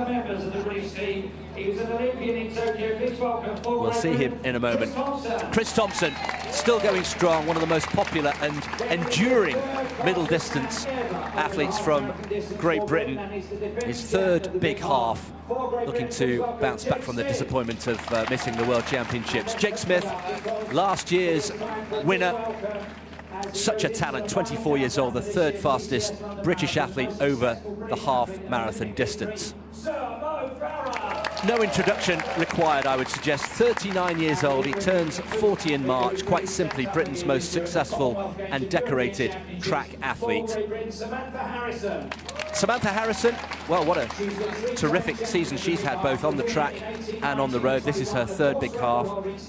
other members of the British team. He was an Olympian in Tokyo. Please welcome former We'll see him in a moment. Chris Thompson, still going strong, one of the most popular and enduring middle distance athletes from Great Britain. His third big half, looking to bounce back from the disappointment of missing the World Championships. Jake Smith, last year's winner. Such a talent, 24 years old, the third fastest British athlete over the half marathon distance. No introduction required, I would suggest. 39 years old, he turns 40 in March. Quite simply, Britain's most successful and decorated track athlete. Samantha Harrison, well, what a terrific season she's had, both on the track and on the road. This is her third big half,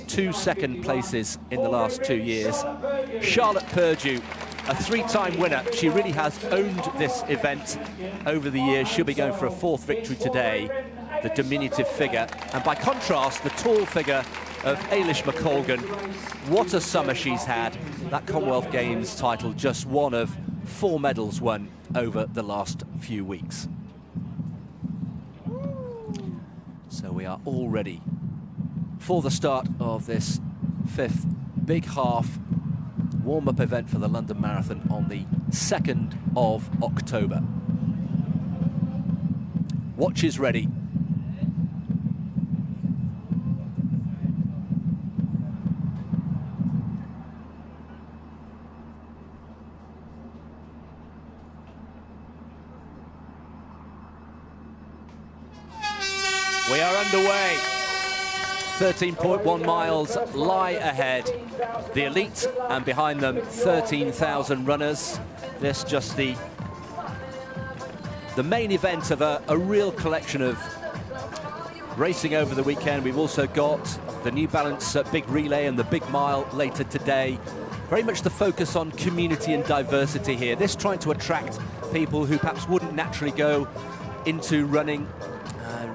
2 second places in the last 2 years. Charlotte Purdue, a 3-time winner. She really has owned this event over the years. She'll be going for a 4th victory today, the diminutive figure. And by contrast, the tall figure of Ailish McColgan. What a summer she's had. That Commonwealth Games title, just one of 4 medals won over the last few weeks. So we are all ready for the start of this 5th big half warm-up event for the London Marathon on the 2nd of October. Watch is ready. We are underway. 13.1 miles lie ahead. The elite, and behind them 13,000 runners. This just the main event of a real collection of racing over the weekend. We've also got the New Balance Big Relay and the Big Mile later today. Very much the focus on community and diversity here. This trying to attract people who perhaps wouldn't naturally go into running,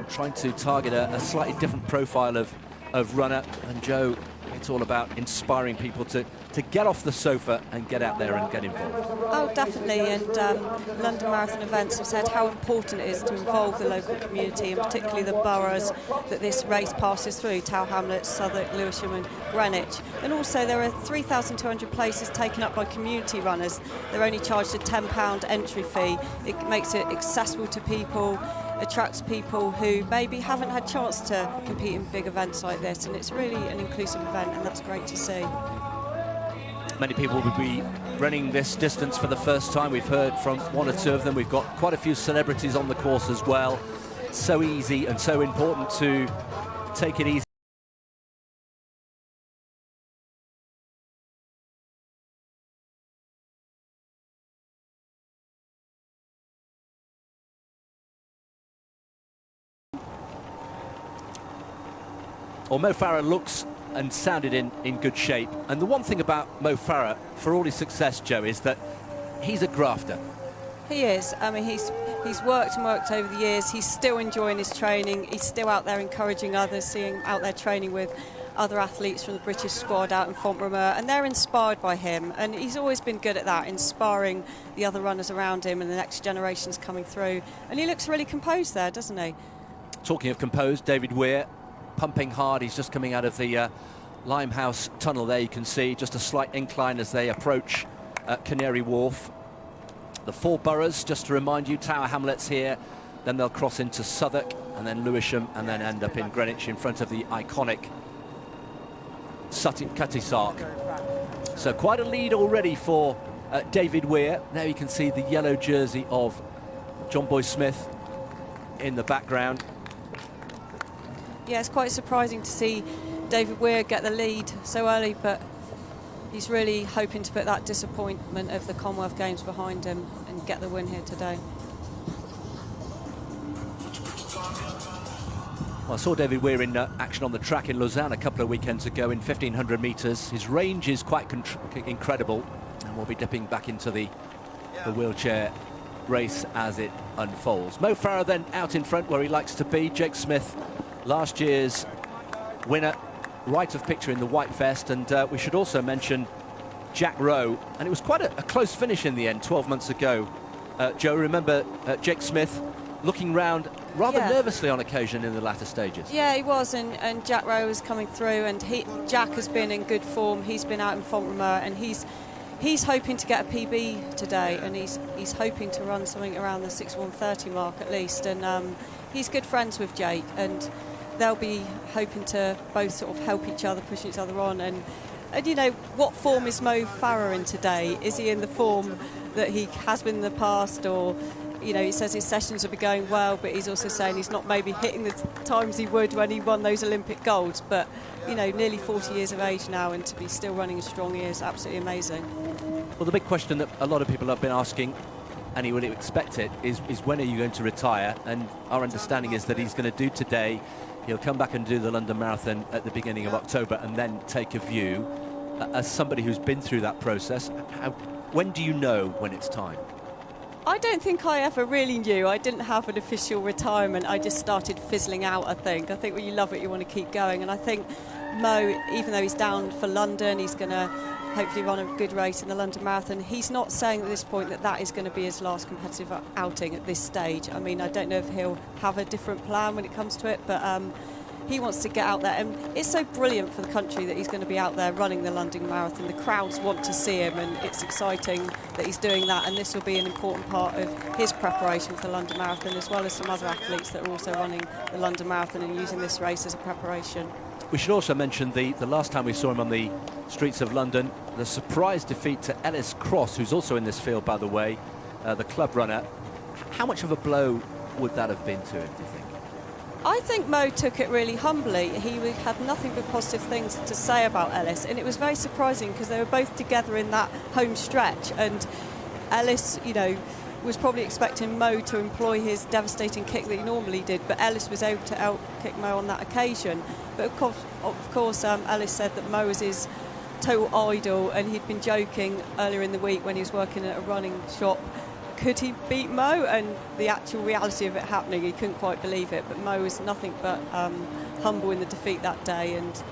trying to target a slightly different profile of runner. And Joe, it's all about inspiring people to get off the sofa and get out there and get involved. Oh, definitely, and London Marathon events have said how important it is to involve the local community, and particularly the boroughs that this race passes through: Tower Hamlets, Southwark, Lewisham and Greenwich. And also there are 3,200 places taken up by community runners. They're only charged a £10 entry fee. It makes it accessible to people, attracts people who maybe haven't had a chance to compete in big events like this, and it's really an inclusive event, and that's great to see. Many people will be running this distance for the first time. We've heard from 1 or 2 of them. We've got quite a few celebrities on the course as well. So easy and so important to take it easy. Well, Mo Farah looks and sounded in good shape. And the one thing about Mo Farah, for all his success, Joe, is that he's a grafter. He is. I mean, he's worked and worked over the years. He's still enjoying his training. He's still out there encouraging others, seeing out there training with other athletes from the British squad out in Font-Romeu, and they're inspired by him. And he's always been good at that, inspiring the other runners around him and the next generations coming through. And he looks really composed there, doesn't he? Talking of composed, David Weir, pumping hard. He's just coming out of the Limehouse tunnel there. You can see just a slight incline as they approach Canary Wharf. The 4 boroughs, just to remind you: Tower Hamlets here, then they'll cross into Southwark and then Lewisham, and then end up in Greenwich in front of the iconic Cutty Sark. So quite a lead already for David Weir. There you can see the yellow jersey of John Boy Smith in the background. Yeah, it's quite surprising to see David Weir get the lead so early, but he's really hoping to put that disappointment of the Commonwealth Games behind him and get the win here today. Well, I saw David Weir in action on the track in Lausanne a couple of weekends ago in 1,500 metres. His range is quite incredible, and we'll be dipping back into the wheelchair race as it unfolds. Mo Farah then out in front where he likes to be. Jake Smith, last year's winner, right of picture in the white vest. And we should also mention Jack Rowe, and it was quite a close finish in the end 12 months ago. Joe, remember Jake Smith looking round rather Yeah. nervously on occasion in the latter stages. Yeah, he was, and Jack Rowe was coming through, and Jack has been in good form. He's been out in Font-Romeu, and he's hoping to get a PB today, and he's hoping to run something around the 6:1:30 mark at least. And he's good friends with Jake, and they'll be hoping to both sort of help each other, push each other on. And you know, what form is Mo Farah in today? Is he in the form that he has been in the past, or? You know, he says his sessions will be going well, but he's also saying he's not maybe hitting the times he would when he won those Olympic golds. But, you know, nearly 40 years of age now, and to be still running as strong he is absolutely amazing. Well, the big question that a lot of people have been asking, and he would expect it, is when are you going to retire? And our understanding is that he's going to do today. He'll come back and do the London Marathon at the beginning of October and then take a view. As somebody who's been through that process, when do you know when it's time? I don't think I ever really knew. I didn't have an official retirement. I just started fizzling out, I think. I think when you love it, you want to keep going. And I think Mo, even though he's down for London, he's going to hopefully run a good race in the London Marathon. He's not saying at this point that that is going to be his last competitive outing at this stage. I mean, I don't know if he'll have a different plan when it comes to it, but he wants to get out there, and it's so brilliant for the country that he's going to be out there running the London Marathon. The crowds want to see him, and it's exciting that he's doing that, and this will be an important part of his preparation for the London Marathon, as well as some other athletes that are also running the London Marathon and using this race as a preparation. We should also mention the last time we saw him on the streets of London, the surprise defeat to Ellis Cross, who's also in this field, by the way, the club runner. How much of a blow would that have been to him, do you think? I think Mo took it really humbly. He had nothing but positive things to say about Ellis, and it was very surprising because they were both together in that home stretch, and Ellis, you know, was probably expecting Mo to employ his devastating kick that he normally did, but Ellis was able to out-kick Mo on that occasion. But of course Ellis said that Mo was his total idol, and he'd been joking earlier in the week when he was working at a running shop, could he beat Mo? And the actual reality of it happening, he couldn't quite believe it. But Mo was nothing but humble in the defeat that day, and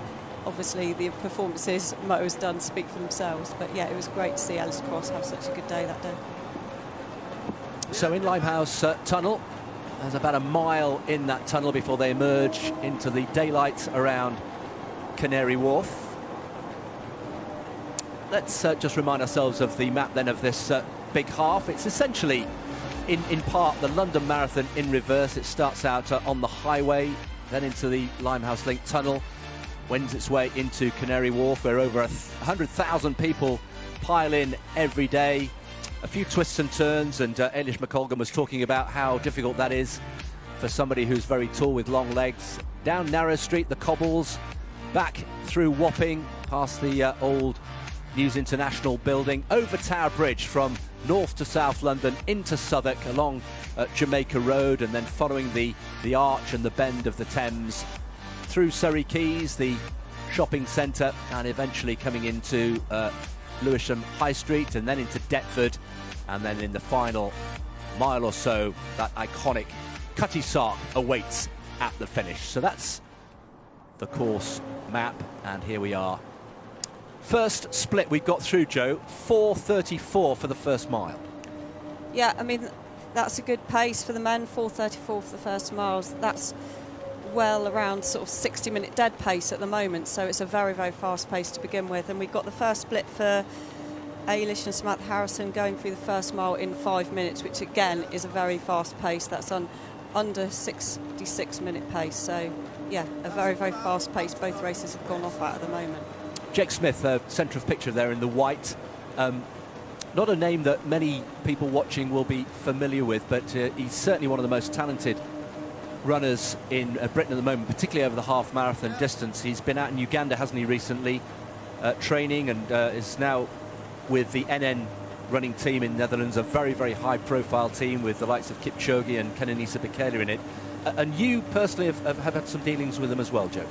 obviously the performances Mo has done speak for themselves. But yeah, it was great to see Ellis Cross have such a good day that day. So in Limehouse Tunnel, there's about a mile in that tunnel before they emerge into the daylight around Canary Wharf. Let's just remind ourselves of the map then of this big half. It's essentially in part the London Marathon in reverse. It starts out on the highway, then into the Limehouse Link Tunnel, wends its way into Canary Wharf, where over 100,000 people pile in every day. A few twists and turns, and Eilish McColgan was talking about how difficult that is for somebody who's very tall with long legs. Down Narrow Street, the cobbles, back through Wapping, past the old News International building, over Tower Bridge from north to south London, into Southwark, along Jamaica Road, and then following the arch and the bend of the Thames, through Surrey Quays, the shopping centre, and eventually coming into Lewisham High Street, and then into Deptford, and then in the final mile or so, that iconic Cutty Sark awaits at the finish. So that's the course map, and here we are. First split we've got through, Joe, 4:34 for the first mile. Yeah, I mean, that's a good pace for the men, 4:34 for the first miles. That's well around sort of 60-minute dead pace at the moment, so it's a very, very fast pace to begin with. And we've got the first split for Eilish and Samantha Harrison going through the first mile in 5 minutes, which again is a very fast pace. That's on under 66-minute pace. So yeah, a very, very fast pace both races have gone off at the moment. Jake Smith, centre of picture there in the white. Not a name that many people watching will be familiar with, but he's certainly one of the most talented runners in Britain at the moment, particularly over the half marathon distance. He's been out in Uganda, hasn't he, recently, training, and is now with the NN running team in Netherlands, a very, very high-profile team with the likes of Kipchoge and Kenenisa Bekele in it. And you personally have had some dealings with them as well, Joe?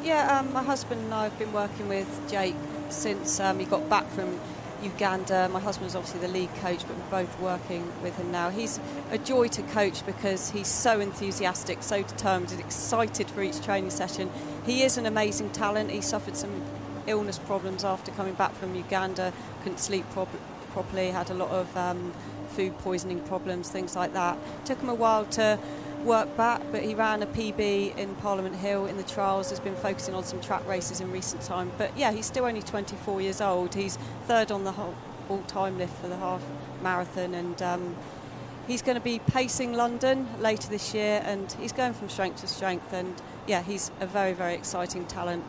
Yeah, my husband and I have been working with Jake since he got back from Uganda. My husband's obviously the lead coach, but we're both working with him now. He's a joy to coach because he's so enthusiastic, so determined and excited for each training session. He is an amazing talent. He suffered some illness problems after coming back from Uganda, couldn't sleep properly, had a lot of food poisoning problems, things like that. Took him a while to work back, but he ran a PB in Parliament Hill in the trials, has been focusing on some track races in recent time. But yeah, he's still only 24 years old. He's third on the whole all-time list for the half marathon, and he's going to be pacing London later this year, and he's going from strength to strength, and yeah, he's a very, very exciting talent.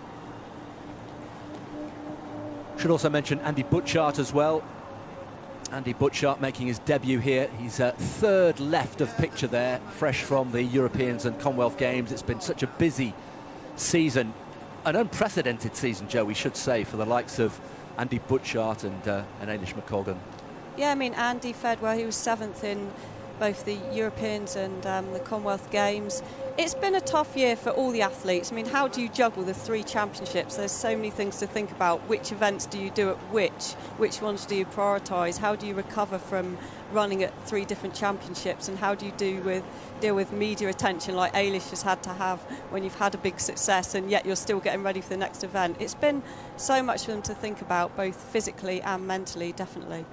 Should also mention Andy Butchart as well. Andy Butchart making his debut here. He's third left of picture there, fresh from the Europeans and Commonwealth Games. It's been such a busy season, an unprecedented season, Joe, we should say, for the likes of Andy Butchart and Ailish McColgan. Yeah, I mean, Andy fared well. He was 7th in both the Europeans and the Commonwealth Games. It's been a tough year for all the athletes. I mean, how do you juggle the 3 championships? There's so many things to think about. Which events do you do at which ones do you prioritise? How do you recover from running at 3 different championships? And how do you deal with media attention like Ailish has had to have when you've had a big success and yet you're still getting ready for the next event? It's been so much for them to think about, both physically and mentally, definitely.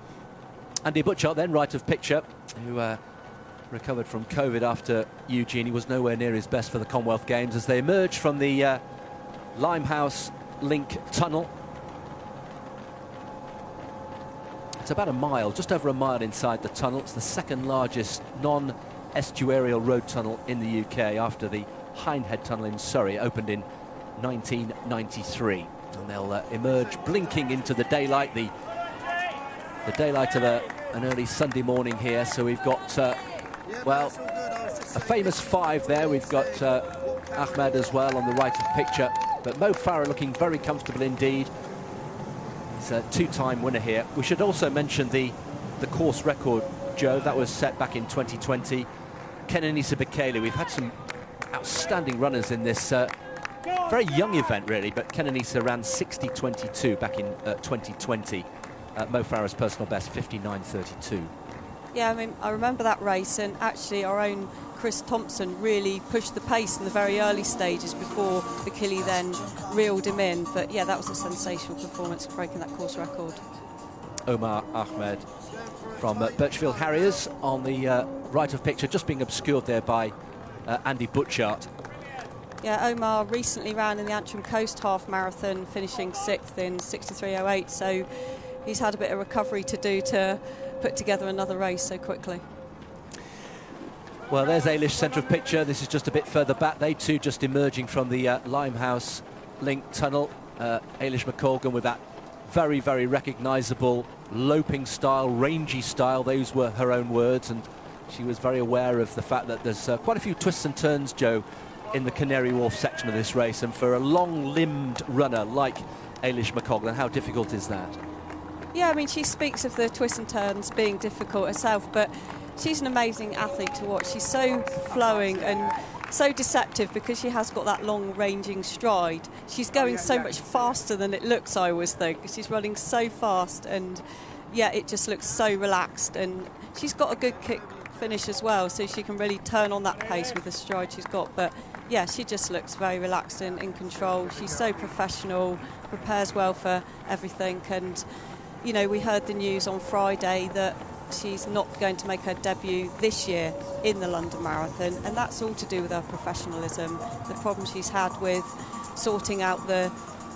Andy Butchart then, right of picture, who recovered from COVID after Eugene. He was nowhere near his best for the Commonwealth Games as they emerge from the Limehouse Link Tunnel. It's about a mile, just over a mile inside the tunnel. It's the 2nd largest non-estuarial road tunnel in the UK after the Hindhead Tunnel in Surrey, opened in 1993. And they'll emerge blinking into the daylight, the daylight of an early Sunday morning here. So we've got well, a famous 5 there. We've got Ahmed as well on the right of picture, but Mo Farah looking very comfortable indeed. He's a 2-time winner here. We should also mention the course record, Joe, that was set back in 2020. Kenenisa Bekele, we've had some outstanding runners in this very young event really, but Kenenisa ran 60.22 back in 2020. Mo Farah's personal best 59.32. Yeah, I mean, I remember that race, and actually our own Chris Thompson really pushed the pace in the very early stages before Bekele then reeled him in. But yeah, that was a sensational performance, breaking that course record. Omar Ahmed from Birchfield Harriers on the right of picture, just being obscured there by Andy Butchart. Yeah, Omar recently ran in the Antrim Coast Half Marathon, finishing 6th in 63.08, so he's had a bit of recovery to do to put together another race so quickly. Well, there's Ailish, centre of picture. This is just a bit further back. They too just emerging from the Limehouse Link Tunnel. Ailish McColgan with that very, very recognisable loping style, rangy style. Those were her own words, and she was very aware of the fact that there's quite a few twists and turns, Joe, in the Canary Wharf section of this race, and for a long-limbed runner like Ailish McColgan, how difficult is that? Yeah, I mean, she speaks of the twists and turns being difficult herself, but she's an amazing athlete to watch. She's so flowing and so deceptive because she has got that long ranging stride. She's going so much faster than it looks, I always think. She's running so fast, and yeah, it just looks so relaxed, and she's got a good kick finish as well, so she can really turn on that pace with the stride she's got. But yeah, she just looks very relaxed and in control. She's so professional, prepares well for everything, and you know, we heard the news on Friday that she's not going to make her debut this year in the London Marathon, and that's all to do with her professionalism. The problem she's had with sorting out the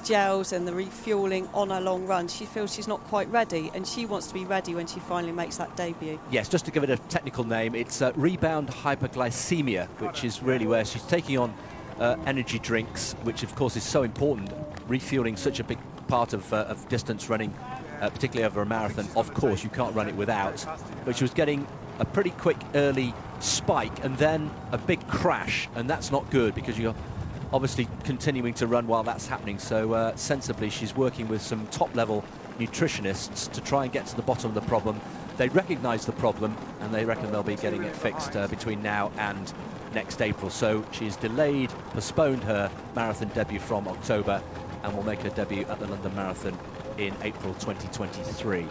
gels and the refuelling on her long run, she feels she's not quite ready, and she wants to be ready when she finally makes that debut. Yes, just to give it a technical name, it's rebound hyperglycemia, which is really where she's taking on energy drinks, which of course is so important, refueling such a big part of distance running. Particularly over a marathon, of course, you can't run it without. But she was getting a pretty quick early spike and then a big crash, and that's not good because you're obviously continuing to run while that's happening. So sensibly, she's working with some top-level nutritionists to try and get to the bottom of the problem. They recognise the problem, and they reckon they'll be getting it fixed between now and next April. So she's delayed, postponed her marathon debut from October, and will make her debut at the London Marathon in April 2023.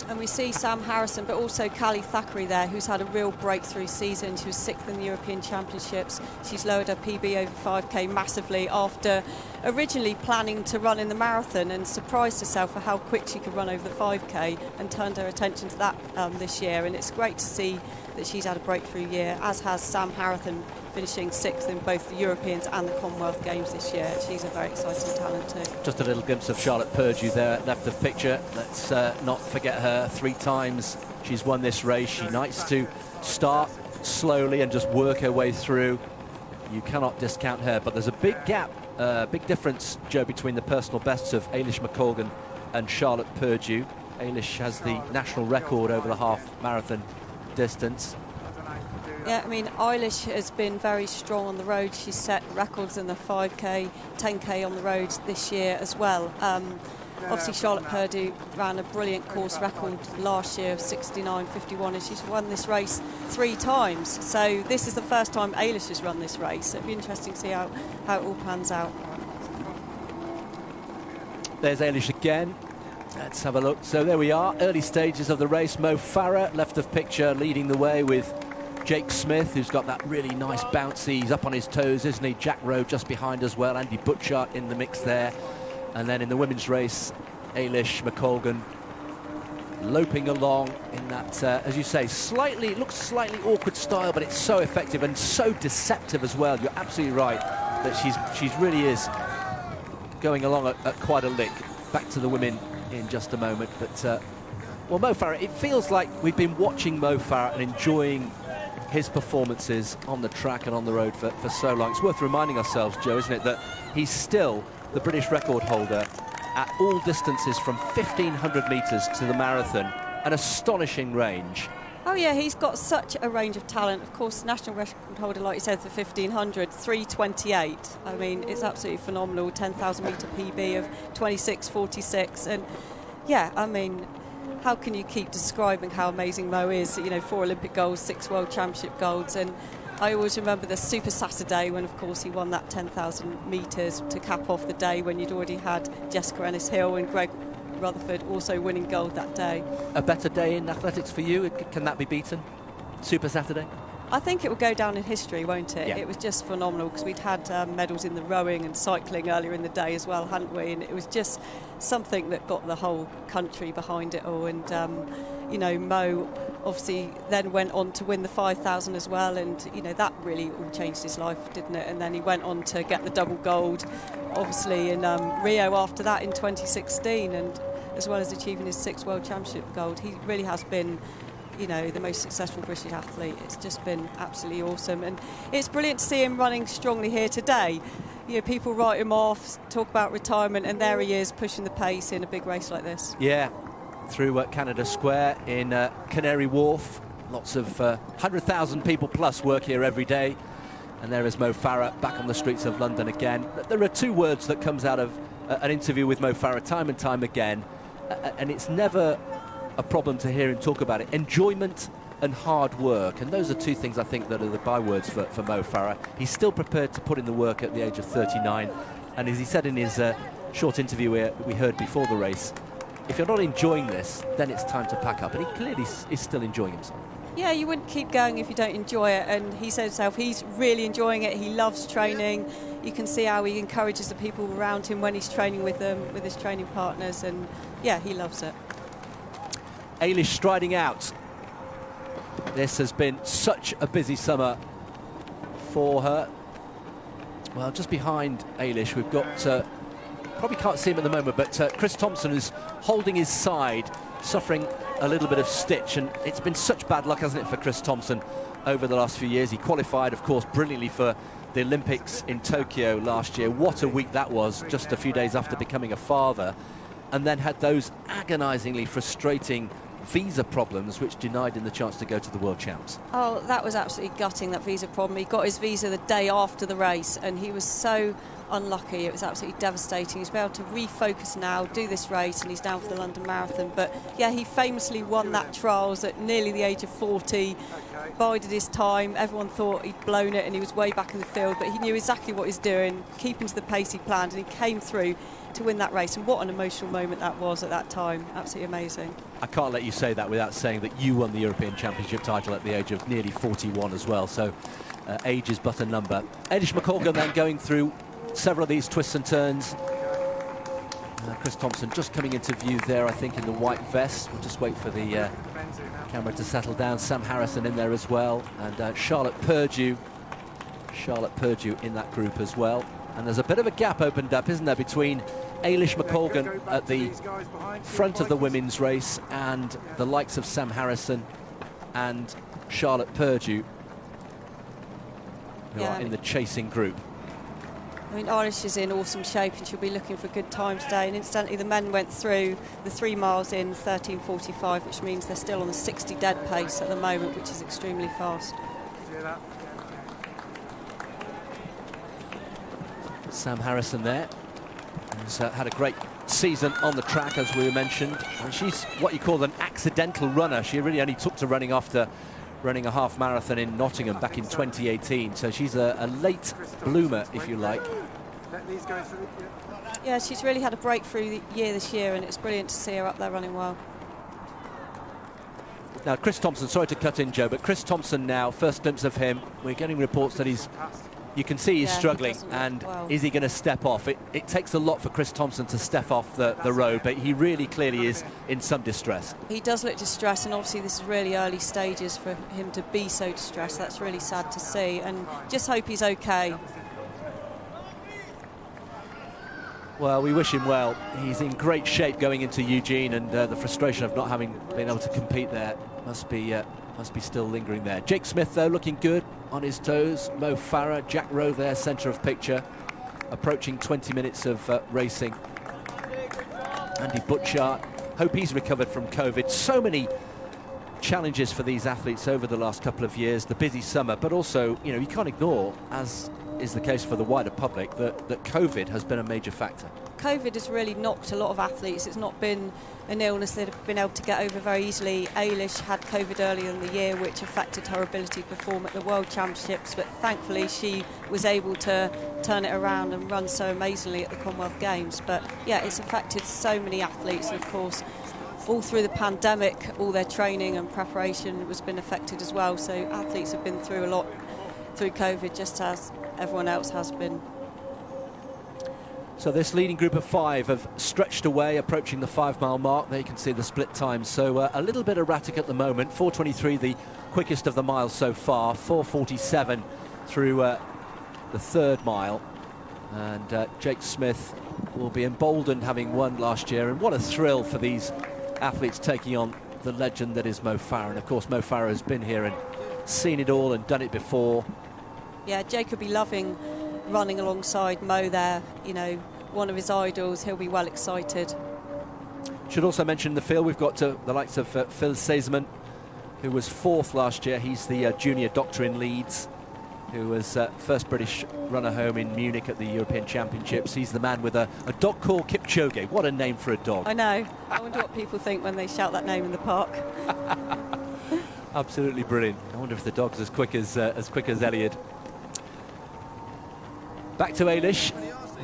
And we see Sam Harrison, but also Callie Thackeray there, who's had a real breakthrough season. She was 6th in the European Championships. She's lowered her PB over 5K massively after originally planning to run in the marathon, and surprised herself for how quick she could run over the 5K, and turned her attention to that this year. And it's great to see that she's had a breakthrough year, as has Sam Harrison, finishing 6th in both the Europeans and the Commonwealth Games this year. She's a very exciting talent too. Just a little glimpse of Charlotte Purdue there, left of picture. Let's not forget her. 3 times she's won this race. She likes to start slowly and just work her way through. You cannot discount her, but there's a big gap, big difference, Joe, between the personal bests of Eilish McColgan and Charlotte Purdue. Eilish has the national record over the half marathon distance. Yeah, I mean, Eilish has been very strong on the road. She's set records in the 5K, 10K on the road this year as well. Obviously, Charlotte Purdue ran a brilliant course record last year of 69.51, and she's won this race 3 times. So this is the first time Eilish has run this race. It'll be interesting to see how it all pans out. There's Eilish again. Let's have a look. So there we are, early stages of the race. Mo Farah, left of picture, leading the way with Jake Smith, who's got that really nice bouncy. He's up on his toes, isn't he? Jack Rowe just behind as well. Andy Butchart in the mix there. And then in the women's race, Eilish McColgan loping along in that, as you say, it looks slightly awkward style, but it's so effective and so deceptive as well. You're absolutely right that she's really is going along at quite a lick. Back to the women in just a moment. But, well, Mo Farah, it feels like we've been watching Mo Farah and enjoying his performances on the track and on the road for so long. It's worth reminding ourselves, Joe, isn't it, that he's still the British record holder at all distances from 1,500 metres to the marathon, an astonishing range. Oh yeah, he's got such a range of talent. Of course, national record holder, like you said, for 1,500, 3:28. I mean, it's absolutely phenomenal. 10,000 metre PB of 26:46, and yeah, I mean, how can you keep describing how amazing Mo is? You know, 4 Olympic golds, 6 World Championship golds, and I always remember the Super Saturday when, of course, he won that 10,000 metres to cap off the day when you'd already had Jessica Ennis-Hill and Greg Rutherford also winning gold that day. A better day in athletics for you? Can that be beaten? Super Saturday? I think it will go down in history, won't it? Yeah. It was just phenomenal because we'd had medals in the rowing and cycling earlier in the day as well, hadn't we? And it was just something that got the whole country behind it all. And, you know, Mo obviously then went on to win the 5,000 as well. And, you know, that really all changed his life, didn't it? And then he went on to get the double gold, obviously, in Rio after that in 2016. And as well as achieving his 6th World Championship gold, he really has been, you know, the most successful British athlete. It's just been absolutely awesome, and it's brilliant to see him running strongly here today. You know, people write him off, talk about retirement, and there he is pushing the pace in a big race like this. Yeah, through Canada Square in Canary Wharf. Lots of 100,000 people plus work here every day, and there is Mo Farah back on the streets of London again. There are 2 words that comes out of an interview with Mo Farah time and time again, and it's never a problem to hear him talk about it: enjoyment and hard work. And those are 2 things I think that are the bywords for Mo Farah. He's still prepared to put in the work at the age of 39, and as he said in his short interview we heard before the race, if you're not enjoying this, then it's time to pack up. And he clearly is still enjoying himself. Yeah, you wouldn't keep going if you don't enjoy it, and he said himself he's really enjoying it. He loves training. You can see how he encourages the people around him when he's training with them, with his training partners, and yeah, he loves it. Eilish striding out. This has been such a busy summer for her. Well, just behind Eilish, we've got, probably can't see him at the moment, but Chris Thompson is holding his side, suffering a little bit of stitch, and it's been such bad luck, hasn't it, for Chris Thompson over the last few years. He qualified, of course, brilliantly for the Olympics in Tokyo last year. What a week that was, just a few days after becoming a father, and then had those agonisingly frustrating visa problems which denied him the chance to go to the World Champs. Oh, that was absolutely gutting, that visa problem. He got his visa the day after the race, and he was so unlucky. It was absolutely devastating. He's been able to refocus now, do this race, and he's down for the London Marathon. But yeah, he famously won that trials at nearly the age of 40. bided his time. Everyone thought he'd blown it and he was way back in the field, but he knew exactly what he's doing, keeping to the pace he planned, and he came through to win that race. And what an emotional moment that was at that time. Absolutely amazing. I can't let you say that without saying that you won the European Championship title at the age of nearly 41 as well, so age is but a number. Eilish McColgan then going through several of these twists and turns. Chris Thompson just coming into view there, I think, in the white vest. We'll just wait for the camera to settle down. Sam Harrison in there as well, and Charlotte Purdue in that group as well. And there's a bit of a gap opened up, isn't there, between Eilish McColgan at the front of the women's race and the likes of Sam Harrison and Charlotte Purdue, who are in the chasing group. I mean, Eilish is in awesome shape and she'll be looking for a good time today. And incidentally, the men went through the 3 miles in 13:45, which means they're still on the 60 dead pace at the moment, which is extremely fast. Sam Harrison there, who's had a great season on the track, as we mentioned. And she's what you call an accidental runner. She really only took to running after running a half marathon in Nottingham back in 2018. So she's a late bloomer, if you like. Yeah, she's really had a breakthrough year this year, and it's brilliant to see her up there running well. Now, Chris Thompson, sorry to cut in, Joe, but Chris Thompson now, first glimpse of him, we're getting reports that you can see he's struggling, and is he going to step off? It takes a lot for Chris Thompson to step off the road, but he really clearly is in some distress. He does look distressed, and obviously this is really early stages for him to be so distressed. That's really sad to see, and just hope he's okay. Well, we wish him well. He's in great shape going into Eugene, and the frustration of not having been able to compete there must be still lingering there. Jake Smith, though, looking good on his toes. Mo Farah, Jack Rowe there, centre of picture, approaching 20 minutes of racing. Andy Butchart, hope he's recovered from COVID. So many challenges for these athletes over the last couple of years, the busy summer, but also, you know, you can't ignore, as is the case for the wider public, that COVID has been a major factor. COVID has really knocked a lot of athletes. It's not been an illness they've been able to get over very easily. Eilish had COVID earlier in the year, which affected her ability to perform at the World Championships, but thankfully she was able to turn it around and run so amazingly at the Commonwealth Games. But yeah, it's affected so many athletes, and of course all through the pandemic all their training and preparation has been affected as well. So athletes have been through a lot through COVID, just as everyone else has been. So this leading group of 5 have stretched away, approaching the 5-mile mark. There you can see the split times. So a little bit erratic at the moment. 4:23, the quickest of the miles so far. 4:47 through the 3rd mile. And Jake Smith will be emboldened, having won last year. And what a thrill for these athletes taking on the legend that is Mo Farah. And of course, Mo Farah has been here and seen it all and done it before. Yeah, Jake will be loving running alongside Mo there, you know, one of his idols. He'll be well excited. Should also mention the field, we've got the likes of Phil Seseman, who was 4th last year. He's the junior doctor in Leeds, who was first British runner home in Munich at the European Championships. He's the man with a dog called Kipchoge. What a name for a dog. I know. I wonder what people think when they shout that name in the park. Absolutely brilliant. I wonder if the dog's as quick as Elliot. Back to Eilish,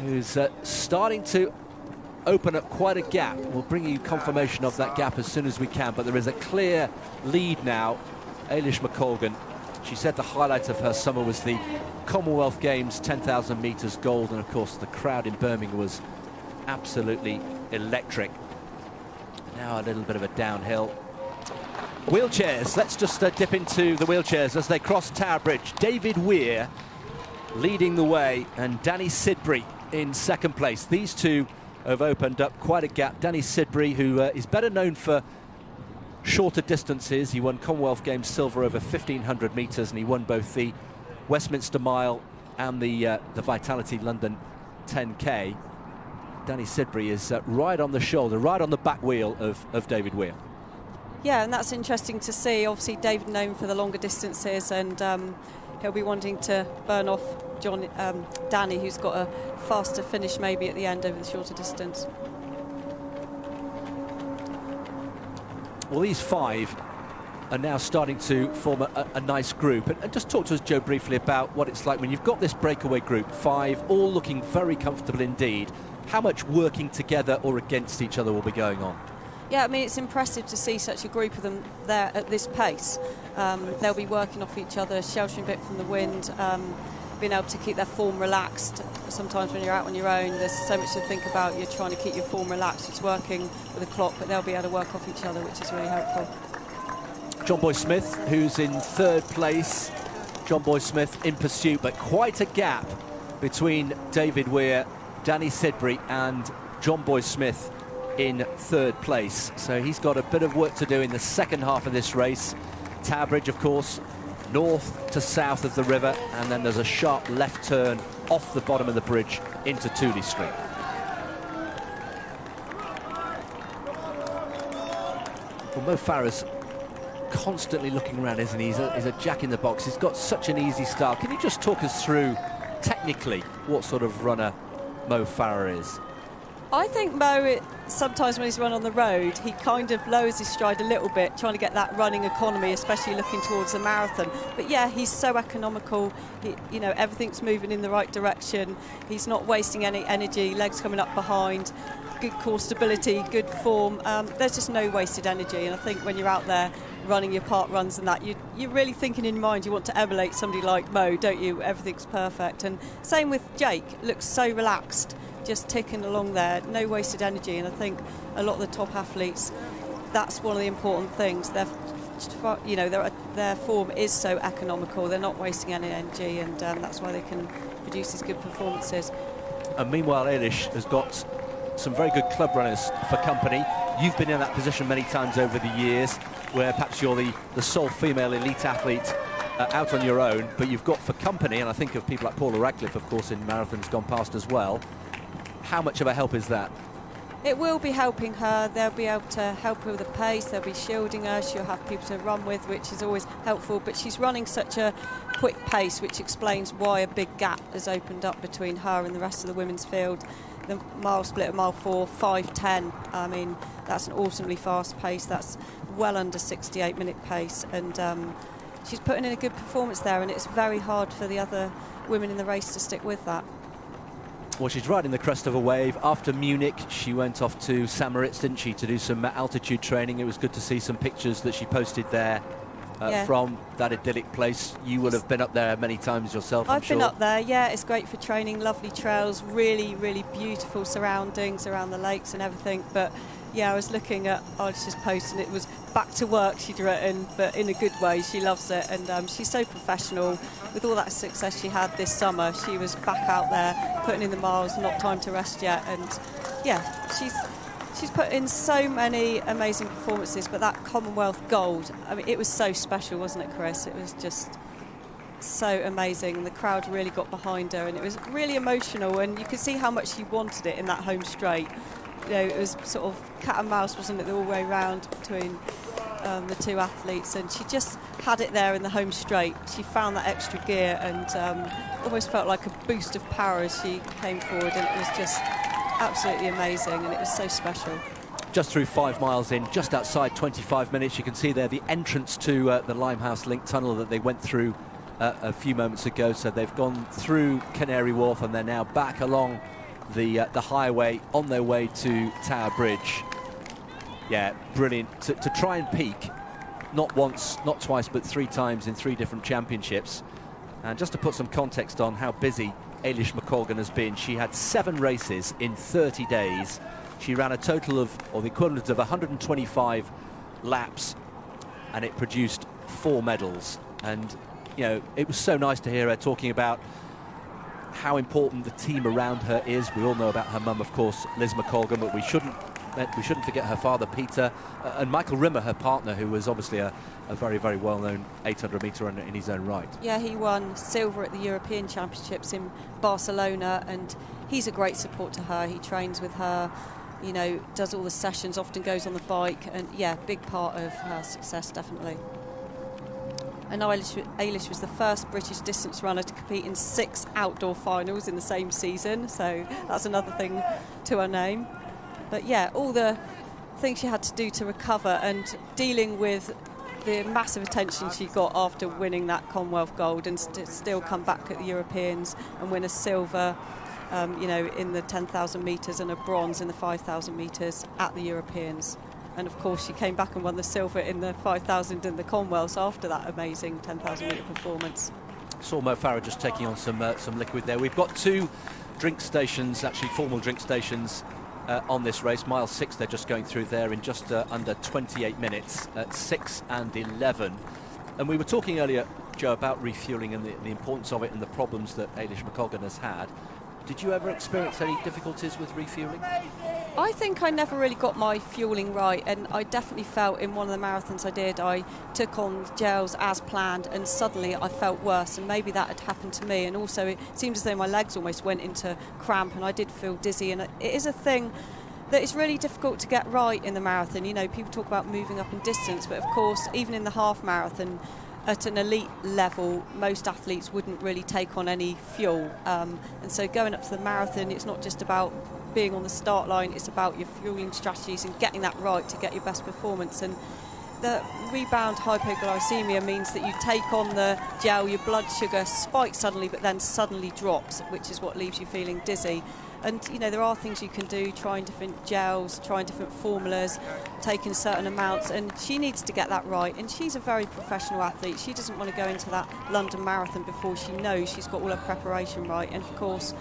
who's starting to open up quite a gap. We'll bring you confirmation of that gap as soon as we can, but there is a clear lead now. Eilish McColgan, she said the highlight of her summer was the Commonwealth Games 10,000 metres gold, and of course the crowd in Birmingham was absolutely electric. Now a little bit of a downhill. Wheelchairs, let's just dip into the wheelchairs as they cross Tower Bridge. David Weir leading the way, and Danny Sidbury in 2nd place. These two have opened up quite a gap. Danny Sidbury, who is better known for shorter distances. He won Commonwealth Games silver over 1,500 metres, and he won both the Westminster Mile and the Vitality London 10K. Danny Sidbury is right on the shoulder, right on the back wheel of David Weir. Yeah, and that's interesting to see. Obviously, David known for the longer distances, and he'll be wanting to burn off Danny, who's got a faster finish maybe at the end over the shorter distance. Well, these 5 are now starting to form a nice group. And just talk to us, Joe, briefly about what it's like when you've got this breakaway group, 5, all looking very comfortable indeed. How much working together or against each other will be going on? Yeah, I mean, it's impressive to see such a group of them there at this pace. They'll be working off each other, sheltering a bit from the wind, being able to keep their form relaxed. Sometimes when you're out on your own, there's so much to think about. You're trying to keep your form relaxed. It's working with a clock, but they'll be able to work off each other, which is really helpful. John Boy Smith, who's in 3rd place. John Boy Smith in pursuit, but quite a gap between David Weir, Danny Sidbury and John Boy Smith in 3rd place. So he's got a bit of work to do in the second half of this race. Tower Bridge, of course, north to south of the river, and then there's a sharp left turn off the bottom of the bridge into Tooley Street. Well, Mo Farah's constantly looking around, isn't he? He's a jack in the box. He's got such an easy start. Can you just talk us through technically what sort of runner Mo Farah is? I think Mo, sometimes when he's run on the road, he kind of lowers his stride a little bit, trying to get that running economy, especially looking towards the marathon. But yeah, he's so economical. You know, everything's moving in the right direction. He's not wasting any energy, legs coming up behind, good core stability, good form. There's just no wasted energy. And I think when you're out there running your park runs and that, you're really thinking in your mind you want to emulate somebody like Mo, don't you? Everything's perfect. And same with Jake, looks so relaxed, just ticking along there, no wasted energy. And I think a lot of the top athletes, that's one of the important things. Their form is so economical, they're not wasting any energy, and that's why they can produce these good performances. And meanwhile, Eilish has got some very good club runners for company. You've been in that position many times over the years, where perhaps you're the sole female elite athlete out on your own, but you've got for company, and I think of people like Paula Radcliffe, of course, in marathons gone past as well. How much of a help is that? It will be helping her. They'll be able to help her with the pace. They'll be shielding her. She'll have people to run with, which is always helpful. But she's running such a quick pace, which explains why a big gap has opened up between her and the rest of the women's field. The mile split at mile 4, 5:10. I mean, that's an awesomely fast pace. That's well under 68-minute pace. And she's putting in a good performance there. And it's very hard for the other women in the race to stick with that. Well, she's riding the crest of a wave. After Munich, she went off to St. Moritz, didn't she, to do some altitude training. It was good to see some pictures that she posted there from that idyllic place. You will have been up there many times yourself, I'm sure. I've been up there, yeah. It's great for training, lovely trails, really, really beautiful surroundings around the lakes and everything. But yeah, I was looking at, I was just posting, it was back to work, she'd written, but in a good way. She loves it, and she's so professional. With all that success she had this summer, she was back out there putting in the miles, not time to rest yet. And yeah, she's put in so many amazing performances. But that Commonwealth gold, I mean, it was so special, wasn't it, Chris? It was just so amazing, and the crowd really got behind her, and it was really emotional, and you could see how much she wanted it in that home straight. You know, it was sort of cat and mouse, wasn't it, the all way round between the two athletes, and she just had it there in the home straight. She found that extra gear, and almost felt like a boost of power as she came forward, and it was just absolutely amazing, and it was so special. Just through 5 miles in, just outside 25 minutes, you can see there the entrance to the Limehouse Link Tunnel that they went through a few moments ago. So they've gone through Canary Wharf, and they're now back along the highway on their way to Tower Bridge. Yeah, brilliant to try and peak, not once, not twice, but 3 times in 3 different championships. And just to put some context on how busy Eilish McColgan has been, she had 7 races in 30 days. She ran a total of, or the equivalent of 125 laps, and it produced 4 medals. And you know, it was so nice to hear her talking about how important the team around her is. We all know about her mum, of course, Liz McColgan, but we shouldn't forget her father, Peter, and Michael Rimmer, her partner, who was obviously a very, very well-known 800-metre runner in his own right. Yeah, he won silver at the European Championships in Barcelona, and he's a great support to her. He trains with her, you know, does all the sessions, often goes on the bike, and yeah, big part of her success, definitely. And Eilish was the first British distance runner to compete in 6 outdoor finals in the same season, so that's another thing to her name. But yeah, all the things she had to do to recover, and dealing with the massive attention she got after winning that Commonwealth gold, and still come back at the Europeans and win a silver, you know, in the 10,000 metres and a bronze in the 5,000 metres at the Europeans. And of course she came back and won the silver in the 5,000 in the Commonwealths after that amazing 10,000 metre performance. Saw Mo Farah just taking on some liquid there. We've got 2 drink stations, actually formal drink stations, on this race. Mile 6 they're just going through there in just under 28 minutes at 6 and 11. And we were talking earlier, Joe, about refuelling and the importance of it and the problems that Eilish McColgan has had. Did you ever experience any difficulties with refuelling? I think I never really got my fuelling right, and I definitely felt in one of the marathons I did, I took on gels as planned and suddenly I felt worse, and maybe that had happened to me. And also it seemed as though my legs almost went into cramp and I did feel dizzy, and it is a thing that is really difficult to get right in the marathon. You know, people talk about moving up in distance, but of course even in the half marathon at an elite level, most athletes wouldn't really take on any fuel, and so going up to the marathon, it's not just about being on the start line, it's about your fueling strategies and getting that right to get your best performance. And the rebound hypoglycemia means that you take on the gel, your blood sugar spikes suddenly but then suddenly drops, which is what leaves you feeling dizzy. And you know, there are things you can do, trying different gels, trying different formulas, taking certain amounts, and she needs to get that right. And she's a very professional athlete. She doesn't want to go into that London Marathon before she knows she's got all her preparation right. And of course,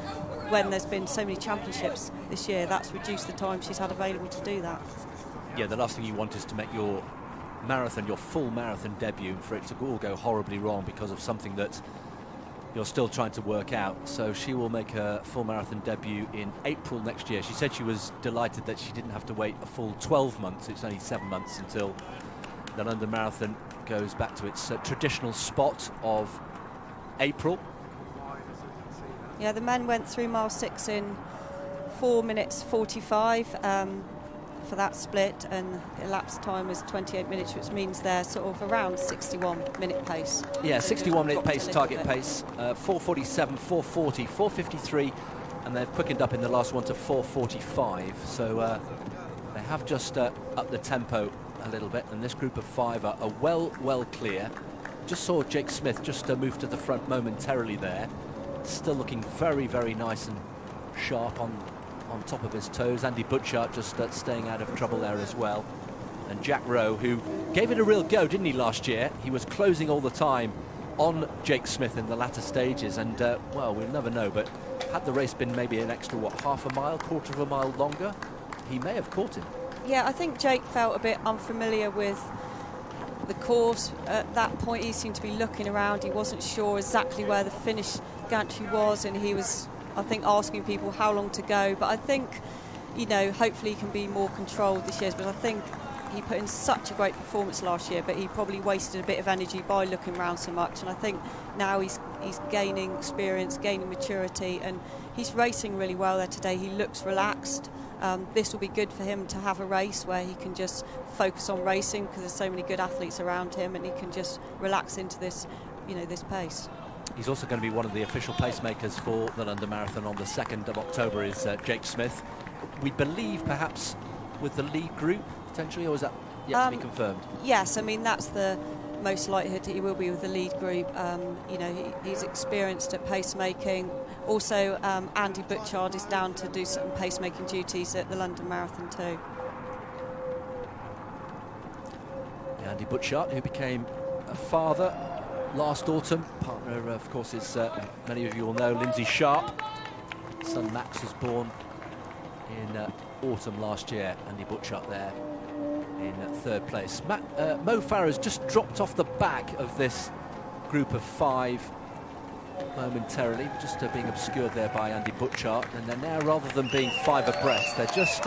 when there's been so many championships this year, that's reduced the time she's had available to do that. Yeah, the last thing you want is to make your marathon, your full marathon debut, for it to all go horribly wrong because of something that you're still trying to work out. So she will make her full marathon debut in April next year. She said she was delighted that she didn't have to wait a full 12 months. It's only 7 months until the London Marathon goes back to its traditional spot of April. Yeah, the men went through mile 6 in 4 minutes 45 for that split, and the elapsed time was 28 minutes, which means they're sort of around 61-minute pace. Yeah, 61-minute pace, target pace, 4:47, 4:40, 4:53, and they've quickened up in the last one to 4:45. So they have just upped the tempo a little bit, and this group of 5 are well clear. Just saw Jake Smith just move to the front momentarily there. Still looking very nice and sharp on top of his toes. Andy Butchart just staying out of trouble there as well. And Jack Rowe, who gave it a real go, didn't he, last year? He was closing all the time on Jake Smith in the latter stages, and well, we'll never know, but had the race been maybe an extra, what, half a mile, quarter of a mile longer, he may have caught him. Yeah, I think Jake felt a bit unfamiliar with the course at that point. He seemed to be looking around. He wasn't sure exactly where the finish gantry was, and he was, I think, asking people how long to go. But I think, you know, hopefully he can be more controlled this year, but I think he put in such a great performance last year, but he probably wasted a bit of energy by looking around so much. And I think now he's gaining experience, gaining maturity, and he's racing really well there today. He looks relaxed. This will be good for him to have a race where he can just focus on racing, because there's so many good athletes around him, and he can just relax into this, you know, this pace. He's also going to be one of the official pacemakers for the London Marathon on the 2nd of October is Jake Smith. We believe perhaps with the lead group potentially, or is that yet to be confirmed? Yes, I mean, that's the most likelihood he will be with the lead group. You know, he's experienced at pacemaking. Also, Andy Butchart is down to do some pacemaking duties at the London Marathon too. Andy Butchart, who became a father last autumn. Partner, of course, is, many of you will know, Lindsay Sharp. Son Max was born in autumn last year. Andy Butchart there in 3rd place. Mo Farah has just dropped off the back of this group of 5 momentarily, just being obscured there by Andy Butchart. And then now, rather than being 5 abreast, they're just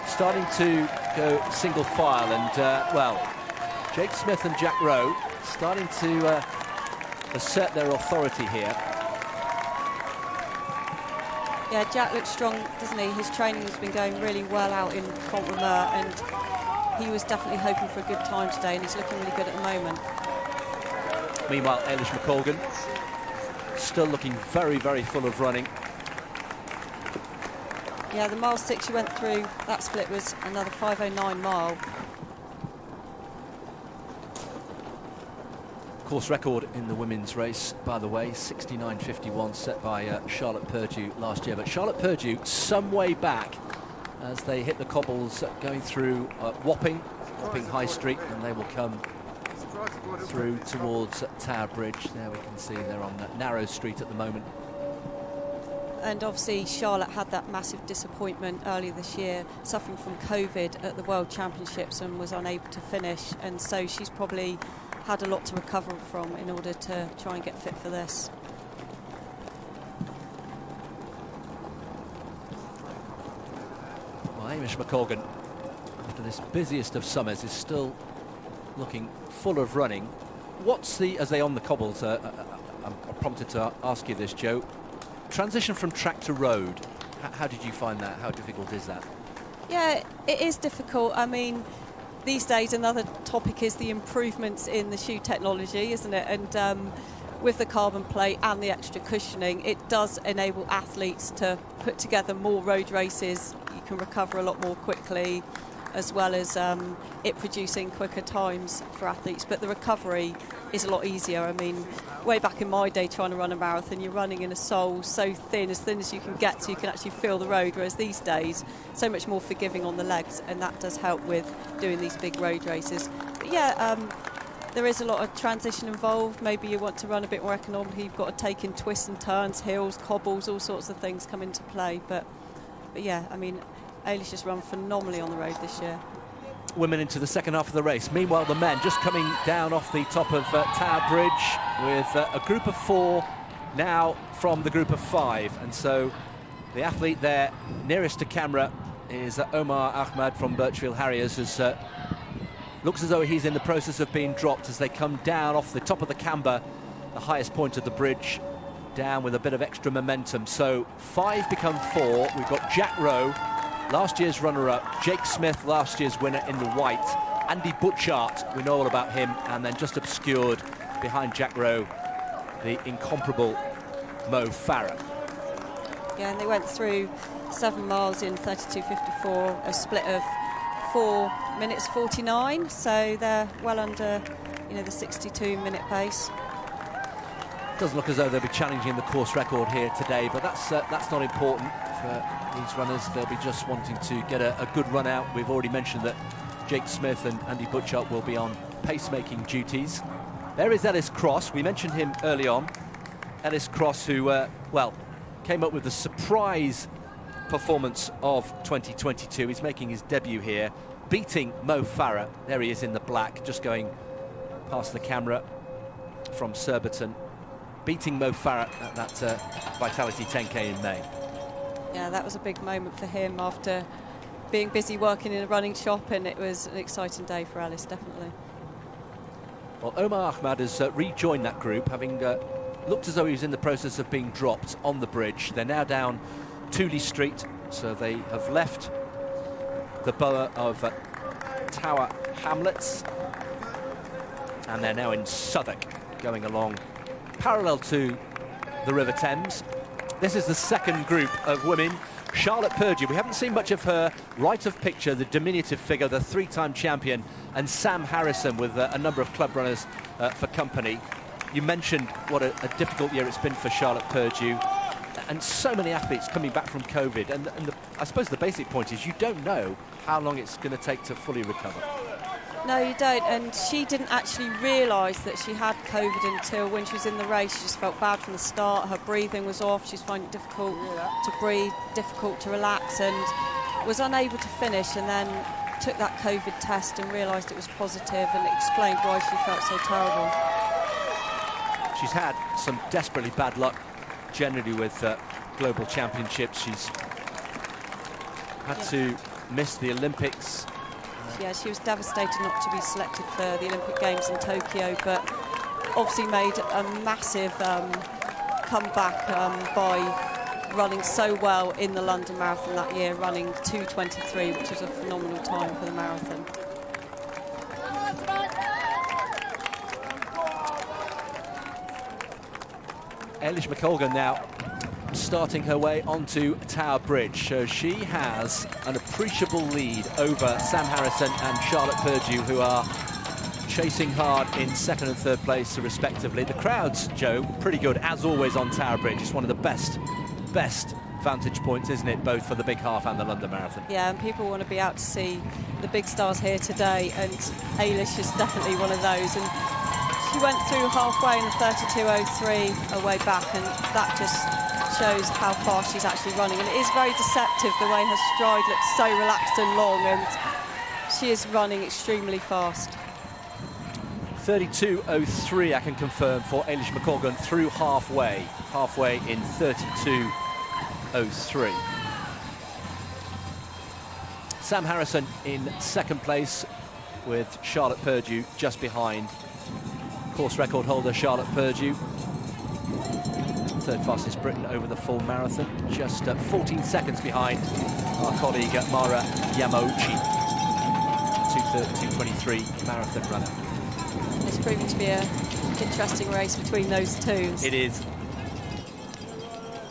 starting to go single file. And, well, Jake Smith and Jack Rowe starting to assert their authority here. Yeah, Jack looks strong, doesn't he? His training has been going really well out in Contremer, and he was definitely hoping for a good time today, and he's looking really good at the moment. Meanwhile, Eilish McColgan still looking very full of running. Yeah, the mile 6 you went through, that split was another 5:09 mile. Course record in the women's race, by the way, 69.51, set by Charlotte Purdue last year. But Charlotte Purdue some way back as they hit the cobbles going through Wapping High Street, and they will come through towards Tower Bridge. There we can see they're on Narrow Street at the moment. And obviously Charlotte had that massive disappointment earlier this year, suffering from COVID at the World Championships, and was unable to finish, and so she's probably had a lot to recover from in order to try and get fit for this. Well, Hamish McColgan, after this busiest of summers, is still looking full of running. What's the, as they on the cobbles, I'm prompted to ask you this, Joe, transition from track to road, how did you find that? How difficult is that? Yeah, it is difficult. I mean, these days another topic is the improvements in the shoe technology, isn't it? And with the carbon plate and the extra cushioning, it does enable athletes to put together more road races. You can recover a lot more quickly, as well as it producing quicker times for athletes. But the recovery is a lot easier. I mean, way back in my day trying to run a marathon, you're running in a sole so thin as you can get, so you can actually feel the road, whereas these days so much more forgiving on the legs, and that does help with doing these big road races. But yeah, there is a lot of transition involved. Maybe you want to run a bit more economically, you've got to take in twists and turns, hills, cobbles, all sorts of things come into play. But yeah, I mean, Eilish has run phenomenally on the road this year. Women into the second half of the race. Meanwhile, the men just coming down off the top of Tower Bridge with a group of 4 now from the group of 5. And so the athlete there nearest to camera is Omar Ahmad from Birchfield Harriers, who's looks as though he's in the process of being dropped as they come down off the top of the camber, the highest point of the bridge, down with a bit of extra momentum. So 5 become 4. We've got Jack Rowe, last year's runner-up, Jake Smith, last year's winner in the white, Andy Butchart, we know all about him, and then just obscured behind Jack Rowe, the incomparable Mo Farah. Yeah, and they went through 7 miles in 32.54, a split of 4 minutes 49, so they're well under, the 62-minute pace. Doesn't look as though they'll be challenging the course record here today, but that's not important for these runners. They'll be just wanting to get a good run out. We've already mentioned that Jake Smith and Andy Butchart will be on pacemaking duties. There is Ellis Cross. We mentioned him early on. Ellis Cross, who, came up with the surprise performance of 2022. He's making his debut here, beating Mo Farah. There he is in the black, just going past the camera from Surbiton, beating Mo Farah at that Vitality 10K in May. Yeah, that was a big moment for him after being busy working in a running shop, and it was an exciting day for Alice, definitely. Well, Omar Ahmad has rejoined that group, having looked as though he was in the process of being dropped on the bridge. They're now down Tooley Street, so they have left the borough of Tower Hamlets, and they're now in Southwark, going along parallel to the River Thames. This is the second group of women. Charlotte Purdue, we haven't seen much of her. Right of picture, the diminutive figure, the 3-time champion, and Sam Harrison with a number of club runners for company. You mentioned what a difficult year it's been for Charlotte Purdue, and so many athletes coming back from COVID. And I suppose the basic point is you don't know how long it's going to take to fully recover. No, you don't, and she didn't actually realise that she had COVID until when she was in the race. She just felt bad from the start. Her breathing was off. She was finding it difficult to breathe, difficult to relax, and was unable to finish, and then took that COVID test and realised it was positive, and it explained why she felt so terrible. She's had some desperately bad luck generally with global championships. She's had to miss the Olympics. Yeah, she was devastated not to be selected for the Olympic Games in Tokyo, but obviously made a massive comeback by running so well in the London Marathon that year, running 2:23, which was a phenomenal time for the marathon. Eilish McColgan now starting her way onto Tower Bridge, so she has an appreciable lead over Sam Harrison and Charlotte Purdue, who are chasing hard in second and third place respectively. The crowds, Joe, pretty good as always on Tower Bridge. It's one of the best vantage points, isn't it, both for the Big Half and the London Marathon? Yeah, and people want to be out to see the big stars here today, and Eilish is definitely one of those. And she went through halfway in the 32:03 her way back, and that just shows how fast she's actually running. And it is very deceptive the way her stride looks so relaxed and long, and she is running extremely fast. 32:03 I can confirm for Eilish McColgan through halfway in 32:03. Sam Harrison in second place with Charlotte Purdue just behind. Course record holder Charlotte Purdue, third fastest Briton over the full marathon, just 14 seconds behind our colleague Mara Yamauchi, 2:23 marathon runner. It's proving to be an interesting race between those two. It is.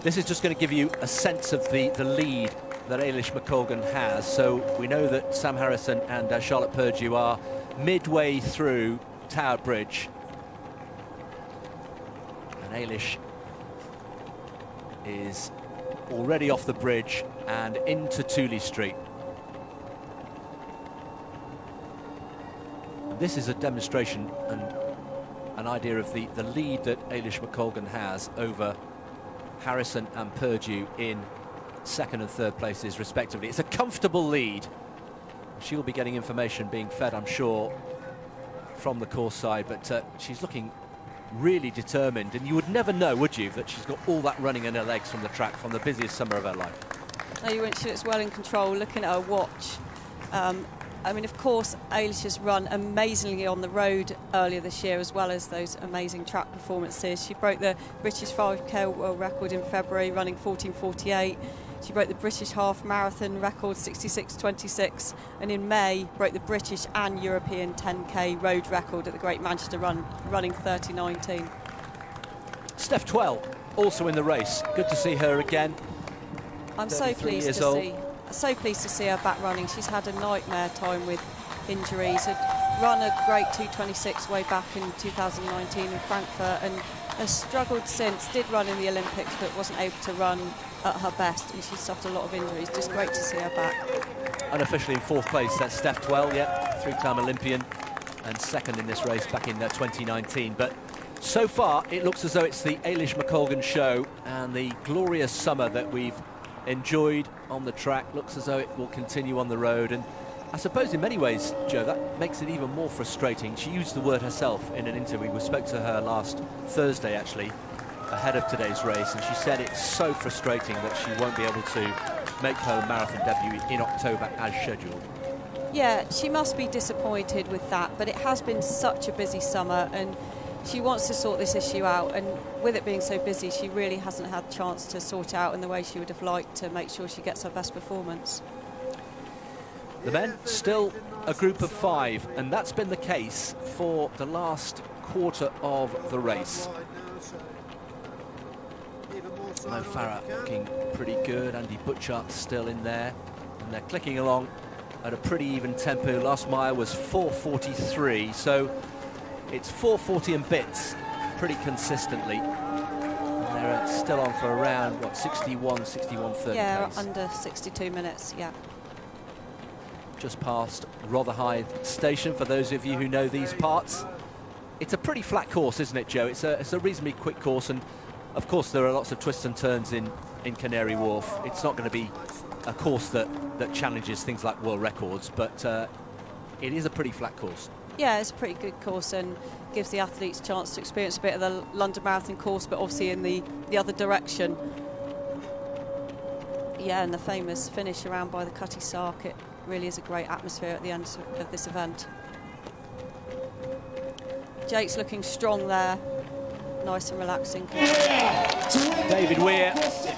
This is just going to give you a sense of the lead that Eilish McColgan has. So we know that Sam Harrison and Charlotte Purdue are midway through Tower Bridge. And Eilish is already off the bridge and into Tooley Street. This is a demonstration and an idea of the lead that Eilish McColgan has over Harrison and Purdue in second and third places respectively. It's a comfortable lead. She'll be getting information being fed, I'm sure, from the course side, but she's looking really determined, and you would never know, would you, that she's got all that running in her legs from the track, from the busiest summer of her life. No, you wouldn't. She looks well in control. Looking at her watch, I mean, of course, Eilish has run amazingly on the road earlier this year, as well as those amazing track performances. She broke the British 5K world record in February, running 14:48. She broke the British half marathon record, 66:26, and in May broke the British and European 10K road record at the Great Manchester Run, running 30:19. Steph Twell also in the race. Good to see her again. I'm so pleased to see her back running. She's had a nightmare time with injuries. Had run a great 2:26 way back in 2019 in Frankfurt, and has struggled since. Did run in the Olympics, but wasn't able to run at her best, and she's suffered a lot of injuries. Just great to see her back. Unofficially in fourth place, that's Steph Twell, three-time Olympian, and second in this race back in 2019. But so far, it looks as though it's the Eilish McColgan show, and the glorious summer that we've enjoyed on the track looks as though it will continue on the road. And I suppose in many ways, Joe, that makes it even more frustrating. She used the word herself in an interview. We spoke to her last Thursday, actually, ahead of today's race, and she said it's so frustrating that she won't be able to make her marathon debut in October as scheduled. Yeah, she must be disappointed with that, but it has been such a busy summer, and she wants to sort this issue out, and with it being so busy, she really hasn't had a chance to sort it out in the way she would have liked to make sure she gets her best performance. The men still a group of 5, and that's been the case for the last quarter of the race. Mo Farah looking pretty good. Andy Butchart still in there, and they're clicking along at a pretty even tempo. Last mile was 4:43, so it's 4:40 and bits pretty consistently. And they're still on for around, what, 61:30 Yeah, pace. under 62 minutes, yeah. Just past Rotherhithe Station, for those of you who know these parts. It's a pretty flat course, isn't it, Joe? It's a reasonably quick course, and of course there are lots of twists and turns in Canary Wharf. It's not going to be a course that challenges things like world records, but it is a pretty flat course. Yeah, it's a pretty good course and gives the athletes a chance to experience a bit of the London Marathon course, but obviously in the other direction. Yeah, and the famous finish around by the Cutty Sark. It really is a great atmosphere at the end of this event. Jake's looking strong there. Nice and relaxing. David Weir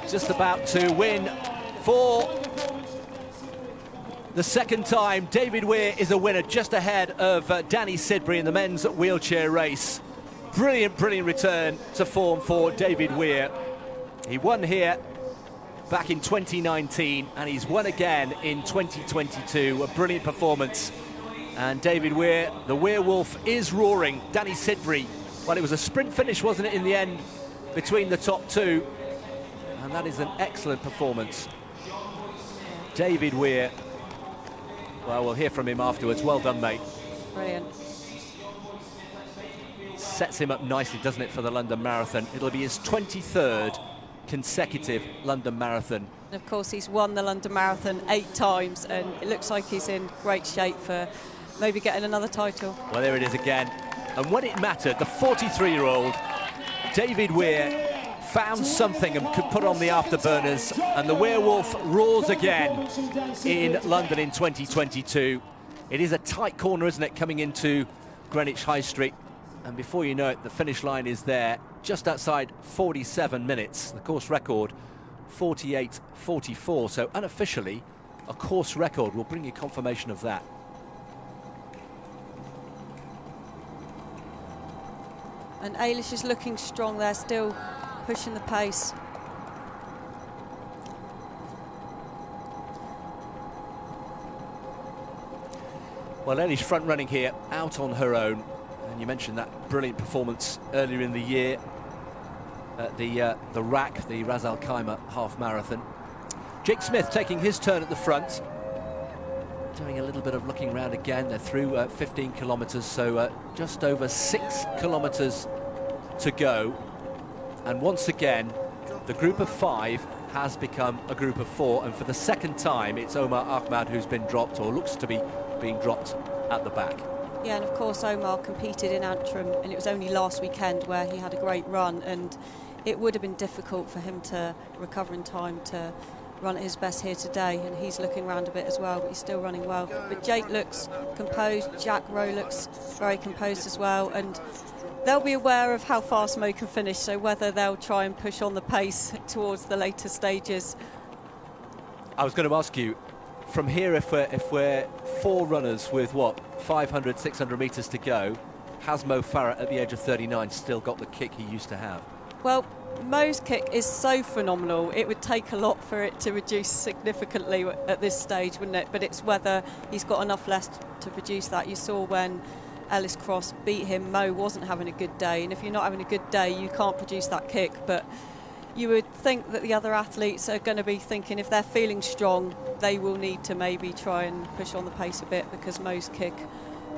just about to win for the second time. David Weir is a winner, just ahead of Danny Sidbury in the men's wheelchair race. Brilliant, brilliant return to form for David Weir. He won here back in 2019, and he's won again in 2022. A brilliant performance, And David Weir, the werewolf, is roaring. Danny Sidbury, well, it was a sprint finish, wasn't it, in the end, between the top two? And that is an excellent performance. David Weir, well, we'll hear from him afterwards. Well done, mate. Brilliant. Sets him up nicely, doesn't it, for the London Marathon? It'll be his 23rd consecutive London Marathon. And of course, he's won the London Marathon 8 times, and it looks like he's in great shape for maybe getting another title. Well, there it is again. And when it mattered, the 43-year-old David Weir found something and could put on the afterburners, and the werewolf roars again in London in 2022. It is a tight corner, isn't it, coming into Greenwich High Street, and before you know it, the finish line is there, just outside 47 minutes. The course record 48:44, so unofficially a course record. We'll bring you confirmation of that. And Eilish is looking strong there, still pushing the pace. Well, Eilish front running here, out on her own. And you mentioned that brilliant performance earlier in the year at the RAC, the Ras Al Khaimah half marathon. Jake Smith taking his turn at the front, doing a little bit of looking around again. They're through 15 kilometres, so just over 6 kilometres to go. And once again, the group of 5 has become a group of 4, and for the second time it's Omar Ahmad who's been dropped, or looks to be being dropped at the back. Yeah, and of course Omar competed in Antrim, and it was only last weekend where he had a great run, and it would have been difficult for him to recover in time to run at his best here today, and he's looking around a bit as well, but he's still running well. But Jake looks composed, Jack Rowe looks very composed as well, and they'll be aware of how fast Mo can finish, so whether they'll try and push on the pace towards the later stages. I was going to ask you, from here, if we're 4 runners with, what, 500, 600 metres to go, has Mo Farah at the age of 39 still got the kick he used to have? Well, Mo's kick is so phenomenal, it would take a lot for it to reduce significantly at this stage, wouldn't it? But it's whether he's got enough left to produce that. You saw when Ellis Cross beat him, Mo wasn't having a good day, and if you're not having a good day, you can't produce that kick. But you would think that the other athletes are going to be thinking, if they're feeling strong, they will need to maybe try and push on the pace a bit, because Mo's kick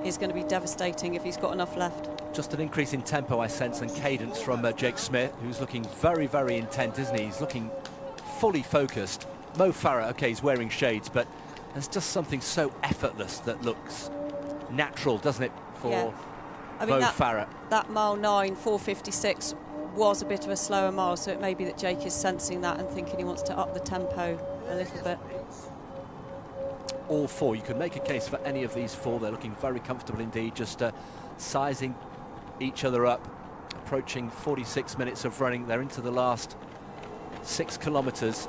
is going to be devastating if he's got enough left. Just an increase in tempo, I sense, and cadence from Jake Smith, who's looking very, very intent, isn't he? He's looking fully focused. Mo Farah, OK, he's wearing shades, but there's just something so effortless that looks natural, doesn't it, for Mo Farah? That mile 9, 4:56, was a bit of a slower mile, so it may be that Jake is sensing that and thinking he wants to up the tempo a little bit. All 4, you can make a case for any of these 4. They're looking very comfortable indeed, just sizing each other up, approaching 46 minutes of running. They're into the last 6 kilometres.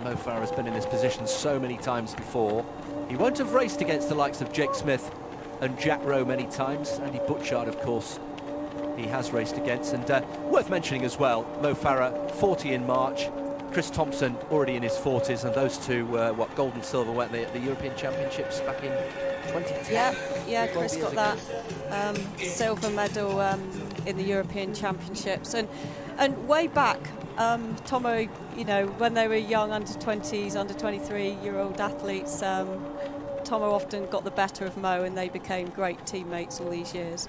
Mo Farah has been in this position so many times before. He won't have raced against the likes of Jake Smith and Jack Rowe many times. Andy Butchard, of course, he has raced against. And worth mentioning as well, Mo Farah, 40 in March. Chris Thompson already in his 40s, and those two were, what, gold and silver, weren't they, at the European Championships back in 2010? Yeah, Chris got that silver medal in the European Championships. And way back, Tomo, you know, when they were young, under-20s, under-23-year-old athletes, Tomo often got the better of Mo, and they became great teammates all these years.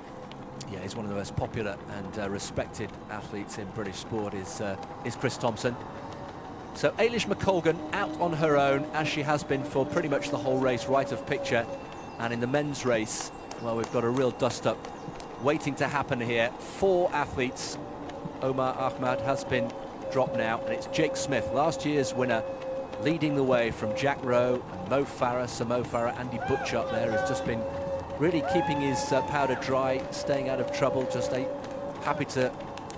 Yeah, he's one of the most popular and respected athletes in British sport is Chris Thompson. So Eilish McColgan out on her own, as she has been for pretty much the whole race, right of picture. And in the men's race, well, we've got a real dust-up waiting to happen here. 4 athletes. Omar Ahmad has been dropped now, and it's Jake Smith, last year's winner, leading the way from Jack Rowe and Mo Farah. So Mo Farah, Andy Butchard there has just been really keeping his powder dry, staying out of trouble, just happy to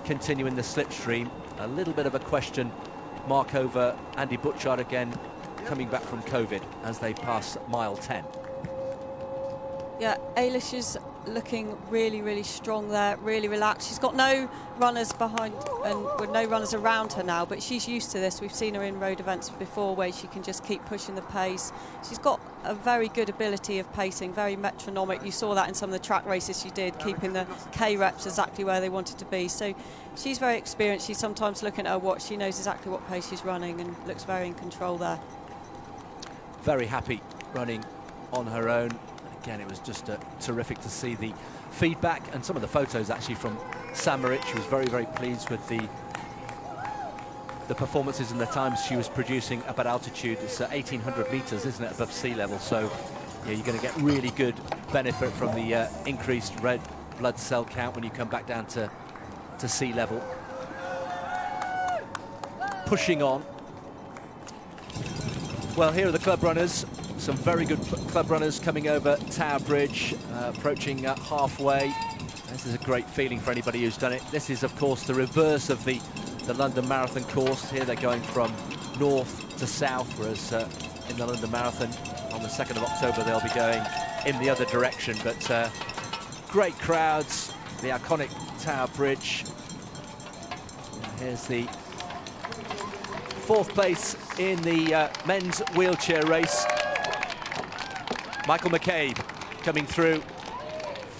continue in the slipstream. A little bit of a question mark over Andy Butchard again, coming back from COVID as they pass mile 10. Yeah, Eilish is looking really, really strong there, really relaxed. She's got no runners behind and with no runners around her now, but she's used to this. We've seen her in road events before where she can just keep pushing the pace. She's got a very good ability of pacing, very metronomic. You saw that in some of the track races she did, keeping the K-reps exactly where they wanted to be. So she's very experienced. She's sometimes looking at her watch. She knows exactly what pace she's running and looks very in control there. Very happy running on her own. And again, it was just terrific to see the feedback and some of the photos actually from Samarit. She was very, very pleased with the performances and the times she was producing up at altitude. It's 1,800 meters, isn't it, above sea level? So yeah, you're going to get really good benefit from the increased red blood cell count when you come back down to sea level. Pushing on. Well, here are the club runners. Some very good club runners coming over Tower Bridge, approaching halfway. This is a great feeling for anybody who's done it. This is, of course, the reverse of the London Marathon course. Here they're going from north to south, whereas in the London Marathon on the 2nd of October they'll be going in the other direction. But great crowds, the iconic Tower Bridge. Here's the 4th place in the men's wheelchair race. Michael McCabe coming through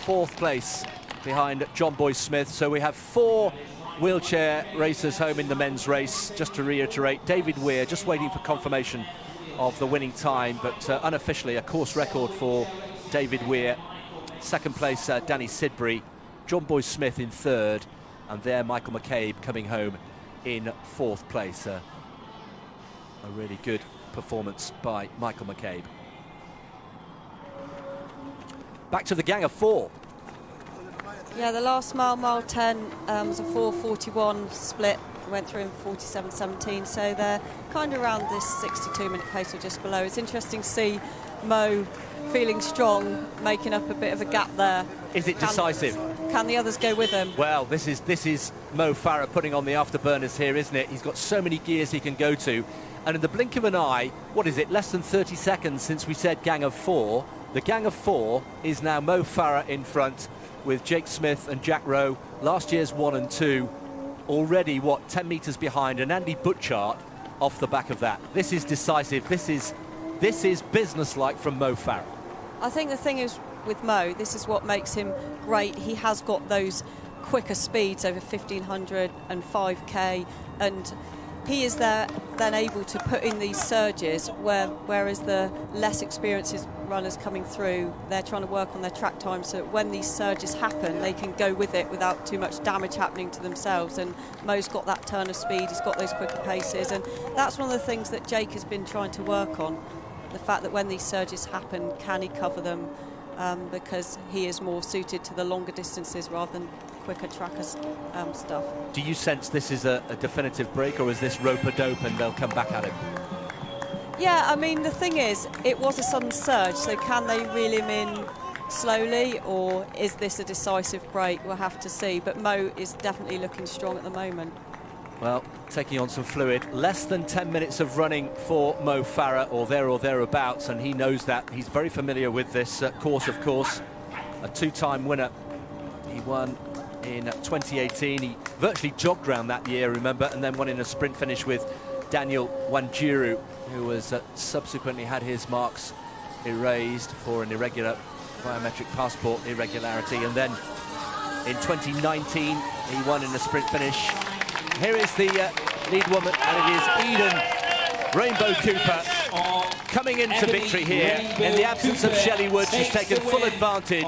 4th place behind John Boy-Smith. So we have 4 wheelchair racers home in the men's race. Just to reiterate, David Weir just waiting for confirmation of the winning time, but unofficially a course record for David Weir. 2nd place Danny Sidbury, John Boy-Smith in 3rd, and there Michael McCabe coming home in 4th place. A really good performance by Michael McCabe. Back to the gang of 4. Yeah, the last mile 10 was a 4:41 split. Went through in 47:17, so they're kind of around this 62-minute pace or just below. It's interesting to see Mo feeling strong, making up a bit of a gap there. Is it decisive? Can the others go with him? Well, this is Mo Farah putting on the afterburners here, isn't it? He's got so many gears he can go to, and in the blink of an eye, what is it, less than 30 seconds since we said gang of 4, the gang of 4 is now Mo Farah in front with Jake Smith and Jack Rowe, last year's 1 and 2, already, 10 metres behind, and Andy Butchart off the back of that. This is decisive. This is business-like from Mo Farah. I think the thing is with Mo, this is what makes him great. He has got those quicker speeds over 1,500 and 5K, and he is there then able to put in these surges whereas the less experienced runners coming through, they're trying to work on their track time so that when these surges happen they can go with it without too much damage happening to themselves. And Mo's got that turn of speed, he's got those quicker paces, and that's one of the things that Jake has been trying to work on, the fact that when these surges happen, can he cover them, because he is more suited to the longer distances rather than quicker tracker stuff. Do you sense this is a definitive break, or is this rope-a-dope and they'll come back at him? Yeah, I mean, the thing is, it was a sudden surge, so can they reel him in slowly, or is this a decisive break? We'll have to see, but Mo is definitely looking strong at the moment. Well, taking on some fluid. Less than 10 minutes of running for Mo Farah, or thereabouts, and he knows that. He's very familiar with this course, of course. A 2-time winner. He won in 2018. He virtually jogged around that year, remember, and then won in a sprint finish with Daniel Wanjiru, who was subsequently had his marks erased for an irregular biometric passport irregularity. And then in 2019, he won in a sprint finish. Here is the lead woman, and it is Eden Rainbow Cooper coming into victory here in the absence of Shelley Wood. She's taken full advantage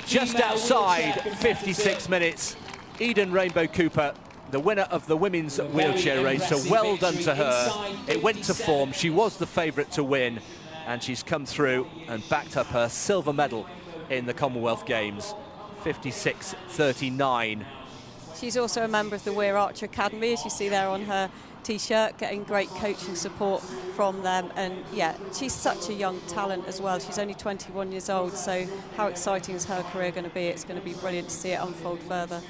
just outside 56 minutes. Eden Rainbow Cooper, the winner of the women's wheelchair race, so well done to her. It went to form. She was the favourite to win, and she's come through and backed up her silver medal in the Commonwealth Games, 56:39. She's also a member of the Weir Archer Academy, as you see there on her T-shirt, getting great coaching support from them. And yeah, she's such a young talent as well. She's only 21 years old, so how exciting is her career going to be? It's going to be brilliant to see it unfold further.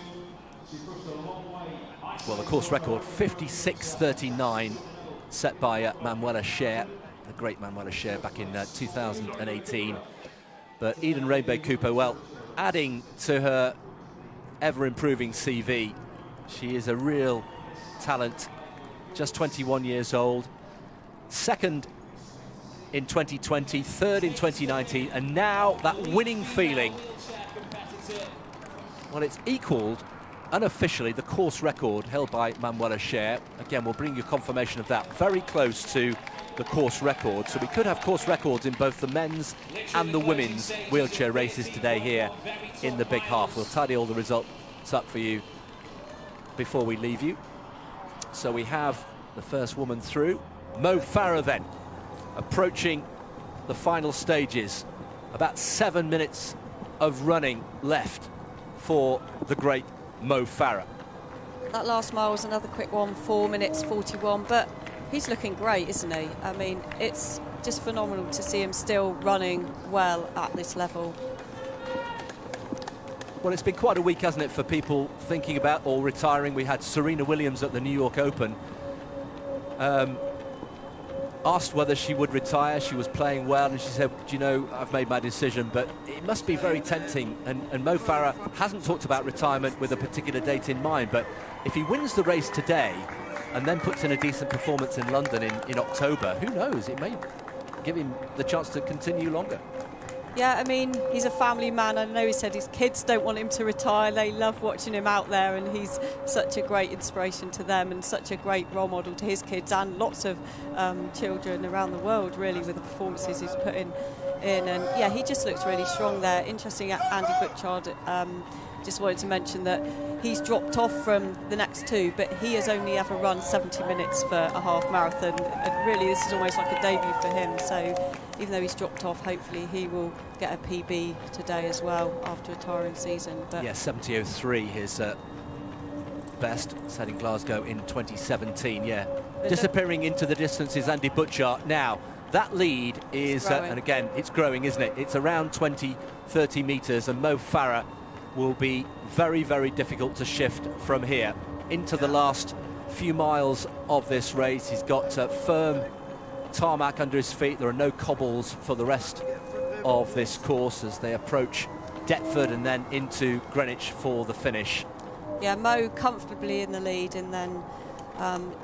Well, the course record, 56:39, set by Manuela Scher, the great Manuela Scher, back in 2018. But Eden Rainbow Cooper, well, adding to her ever-improving CV. She is a real talent, just 21 years old. Second in 2020, third in 2019, and now that winning feeling. Well, it's equalled unofficially the course record held by Manuela Scher. Again, we'll bring you confirmation of that. Very close to the course record. So we could have course records in both the men's and the women's wheelchair races today here in the Big Half. We'll tidy all the results up for you before we leave you. So we have the first woman through. Mo Farah then, approaching the final stages. About 7 minutes of running left for the great Mo Farah. That last mile was another quick one, 4 minutes 41, but he's looking great, isn't he? I mean, it's just phenomenal to see him still running well at this level. Well, it's been quite a week, hasn't it, for people thinking about or retiring. We had Serena Williams at the New York Open. Asked whether she would retire. She was playing well, and she said, do you know, I've made my decision, but it must be very tempting. And Mo Farah hasn't talked about retirement with a particular date in mind, but if he wins the race today and then puts in a decent performance in London in October, who knows, it may give him the chance to continue longer. Yeah, I mean, he's a family man. I know he said his kids don't want him to retire. They love watching him out there, and he's such a great inspiration to them and such a great role model to his kids and lots of children around the world, really, with the performances he's put in. And yeah, he just looks really strong there. Interesting, Andy Butchard just wanted to mention that he's dropped off from the next two, but he has only ever run 70 minutes for a half marathon, and really this is almost like a debut for him. So even though he's dropped off, hopefully he will get a PB today as well after a tiring season. But yeah, 70.03 his best, set in Glasgow in 2017. Yeah, disappearing into the distance is Andy Butchart. Now that lead is and again it's growing, isn't it? It's around 20-30 meters, and Mo Farah will be very, very difficult to shift from here into the last few miles of this race. He's got firm tarmac under his feet. There are no cobbles for the rest of this course as they approach Deptford and then into Greenwich for the finish. Yeah, Mo comfortably in the lead, and then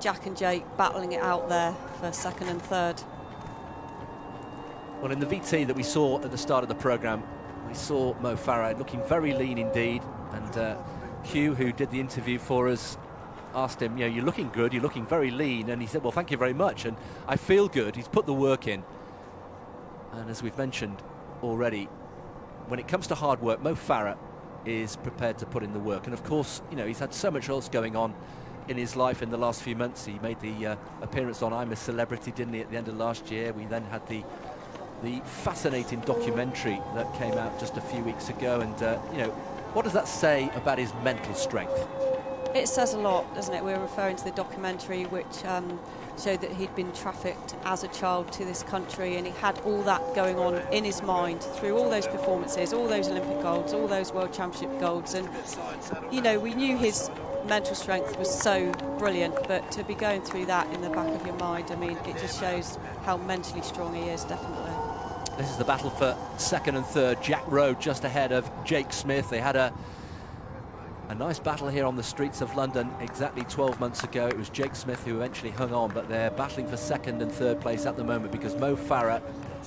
Jack and Jake battling it out there for second and third. Well, in the VT that we saw at the start of the programme, we saw Mo Farah looking very lean indeed, and Hugh, who did the interview for us, asked him, you know, you're looking good, you're looking very lean, and he said, well, thank you very much, and I feel good. He's put the work in, and as we've mentioned already, when it comes to hard work, Mo Farah is prepared to put in the work, and of course, you know, he's had so much else going on in his life in the last few months. He made the appearance on I'm a Celebrity, didn't he, at the end of last year. We then had the fascinating documentary that came out just a few weeks ago, and you know, what does that say about his mental strength? It says a lot, doesn't it? We're referring to the documentary which showed that he'd been trafficked as a child to this country, and he had all that going on in his mind through all those performances, all those Olympic golds, all those World Championship golds, and you know, we knew his mental strength was so brilliant, but to be going through that in the back of your mind, I mean, it just shows how mentally strong he is, definitely. This is the battle for second and third. Jack Rowe just ahead of Jake Smith. They had a nice battle here on the streets of London exactly 12 months ago. It was Jake Smith who eventually hung on, but they're battling for second and third place at the moment because Mo Farah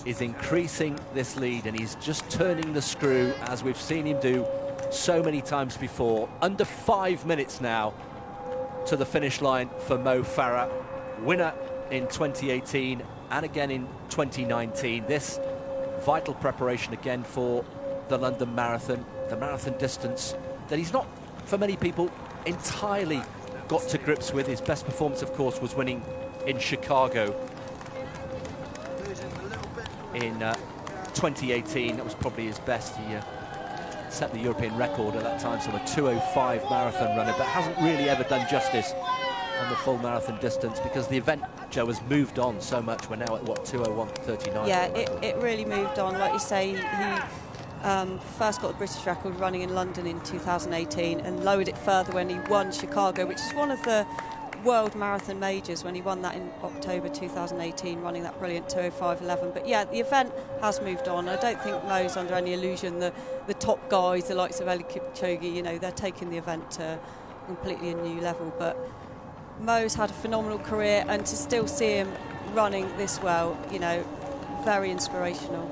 is increasing this lead, and he's just turning the screw as we've seen him do so many times before. Under 5 minutes now to the finish line for Mo Farah, winner in 2018 and again in 2019. This vital preparation again for the London Marathon, the marathon distance that he's not, for many people, entirely got to grips with. His best performance, of course, was winning in Chicago in 2018. That was probably his best. He set the European record at that time, so a 2:05 marathon runner, but hasn't really ever done justice on the full marathon distance because the event, Joe, has moved on so much. We're now at, what, 2:01:39? Yeah, it really moved on. Like you say, he first got the British record running in London in 2018 and lowered it further when he won Chicago, which is one of the World Marathon majors, when he won that in October 2018, running that brilliant 2:05:11. But yeah, the event has moved on. I don't think Mo's under any illusion. The top guys, the likes of Eli Kipchoge, you know, they're taking the event to completely a new level. But Mo's had a phenomenal career, and to still see him running this well, you know, very inspirational.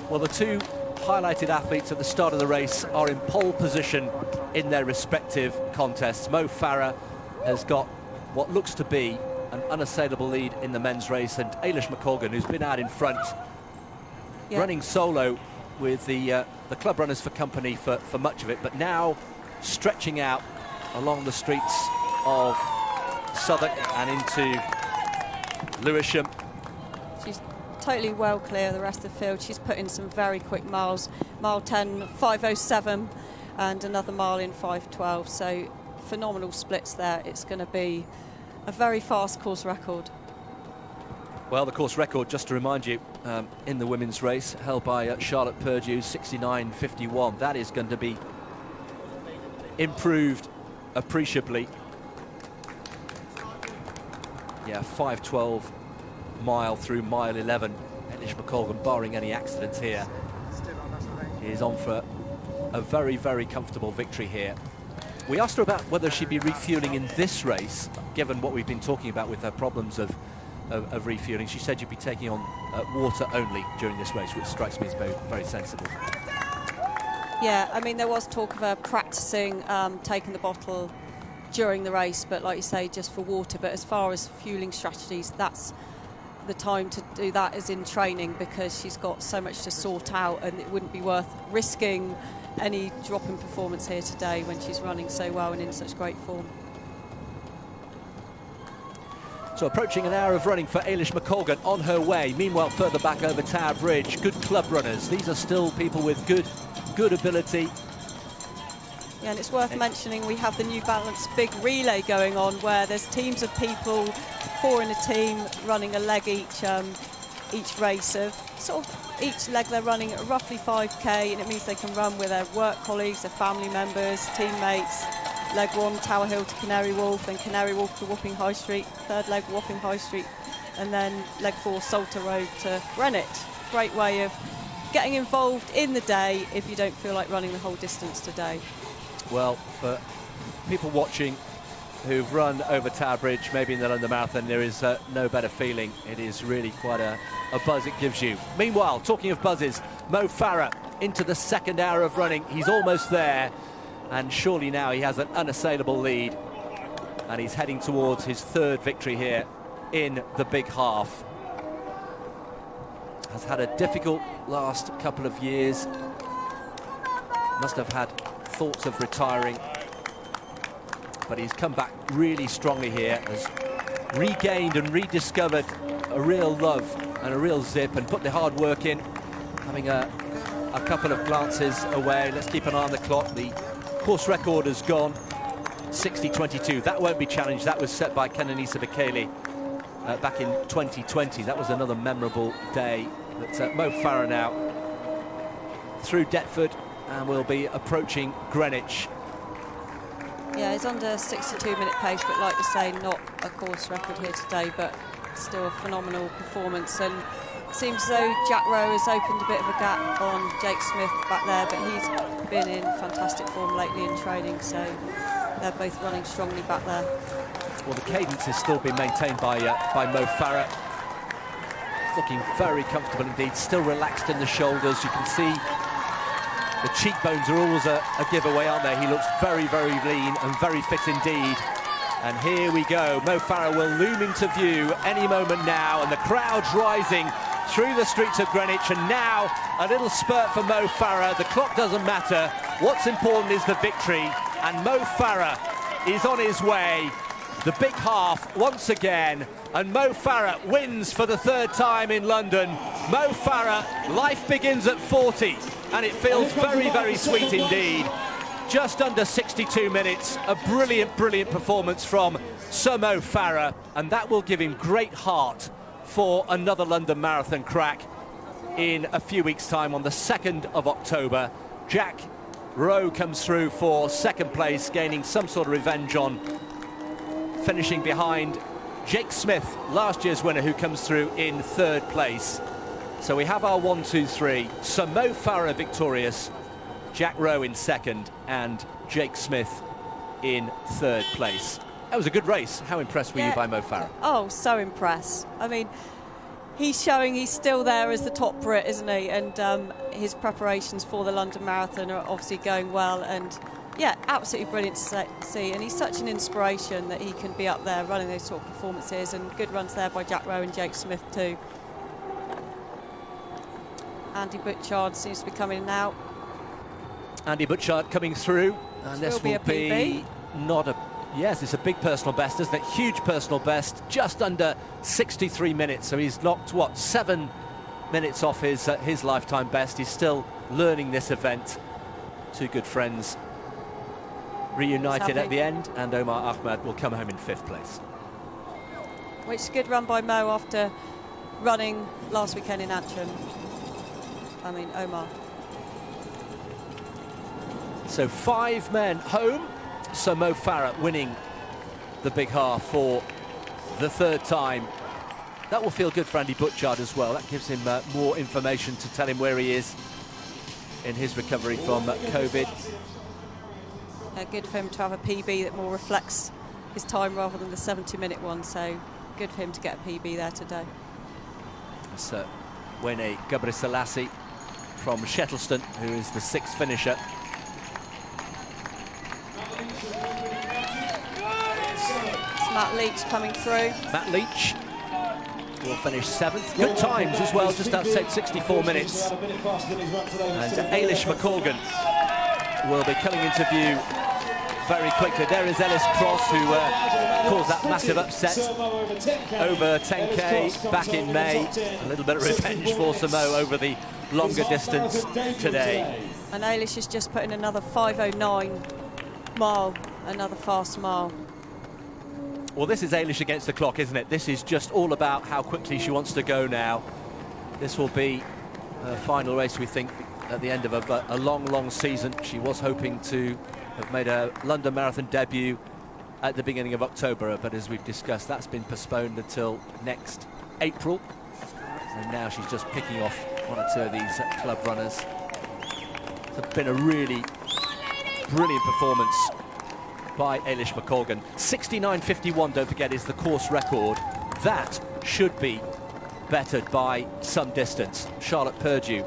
Well, the two highlighted athletes at the start of the race are in pole position in their respective contests. Mo Farah has got what looks to be an unassailable lead in the men's race, and Eilish McColgan, who's been out in front, running solo with the club runners for company for much of it, but now stretching out along the streets of Southwark and into Lewisham. She's totally well clear of the rest of the field. She's put in some very quick miles. Mile 10, 5:07, and another mile in 5:12. So phenomenal splits there. It's going to be a very fast course record. Well, the course record, just to remind you, in the women's race, held by Charlotte Purdue, 69.51. That is going to be improved appreciably. Yeah, 5:12 mile through mile 11. Eilish McColgan, barring any accidents here, is on for a very, very comfortable victory here. We asked her about whether she'd be refueling in this race, given what we've been talking about with her problems of refueling. She said you'd be taking on water only during this race, which strikes me as very, very sensible. Yeah, I mean, there was talk of her practicing taking the bottle during the race, but like you say, just for water. But as far as fueling strategies, that's the time to do that, is in training, because she's got so much to sort out, and it wouldn't be worth risking any drop in performance here today when she's running so well and in such great form. So approaching an hour of running for Eilish McColgan on her way. Meanwhile, further back over Tower Bridge, good club runners. These are still people with good ability. Yeah, and it's worth mentioning we have the New Balance big relay going on, where there's teams of people, 4 in a team, running a leg each race. Of sort of each leg they're running at roughly 5k, and it means they can run with their work colleagues, their family members, teammates. Leg 1, Tower Hill to Canary Wharf, then Canary Wharf to Wapping High Street, third leg Wapping High Street, and then leg 4, Salter Road to Greenwich. Great way of getting involved in the day if you don't feel like running the whole distance today. Well, for people watching who've run over Tower Bridge, maybe in the London Marathon, there is no better feeling. It is really quite a buzz it gives you. Meanwhile, talking of buzzes, Mo Farah into the second hour of running. He's almost there, and surely now he has an unassailable lead, and he's heading towards his third victory here in the Big Half. Has had a difficult last couple of years. Must have had thoughts of retiring, but he's come back really strongly here, has regained and rediscovered a real love and a real zip, and put the hard work in, having a couple of glances away. Let's keep an eye on the clock. The course record has gone 60.22. That won't be challenged. That was set by Kenenisa Bekele back in 2020. That was another memorable day. But Mo Farah now through Deptford, and we'll be approaching Greenwich. Yeah, he's under 62-minute pace, but like you say, not a course record here today, but still a phenomenal performance. And it seems as though Jack Rowe has opened a bit of a gap on Jake Smith back there, but he's been in fantastic form lately in training, so they're both running strongly back there. Well, the cadence has still been maintained by Mo Farah. Looking very comfortable indeed, still relaxed in the shoulders. You can see the cheekbones are always a giveaway, aren't they? He looks very, very lean and very fit indeed. And here we go. Mo Farah will loom into view any moment now, and the crowd's rising through the streets of Greenwich. And now a little spurt for Mo Farah. The clock doesn't matter. What's important is the victory, and Mo Farah is on his way. The Big Half once again, and Mo Farah wins for the third time in London. Mo Farah, life begins at 40, and it feels very, very sweet indeed. Just under 62 minutes, a brilliant, brilliant performance from Sir Mo Farah, and that will give him great heart for another London Marathon crack in a few weeks' time on the 2nd of October. Jack Rowe comes through for second place, gaining some sort of revenge on finishing behind Jake Smith, last year's winner, who comes through in third place. So we have our 1, 2, 3. Sir Mo Farah victorious, Jack Rowe in second, and Jake Smith in third place. That was a good race. How impressed were you by Mo Farah? Oh, so impressed. I mean, he's showing he's still there as the top Brit, isn't he? And his preparations for the London Marathon are obviously going well. And yeah, absolutely brilliant to see. And he's such an inspiration that he can be up there running those sort of performances. And good runs there by Jack Rowe and Jake Smith too. Andy Butchard seems to be coming in now. Andy Butchard coming through, and this will be not a... Yes, it's a big personal best, isn't it? Huge personal best, just under 63 minutes. So he's knocked, what, 7 minutes off his lifetime best. He's still learning this event. Two good friends reunited at the end, and Omar Ahmed will come home in 5th place. Which is a good run by Mo after running last weekend in Antrim. I mean, Omar. So 5 men home. So Mo Farah winning the big half for the 3rd time. That will feel good for Andy Butchard as well. That gives him more information to tell him where he is in his recovery from COVID. Good for him to have a PB that more reflects his time rather than the 70-minute one. So good for him to get a PB there today. It's Wene Gebrselassie from Shettleston, who is the 6th finisher. Matt Leach coming through. Matt Leach will finish 7th. Good times as well, just outside 64 minutes. And Ailish McColgan will be coming into view very quickly. There is Ellis Cross, who caused that massive upset over 10k back in May. A little bit of revenge for Samo over the longer distance today. And Ailish has just put in another 5:09 mile, another fast mile. Well, this is Ailish against the clock, isn't it? This is just all about how quickly she wants to go now. This will be her final race, we think, at the end of a long, long season. She was hoping to have made a London Marathon debut at the beginning of October, but as we've discussed, that's been postponed until next April. And now she's just picking off 1 or 2 of these club runners. It's been a really brilliant performance by Ailish McColgan. 69.51, don't forget, is the course record. That should be bettered by some distance. Charlotte Purdue,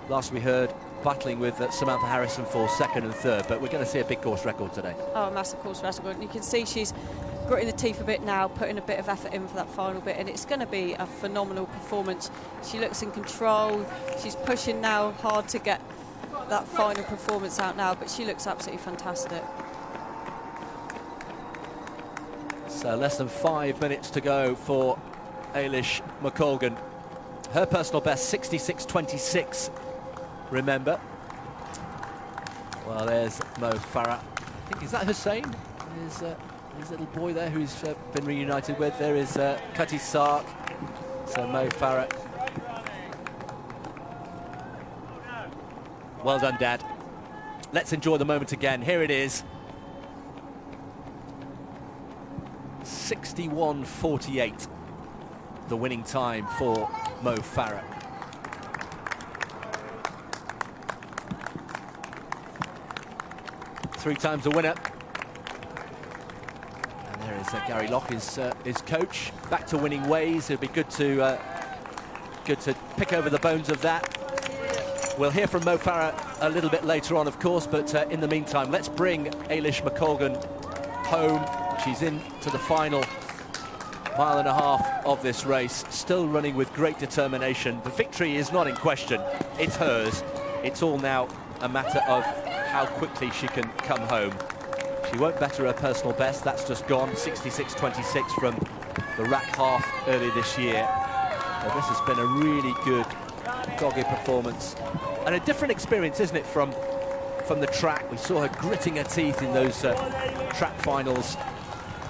last we heard, battling with Samantha Harrison for 2nd and 3rd, but we're going to see a big course record today. Oh, a massive course record. And you can see she's gritting the teeth a bit now, putting a bit of effort in for that final bit, and it's going to be a phenomenal performance. She looks in control. She's pushing now hard to get that final performance out now, but she looks absolutely fantastic. So less than 5 minutes to go for Ailish McColgan. Her personal best, 66.26, remember. Well, there's Mo Farah. I think, is that Hussein? His little boy there who's been reunited with. There is Cutty Sark. So Mo Farah. Well done, Dad. Let's enjoy the moment again. Here it is. 61.48, the winning time for Mo Farah. Three times the winner. And there is Gary Locke, his coach, back to winning ways. It'll be good to pick over the bones of that. We'll hear from Mo Farah a little bit later on, of course, but in the meantime, let's bring Ailish McColgan home. She's into the final 1.5 miles of this race, still running with great determination. The victory is not in question, it's hers. It's all now a matter of how quickly she can come home. She won't better her personal best, that's just gone, 66.26 from the rack half early this year. So this has been a really good, dogged performance. And a different experience, isn't it, from the track. We saw her gritting her teeth in those track finals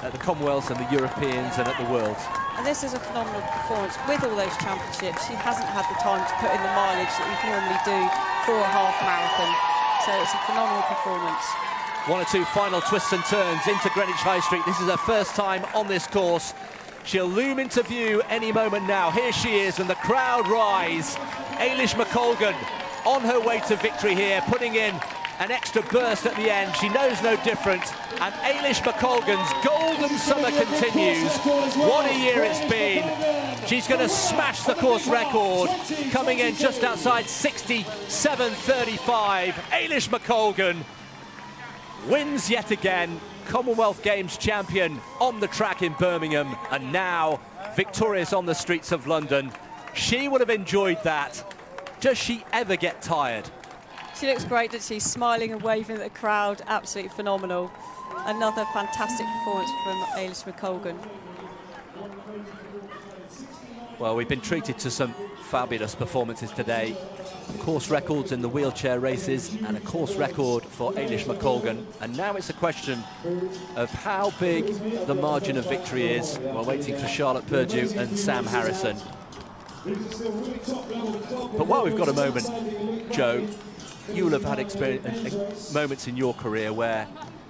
at the Commonwealths and the Europeans and at the Worlds. And this is a phenomenal performance. With all those championships, she hasn't had the time to put in the mileage that you normally do for a half marathon. So it's a phenomenal performance. 1 or 2 final twists and turns into Greenwich High Street. This is her first time on this course. She'll loom into view any moment now. Here she is, and the crowd rise. Ailish McColgan on her way to victory here, putting in an extra burst at the end. She knows no different. And Ailish McColgan's golden summer continues. What a year it's been. She's going to smash the course record, coming in just outside 67.35. Eilish McColgan wins yet again, Commonwealth Games champion on the track in Birmingham, and now victorious on the streets of London. She would have enjoyed that. Does she ever get tired? She looks great, that she's smiling and waving at the crowd. Absolutely phenomenal. Another fantastic performance from Eilish McColgan. Well, we've been treated to some fabulous performances today. Course records in the wheelchair races and a course record for Eilish McColgan. And now it's a question of how big the margin of victory is. We're waiting for Charlotte Purdue and Sam Harrison. But while we've got a moment, Joe, you'll have had moments in your career where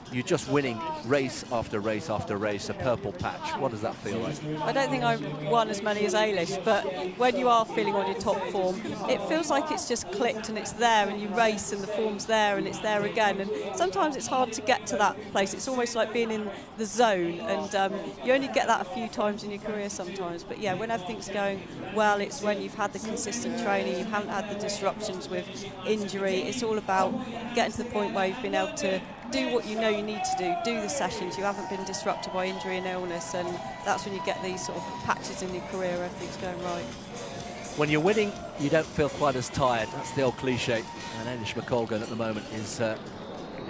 you're just winning race after race after race, a purple patch. What does that feel like? I don't think I've won as many as Eilish, but when you are feeling on your top form, it feels like it's just clicked and it's there, and you race and the form's there and it's there again. And sometimes it's hard to get to that place. It's almost like being in the zone, and you only get that a few times in your career sometimes. But yeah, when everything's going well, it's when you've had the consistent training, you haven't had the disruptions with injury. It's all about getting to the point where you've been able to do what you know you need to do the sessions. You haven't been disrupted by injury and illness, and that's when you get these sort of patches in your career, everything's going right. When you're winning, you don't feel quite as tired. That's the old cliche. And Eilish McColgan at the moment is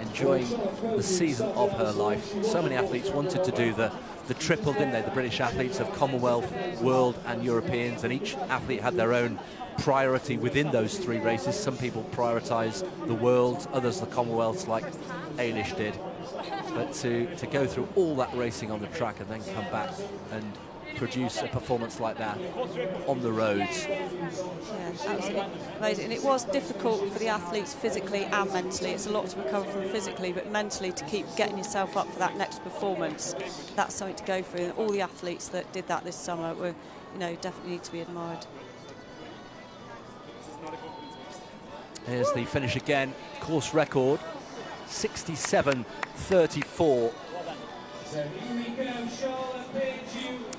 enjoying the season of her life. So many athletes wanted to do the triple, didn't they? The British athletes of Commonwealth, World and Europeans, and each athlete had their own priority within those three races. Some people prioritise the Worlds, others the Commonwealths, like Eilish did. But to go through all that racing on the track and then come back and produce a performance like that on the roads. Yeah, absolutely amazing. And it was difficult for the athletes physically and mentally. It's a lot to recover from physically, but mentally to keep getting yourself up for that next performance. That's something to go through. And all the athletes that did that this summer were, you know, definitely need to be admired. Here's the finish again. Course record 67.34.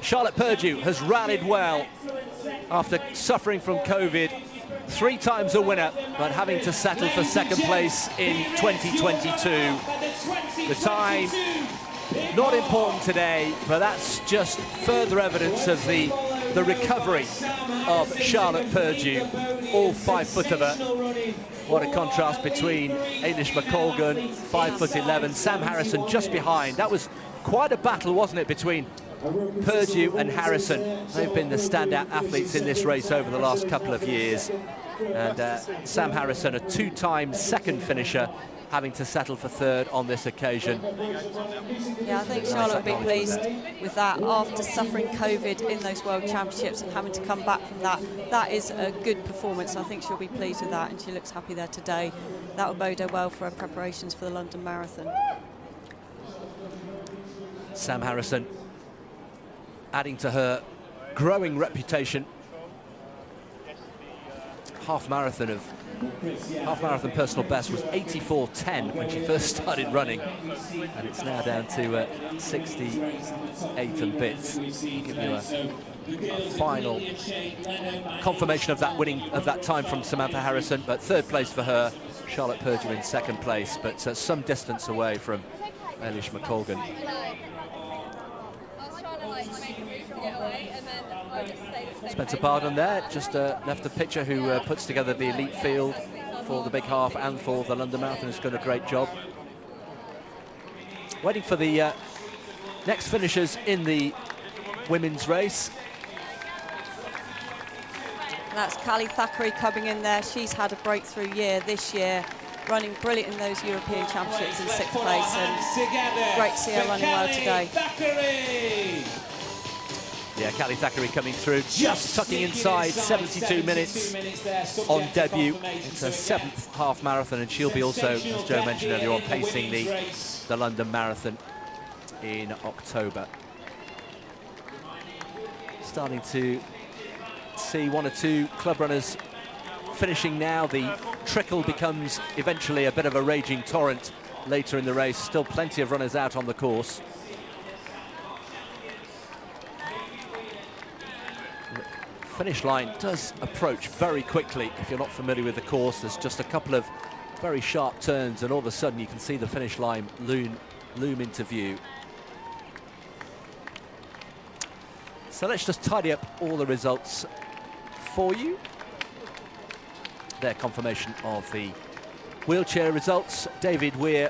Charlotte Purdue has rallied well after suffering from COVID. 3 times a winner, but having to settle for second place in 2022. The time, not important today, but that's just further evidence of the recovery of Charlotte Purdue, all 5 foot of her. What a contrast between Eilish McColgan, 5'11", Sam Harrison just behind. That was quite a battle, wasn't it, between Purdue and Harrison. They've been the standout athletes in this race over the last couple of years. And Sam Harrison, a 2-time second finisher, having to settle for 3rd on this occasion. Yeah, I think Charlotte will be pleased with that after suffering COVID in those World Championships and having to come back from that. That is a good performance. I think she'll be pleased with that, and she looks happy there today. That will bode her well for her preparations for the London Marathon. Sam Harrison adding to her growing reputation. Half marathon personal best was 84.10 when she first started running, and it's now down to 68 and bits. I'll give you a final confirmation of that winning of that time from Samantha Harrison, but 3rd place for her. Charlotte Purdue in 2nd place, but some distance away from Eilish McColgan. Spencer Barden there, just left the picture, who puts together the elite field for the Big Half and for the London Marathon. Has done a great job. Waiting for the next finishers in the women's race. That's Callie Thackeray coming in there. She's had a breakthrough year this year, running brilliant in those European Championships in 6th place, and great to see her running well today. Yeah, Callie Thackeray coming through, just tucking inside 72 minutes on debut. It's her 7th half marathon, and she'll be also, as Joe mentioned earlier on, pacing the London Marathon in October. Starting to see 1 or 2 club runners finishing now. The trickle becomes eventually a bit of a raging torrent later in the race. Still plenty of runners out on the course. finish line does approach very quickly. If you're not familiar with the course, there's just a couple of very sharp turns, and all of a sudden you can see the finish line loom into view. So let's just tidy up all the results for you. Their confirmation of the wheelchair results. David Weir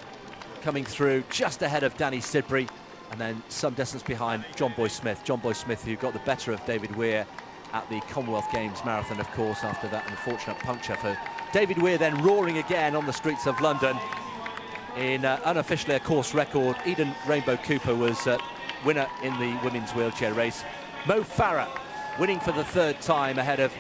coming through just ahead of Danny Sidbury, and then some distance behind John Boy Smith. John Boy Smith, who got the better of David Weir at the Commonwealth Games marathon, of course, after that unfortunate puncture for David Weir, then roaring again on the streets of London in unofficially a course record. Eden Rainbow Cooper was winner in the women's wheelchair race. Mo Farah winning for the third time ahead of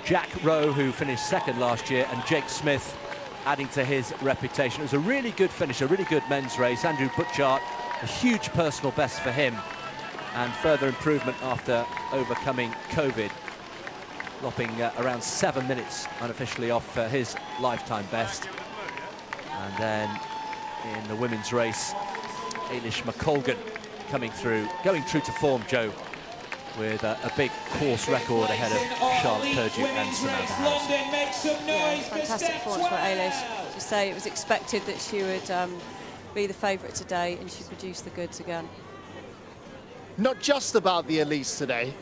Jack Rowe, who finished second last year, and Jake Smith adding to his reputation. It was a really good finish, a really good men's race. Andrew Butchart, a huge personal best for him, and further improvement after overcoming COVID, lopping around 7 minutes unofficially off his lifetime best. And then in the women's race, Ailish McColgan coming through, going true to form, Joe, with a big course record ahead of Charlotte Purdue and Samantha Harrison. Yeah, fantastic performance for Ailish. To say it was expected that she would be the favourite today, and she produced the goods again. Not just about the elites today.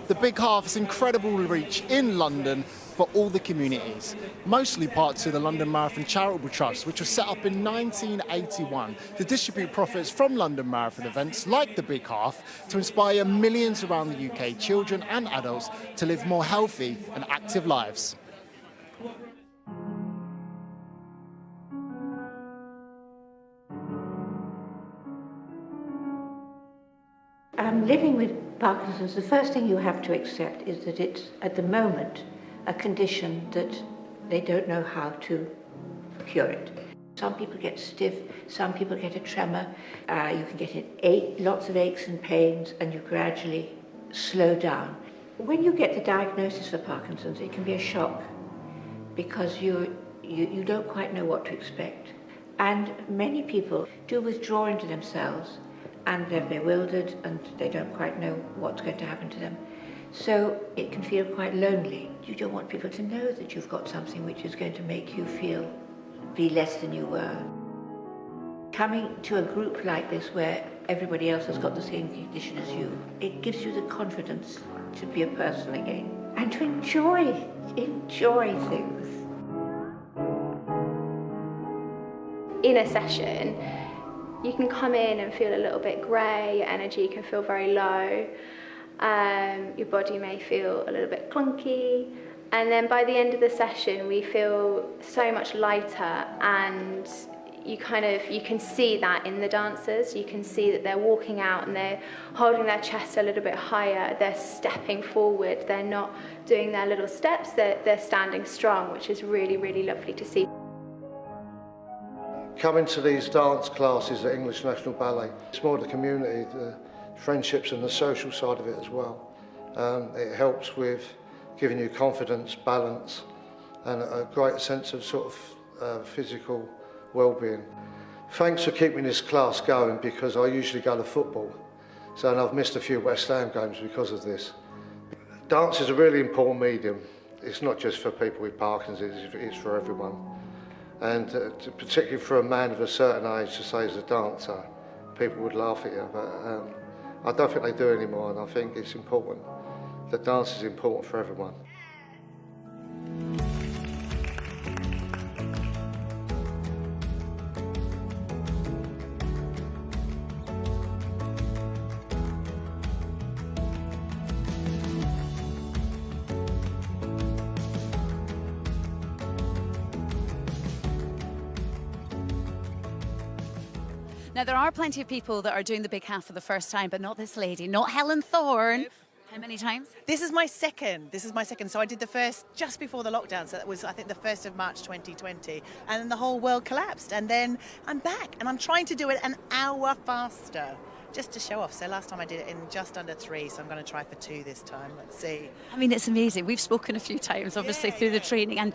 The Big Half's incredible reach in London for all the communities, mostly parts of the London Marathon Charitable Trust, which was set up in 1981 to distribute profits from London Marathon events like the Big Half to inspire millions around the UK, children and adults, to live more healthy and active lives. Living with Parkinson's, the first thing you have to accept is that it's, at the moment, a condition that they don't know how to cure it. Some people get stiff, some people get a tremor, you can get lots of aches and pains, and you gradually slow down. When you get the diagnosis for Parkinson's, it can be a shock because you don't quite know what to expect. And many people do withdraw into themselves, and they're bewildered and they don't quite know what's going to happen to them. So it can feel quite lonely. You don't want people to know that you've got something which is going to make you be less than you were. Coming to a group like this where everybody else has got the same condition as you, it gives you the confidence to be a person again and to enjoy things. In a session, you can come in and feel a little bit grey, your energy can feel very low, your body may feel a little bit clunky, and then by the end of the session we feel so much lighter, and you can see that in the dancers. You can see that they're walking out and they're holding their chest a little bit higher, they're stepping forward, they're not doing their little steps, they're standing strong, which is really, really lovely to see. Coming to these dance classes at English National Ballet, it's more the community, the friendships and the social side of it as well. It helps with giving you confidence, balance and a great sense of sort of physical well-being. Thanks for keeping this class going, because I usually go to football, and I've missed a few West Ham games because of this. Dance is a really important medium. It's not just for people with Parkinson's, it's for everyone. And particularly for a man of a certain age to say he's a dancer, people would laugh at you, but I don't think they do anymore, and I think it's important. That dance is important for everyone. Now, there are plenty of people that are doing the Big Half for the first time, but not this lady, not Helen Thorne. Nope. How many times? This is my second. So I did the first just before the lockdown. So that was, I think, the 1st of March 2020. And then the whole world collapsed. And then I'm back and I'm trying to do it an hour faster. just to show off. So last time I did it in just under 3, so I'm going to try for 2 this time. Let's see. I mean, it's amazing. We've spoken a few times, obviously, through the training, and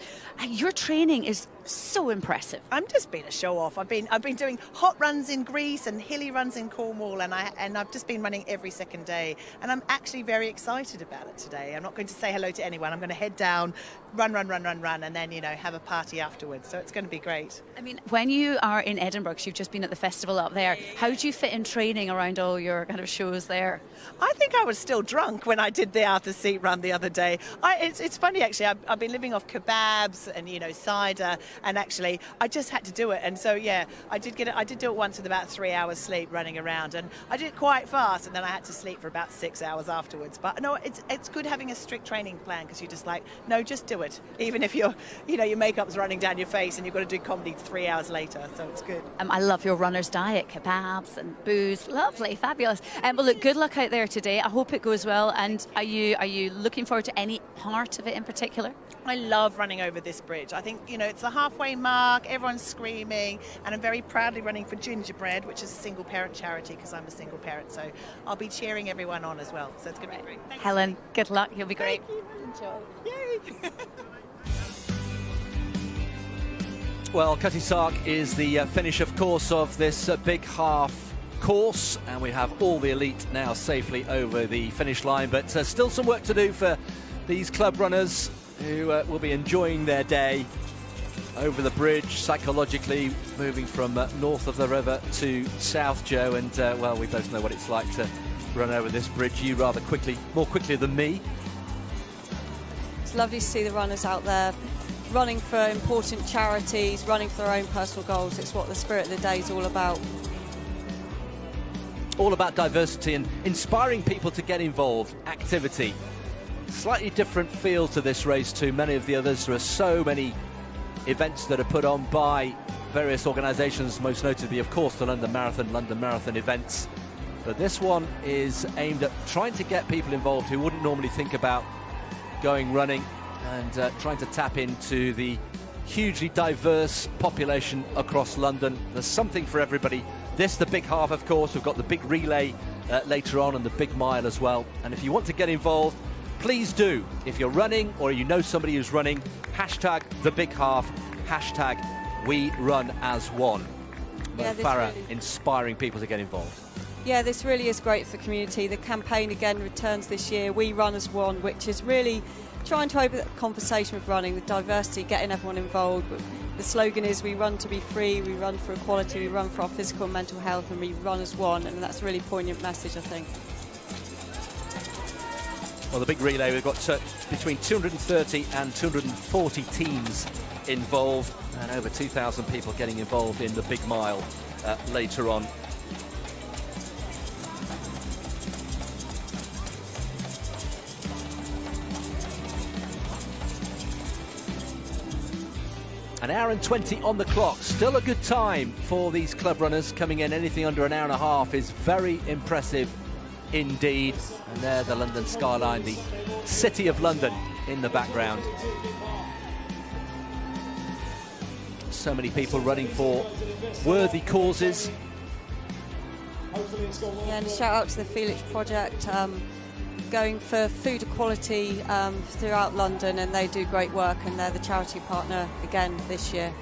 your training is so impressive. I'm just being a show off. I've been doing hot runs in Greece and hilly runs in Cornwall, and I've just been running every second day, and I'm actually very excited about it today. I'm not going to say hello to anyone. I'm going to head down, run, and then, you know, have a party afterwards. So it's going to be great. I mean, when you are in Edinburgh, 'cause you've just been at the festival up there, how do you fit in training around all your kind of shows there? I think I was still drunk when I did the Arthur Seat run the other day. It's funny, actually. I've been living off kebabs and, you know, cider, and actually I just had to do it. And so, yeah, I did do it once with about 3 hours sleep running around, and I did it quite fast, and then I had to sleep for about 6 hours afterwards. But no, it's good having a strict training plan, because you're just like, no, just do it. Even if your makeup's running down your face and you've got to do comedy 3 hours later, so it's good. I love your runner's diet, kebabs and booze. Lovely, fabulous. Well, look, good luck out there today. I hope it goes well. And are you looking forward to any part of it in particular? I love running over this bridge. I think, you know, it's the halfway mark, everyone's screaming, and I'm very proudly running for Gingerbread, which is a single parent charity, because I'm a single parent, so I'll be cheering everyone on as well. So it's going to be great. Thanks. Helen, good luck. You'll be great. Thank you. Enjoy. Yay! Well, Cutty Sark is the finish, of course, of this big half course, and we have all the elite now safely over the finish line, but still some work to do for these club runners who will be enjoying their day over the bridge, psychologically moving from north of the river to south, Joe, and well, we both know what it's like to run over this bridge, you rather quickly, more quickly than me. It's lovely to see the runners out there running for important charities, running for their own personal goals. It's what the spirit of the day is all about. All about diversity and inspiring people to get involved, activity. Slightly different feel to this race to many of the others. There are so many events that are put on by various organisations, most notably, of course, the London Marathon events. But this one is aimed at trying to get people involved who wouldn't normally think about going running, and trying to tap into the hugely diverse population across London. There's something for everybody. This, the big half, of course. We've got the big relay later on, and the big mile as well. And if you want to get involved, please do. If you're running or you know somebody who's running, hashtag the big half, hashtag we run as one. Yeah, Farah, really, inspiring people to get involved. Yeah, this really is great for the community. The campaign again returns this year, We Run as One, which is really trying to open that conversation with running, with diversity, getting everyone involved. The slogan is, we run to be free, we run for equality, we run for our physical and mental health, and we run as one. And that's a really poignant message, I think. Well, the big relay, we've got between 230 and 240 teams involved, and over 2,000 people getting involved in the big mile later on. An hour and 20 on the clock. Still a good time for these club runners. Coming in anything under an hour and a half is very impressive indeed. And there, the London skyline, the city of London in the background. So many people running for worthy causes. Yeah, and shout out to the Felix Project, going for food equality throughout London, and they do great work, and they're the charity partner again this year.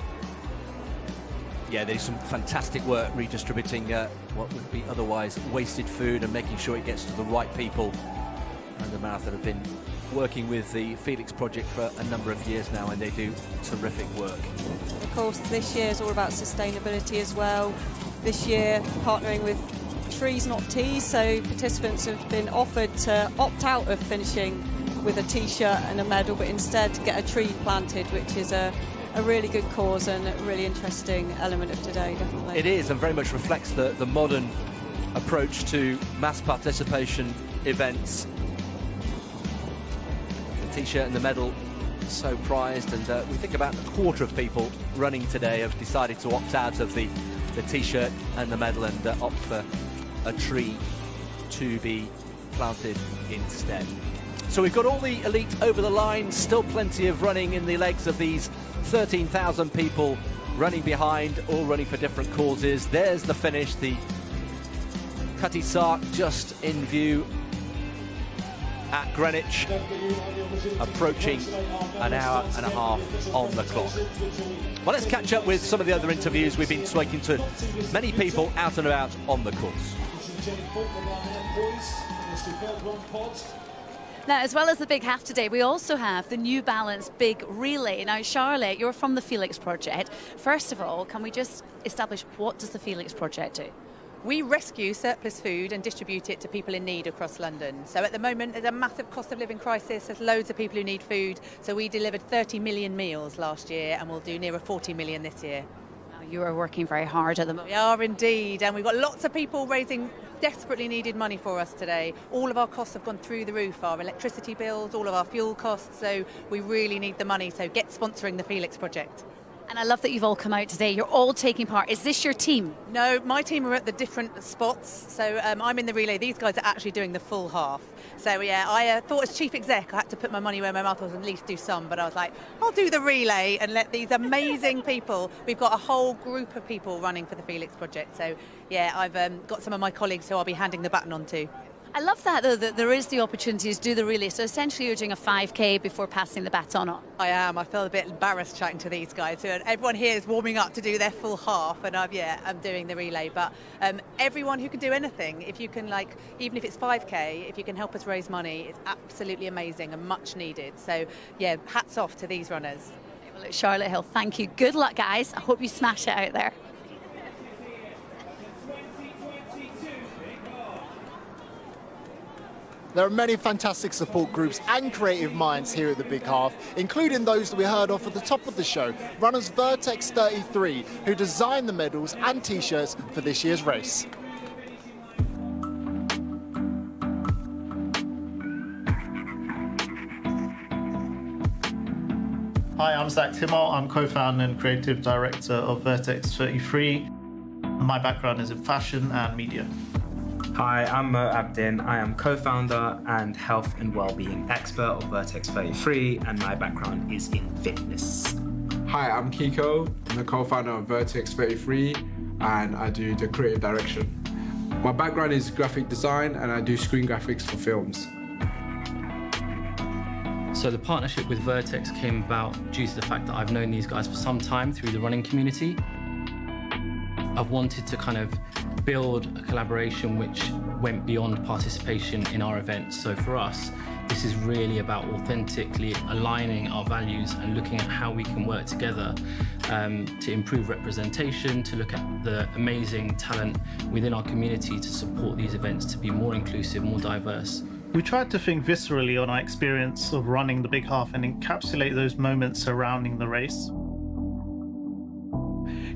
Yeah, they do some fantastic work redistributing what would be otherwise wasted food and making sure it gets to the right people. And the Marathon have been working with the Felix Project for a number of years now, and they do terrific work. Of course, this year is all about sustainability as well. This year, partnering with Trees Not Teas, so participants have been offered to opt out of finishing with a t-shirt and a medal, but instead get a tree planted, which is a really good cause and a really interesting element of today, definitely. It is, and very much reflects the modern approach to mass participation events. The t-shirt and the medal so prized, and we think about a quarter of people running today have decided to opt out of the t-shirt and the medal and opt for a tree to be planted instead. So we've got all the elite over the line, still plenty of running in the legs of these 13,000 people running behind, all running for different causes. There's the finish, the Cutty Sark just in view at Greenwich, approaching an hour and a half on the clock. Well, let's catch up with some of the other interviews. We've been speaking to many people out and about on the course. Now, as well as the Big Half today, we also have the New Balance Big Relay. Now, Charlotte, you're from the Felix Project. First of all, can we just establish what does the Felix Project do? We rescue surplus food and distribute it to people in need across London. So at the moment, there's a massive cost of living crisis. There's loads of people who need food. So we delivered 30 million meals last year, and we'll do nearer 40 million this year. Wow, you are working very hard at the moment. We are indeed, and we've got lots of people raising desperately needed money for us today. All of our costs have gone through the roof, our electricity bills, all of our fuel costs, so we really need the money, so get sponsoring the Felix Project. And I love that you've all come out today. You're all taking part. Is this your team? No, my team are at the different spots. So I'm in the relay. These guys are actually doing the full half. So yeah, I thought as chief exec I had to put my money where my mouth was and at least do some. But I was like, I'll do the relay and let these amazing people. We've got a whole group of people running for the Felix Project. So yeah, I've got some of my colleagues who I'll be handing the baton on to. I love that, though, that there is the opportunity to do the relay. So essentially you're doing a 5K before passing the baton on. I am. I feel a bit embarrassed chatting to these guys. Everyone here is warming up to do their full half, and I'm doing the relay. But everyone who can do anything, if you can, like, even if it's 5K, if you can help us raise money, it's absolutely amazing and much needed. So yeah, hats off to these runners. Well, look, Charlotte Hill, thank you. Good luck, guys. I hope you smash it out there. There are many fantastic support groups and creative minds here at the Big Half, including those that we heard of at the top of the show, runners Vertex 33, who designed the medals and T-shirts for this year's race. Hi, I'm Zach Timmel. I'm co-founder and creative director of Vertex 33. My background is in fashion and media. Hi, I'm Mo Abdin. I am co-founder and health and wellbeing expert of Vertex 33, and my background is in fitness. Hi, I'm Kiko. I'm the co-founder of Vertex 33, and I do the creative direction. My background is graphic design, and I do screen graphics for films. So the partnership with Vertex came about due to the fact that I've known these guys for some time through the running community. I've wanted to kind of build a collaboration which went beyond participation in our events. So for us, this is really about authentically aligning our values and looking at how we can work together to improve representation, to look at the amazing talent within our community to support these events to be more inclusive, more diverse. We tried to think viscerally on our experience of running the Big Half and encapsulate those moments surrounding the race.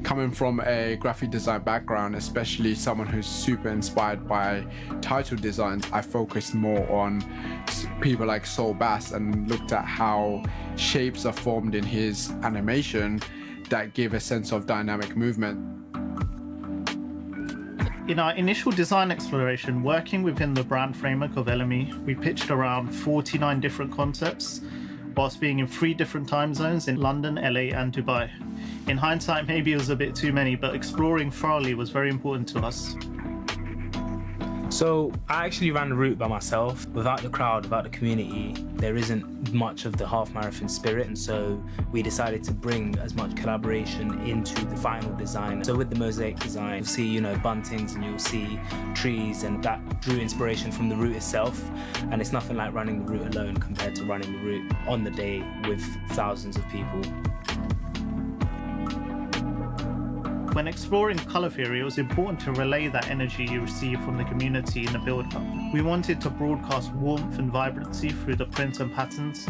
Coming from a graphic design background, especially someone who's super inspired by title designs, I focused more on people like Saul Bass and looked at how shapes are formed in his animation that give a sense of dynamic movement. In our initial design exploration, working within the brand framework of LME, we pitched around 49 different concepts, whilst being in 3 different time zones in London, LA and Dubai. In hindsight, maybe it was a bit too many, but exploring thoroughly was very important to us. So I actually ran the route by myself. Without the crowd, without the community, there isn't much of the half marathon spirit, and so we decided to bring as much collaboration into the final design. So with the mosaic design, you'll see, buntings and you'll see trees, and that drew inspiration from the route itself. And it's nothing like running the route alone compared to running the route on the day with thousands of people. When exploring colour theory, it was important to relay that energy you receive from the community in the build-up. We wanted to broadcast warmth and vibrancy through the prints and patterns.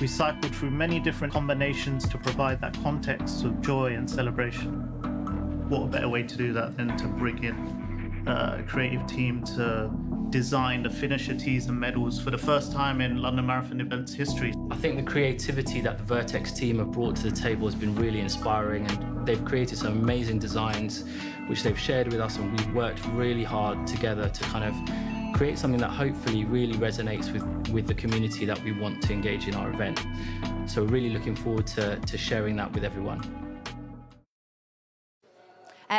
We cycled through many different combinations to provide that context of joy and celebration. What a better way to do that than to bring in a creative team to design the finisher tees and medals for the first time in London Marathon events history. I think the creativity that the Vertex team have brought to the table has been really inspiring, and they've created some amazing designs which they've shared with us, and we've worked really hard together to kind of create something that hopefully really resonates with the community that we want to engage in our event. So we're really looking forward to sharing that with everyone.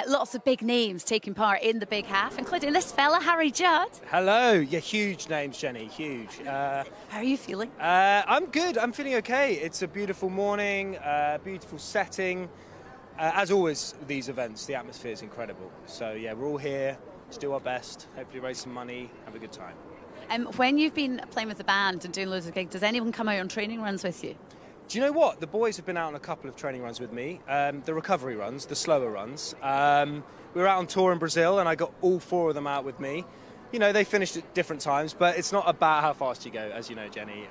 Lots of big names taking part in the Big Half, including this fella, Harry Judd. Hello. Yeah, huge names, Jenny, huge. How are you feeling? I'm good. I'm feeling okay. It's a beautiful morning, beautiful setting. As always, these events, the atmosphere is incredible. So, yeah, we're all here to do our best, hopefully raise some money, have a good time. When you've been playing with the band and doing loads of gigs, does anyone come out on training runs with you? Do you know what? The boys have been out on a couple of training runs with me, the recovery runs, the slower runs. We were out on tour in Brazil and I got all 4 of them out with me. You know, they finished at different times, but it's not about how fast you go, as you know, Jenny.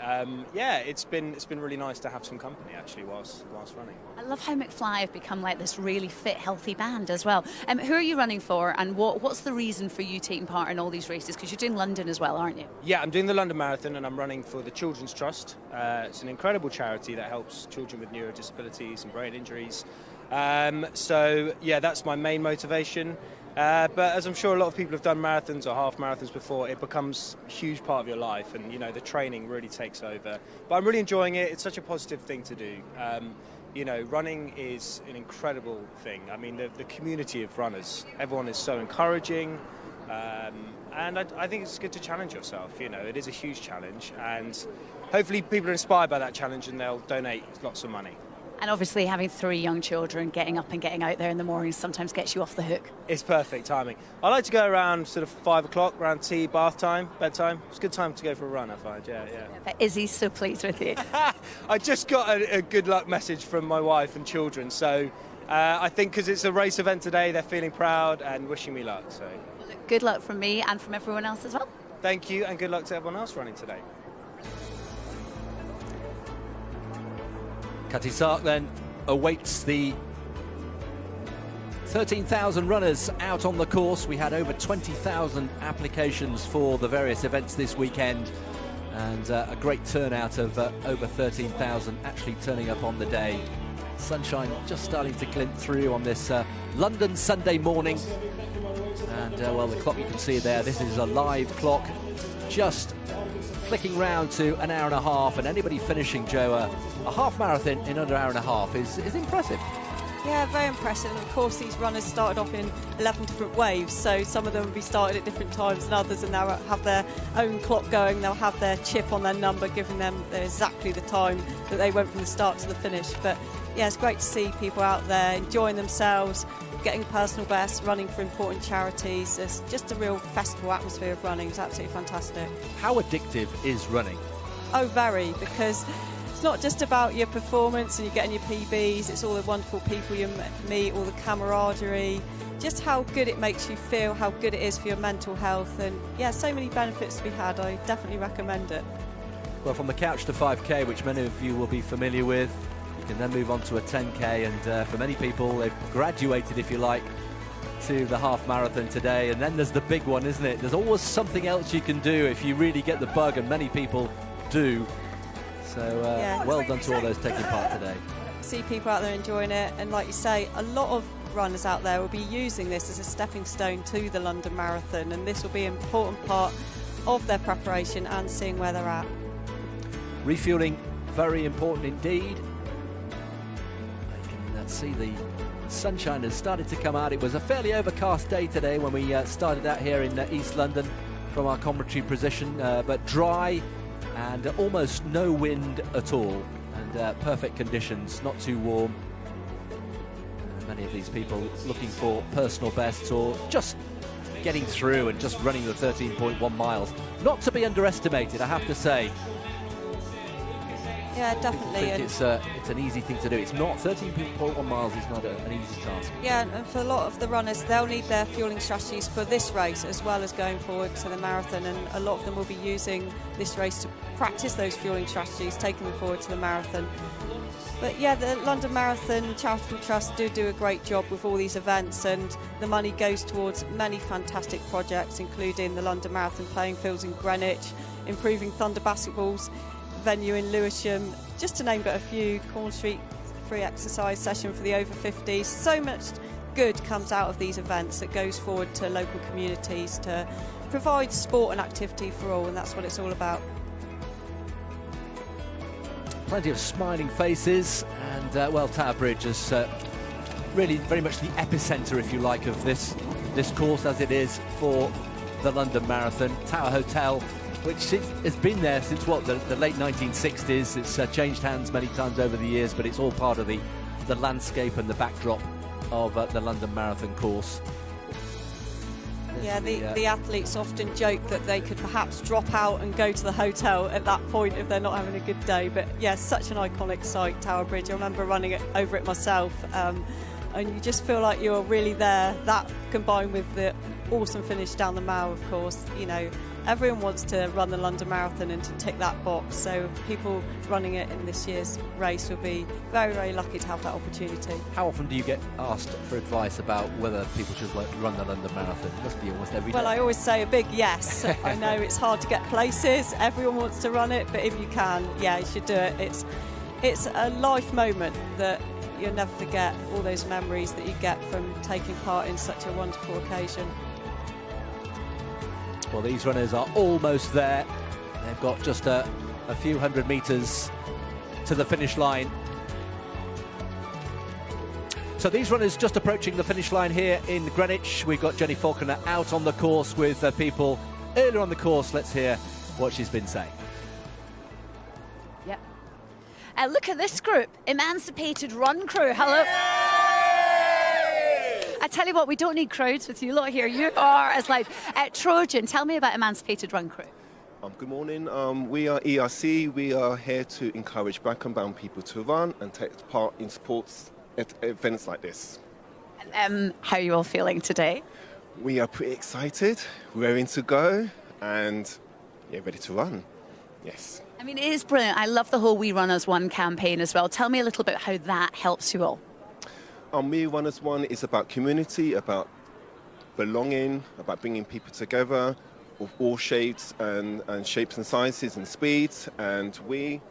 Yeah, it's been really nice to have some company, actually, whilst running. I love how McFly have become like this really fit, healthy band as well. Who are you running for, and what's the reason for you taking part in all these races? Because you're doing London as well, aren't you? Yeah, I'm doing the London Marathon, and I'm running for the Children's Trust. It's an incredible charity that helps children with neurodisabilities and brain injuries. So, yeah, that's my main motivation. But as I'm sure a lot of people have done marathons or half marathons before, it becomes a huge part of your life, and you know the training really takes over. But I'm really enjoying it. It's such a positive thing to do. You know, running is an incredible thing. I mean, the community of runners, everyone is so encouraging, and I think it's good to challenge yourself. You know, it is a huge challenge, and hopefully people are inspired by that challenge and they'll donate lots of money. And obviously having 3 young children, getting up and getting out there in the morning sometimes gets you off the hook. It's perfect timing. I like to go around sort of 5 o'clock, around tea, bath time, bedtime. It's a good time to go for a run, I find, yeah. But Izzy's so pleased with you. I just got a good luck message from my wife and children, so I think because it's a race event today, they're feeling proud and wishing me luck. So good luck from me and from everyone else as well. Thank you, and good luck to everyone else running today. Cutty Sark then awaits the 13,000 runners out on the course. We had over 20,000 applications for the various events this weekend, and a great turnout of over 13,000 actually turning up on the day. Sunshine just starting to glint through on this London Sunday morning, and well, the clock you can see there, this is a live clock, just clicking round to an hour and a half, and anybody finishing, Joe, a half marathon in under an hour and a half is impressive. Yeah, very impressive. And of course, these runners started off in 11 different waves, so some of them will be started at different times than others, and they'll have their own clock going. They'll have their chip on their number, giving them exactly the time that they went from the start to the finish. But yeah, it's great to see people out there enjoying themselves, getting personal bests, running for important charities. It's just a real festival atmosphere of running. It's absolutely fantastic. How addictive is running? Oh, very, because it's not just about your performance and you're getting your PBs, it's all the wonderful people you meet, all the camaraderie, just how good it makes you feel, how good it is for your mental health, and yeah, so many benefits to be had. I definitely recommend it. Well, from the couch to 5K, which many of you will be familiar with, you can then move on to a 10K, and for many people they've graduated, if you like, to the half marathon today, and then there's the big one, isn't it? There's always something else you can do if you really get the bug, and many people do. So yeah, well done to all those taking part today. See people out there enjoying it, and like you say, a lot of runners out there will be using this as a stepping stone to the London Marathon, and this will be an important part of their preparation and seeing where they're at. Refueling, very important indeed. I can see the sunshine has started to come out. It was a fairly overcast day today when we started out here in East London from our commentary position, but dry and almost no wind at all, and perfect conditions, not too warm. Many of these people looking for personal bests or just getting through and just running the 13.1 miles. Not to be underestimated, I have to say. Yeah, definitely. I think it's an easy thing to do. It's not 13.1 miles is not an easy task. Yeah, and for a lot of the runners, they'll need their fueling strategies for this race as well as going forward to the marathon, and a lot of them will be using this race to practice those fueling strategies, taking them forward to the marathon. But yeah, the London Marathon Charitable Trust do a great job with all these events, and the money goes towards many fantastic projects, including the London Marathon playing fields in Greenwich, improving Thunder Basketball's venue in Lewisham, just to name but a few, Corn Street free exercise session for the over 50s. So much good comes out of these events that goes forward to local communities to provide sport and activity for all, and that's what it's all about. Plenty of smiling faces, and well, Tower Bridge has really very much the epicenter, if you like, of this course, as it is for the London Marathon. Tower Hotel, which has been there since the late 1960s. It's changed hands many times over the years, but it's all part of the landscape and the backdrop of the London Marathon course. Yeah, the athletes often joke that they could perhaps drop out and go to the hotel at that point if they're not having a good day. But yeah, such an iconic site, Tower Bridge. I remember running over it myself, and you just feel like you're really there. That combined with the awesome finish down the Mall, of course, you know, everyone wants to run the London Marathon and to tick that box. So people running it in this year's race will be very, very lucky to have that opportunity. How often do you get asked for advice about whether people should run the London Marathon? It must be almost every day. Well, I always say a big yes. I know it's hard to get places. Everyone wants to run it, but if you can, yeah, you should do it. It's a life moment that you'll never forget, all those memories that you get from taking part in such a wonderful occasion. Well, these runners are almost there. They've got just a few hundred metres to the finish line. So these runners just approaching the finish line here in Greenwich. We've got Jenny Falconer out on the course with people earlier on the course. Let's hear what she's been saying. Yep. Look at this group, Emancipated Run Crew. Hello. I tell you what, we don't need crowds with you lot here. You are as loud. Trojan, tell me about Emancipated Run Crew. Good morning. We are ERC. We are here to encourage black and brown people to run and take part in sports at events like this. How are you all feeling today? We are pretty excited, raring to go, and ready to run. Yes. I mean, it is brilliant. I love the whole We Run As One campaign as well. Tell me a little bit how that helps you all. We Run As One is about community, about belonging, about bringing people together of all shapes and shapes and sizes and speeds. And we,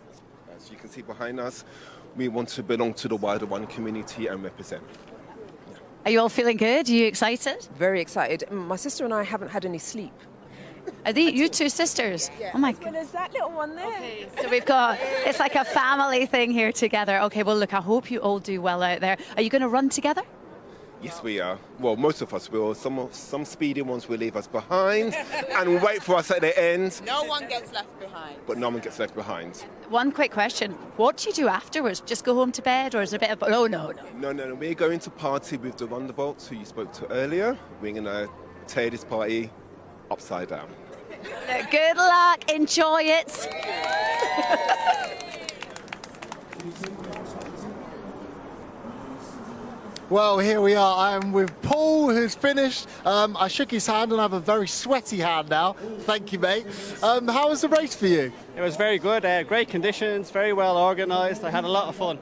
as you can see behind us, we want to belong to the wider One community and represent. Are you all feeling good? Are you excited? Very excited. My sister and I haven't had any sleep. Are you two sisters? Yeah. Oh my God. There's that little one there. Okay, so we've got, it's like a family thing here together. Okay, well look, I hope you all do well out there. Are you going to run together? Yes, we are. Well, most of us will. Some speedy ones will leave us behind and wait for us at the end. No one gets left behind. But no one gets left behind. One quick question. What do you do afterwards? Just go home to bed, or is there a bit of... Oh, no. No. We're going to party with the Runderbolts, who you spoke to earlier. We're going to tear this party upside down. Good luck. Enjoy it. Well, here we are. I am with Paul, who's finished. I shook his hand and I have a very sweaty hand now. Thank you, mate. How was the race for you? It was very good. Great conditions, very well organised. I had a lot of fun.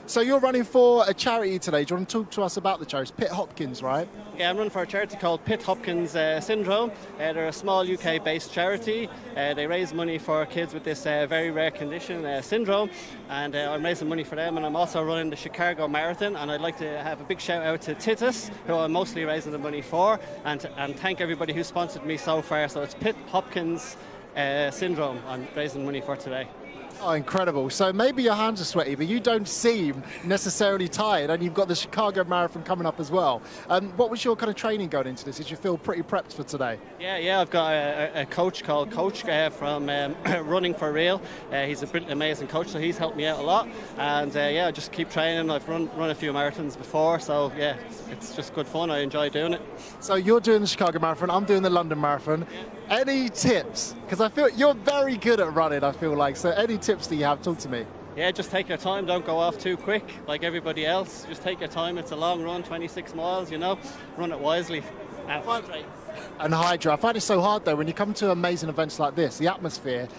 So you're running for a charity today. Do you want to talk to us about the charity? Pitt Hopkins, right? Yeah, I'm running for a charity called Pitt Hopkins Syndrome. They're a small UK-based charity. They raise money for kids with this very rare condition, syndrome, and I'm raising money for them. And I'm also running the Chicago Marathon, and I'd like to have a big shout out to Titus, who I'm mostly raising the money for, and thank everybody who sponsored me so far. So it's Pitt Hopkins Syndrome I'm raising money for today. Oh, incredible. So maybe your hands are sweaty, but you don't seem necessarily tired, and you've got the Chicago Marathon coming up as well. What was your kind of training going into this? Did you feel pretty prepped for today? Yeah, I've got a coach called Coach from Running for Real. He's an amazing coach, so he's helped me out a lot. And I just keep training. I've run a few marathons before, so yeah, it's just good fun. I enjoy doing it. So you're doing the Chicago Marathon, I'm doing the London Marathon. Yeah. Any tips? Because I feel you're very good at running, I feel like. So any tips that you have? Talk to me. Yeah, just take your time. Don't go off too quick like everybody else. Just take your time. It's a long run, 26 miles, Run it wisely. And hydrate. And hydrate. I find it so hard, though, when you come to amazing events like this, the atmosphere,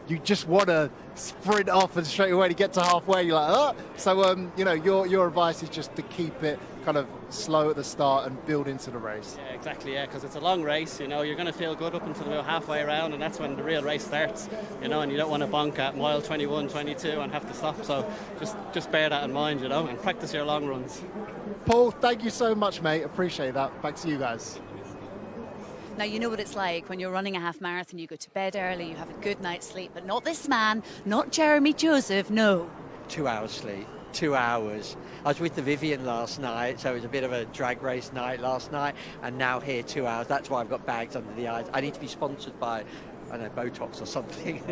you just want to sprint off and straight away to get to halfway. You're like, oh. So, your advice is just to keep it kind of slow at the start and build into the race. Yeah, exactly, because it's a long race, you're going to feel good up until about halfway around, and that's when the real race starts, and you don't want to bonk at mile 21, 22 and have to stop, so just bear that in mind, and practice your long runs. Paul, thank you so much, mate. Appreciate that. Back to you guys. Now, you know what it's like when you're running a half marathon, you go to bed early, you have a good night's sleep, but not this man, not Jeremy Joseph, no. 2 hours sleep. 2 hours. I was with the Vivian last night, so it was a bit of a drag race night last night, and now here 2 hours. That's why I've got bags under the eyes. I need to be sponsored by, I don't know, Botox or something.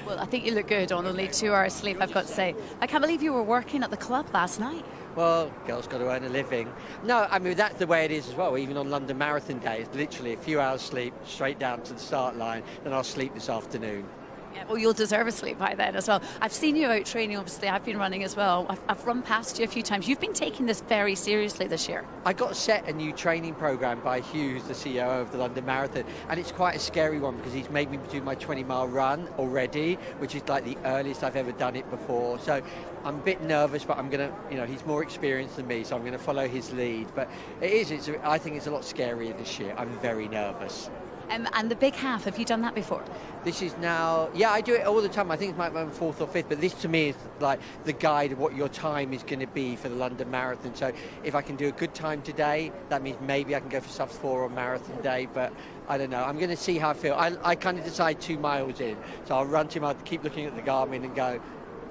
Well, I think you look good on only 2 hours sleep, I've got to say. I can't believe you were working at the club last night. Well, girls got to earn a living. No, I mean, that's the way it is as well. Even on London Marathon Day, it's literally a few hours sleep, straight down to the start line, then I'll sleep this afternoon. Yeah, well, you'll deserve a sleep by then as well. I've seen you out training, obviously. I've been running as well. I've run past you a few times. You've been taking this very seriously this year. I got set a new training program by Hughes, the CEO of the London Marathon, and it's quite a scary one because he's made me do my 20-mile run already, which is like the earliest I've ever done it before. So I'm a bit nervous, but I'm going to, you know, he's more experienced than me, so I'm going to follow his lead. But I think it's a lot scarier this year. I'm very nervous. And the Big Half, have you done that before? This is now, yeah, I do it all the time. I think it's my 4th or 5th, but this to me is like the guide of what your time is going to be for the London Marathon. So if I can do a good time today, that means maybe I can go for sub 4 on Marathon Day, but I don't know. I'm going to see how I feel. I kind of decide 2 miles in, so I'll run 2 miles, keep looking at the Garmin and go,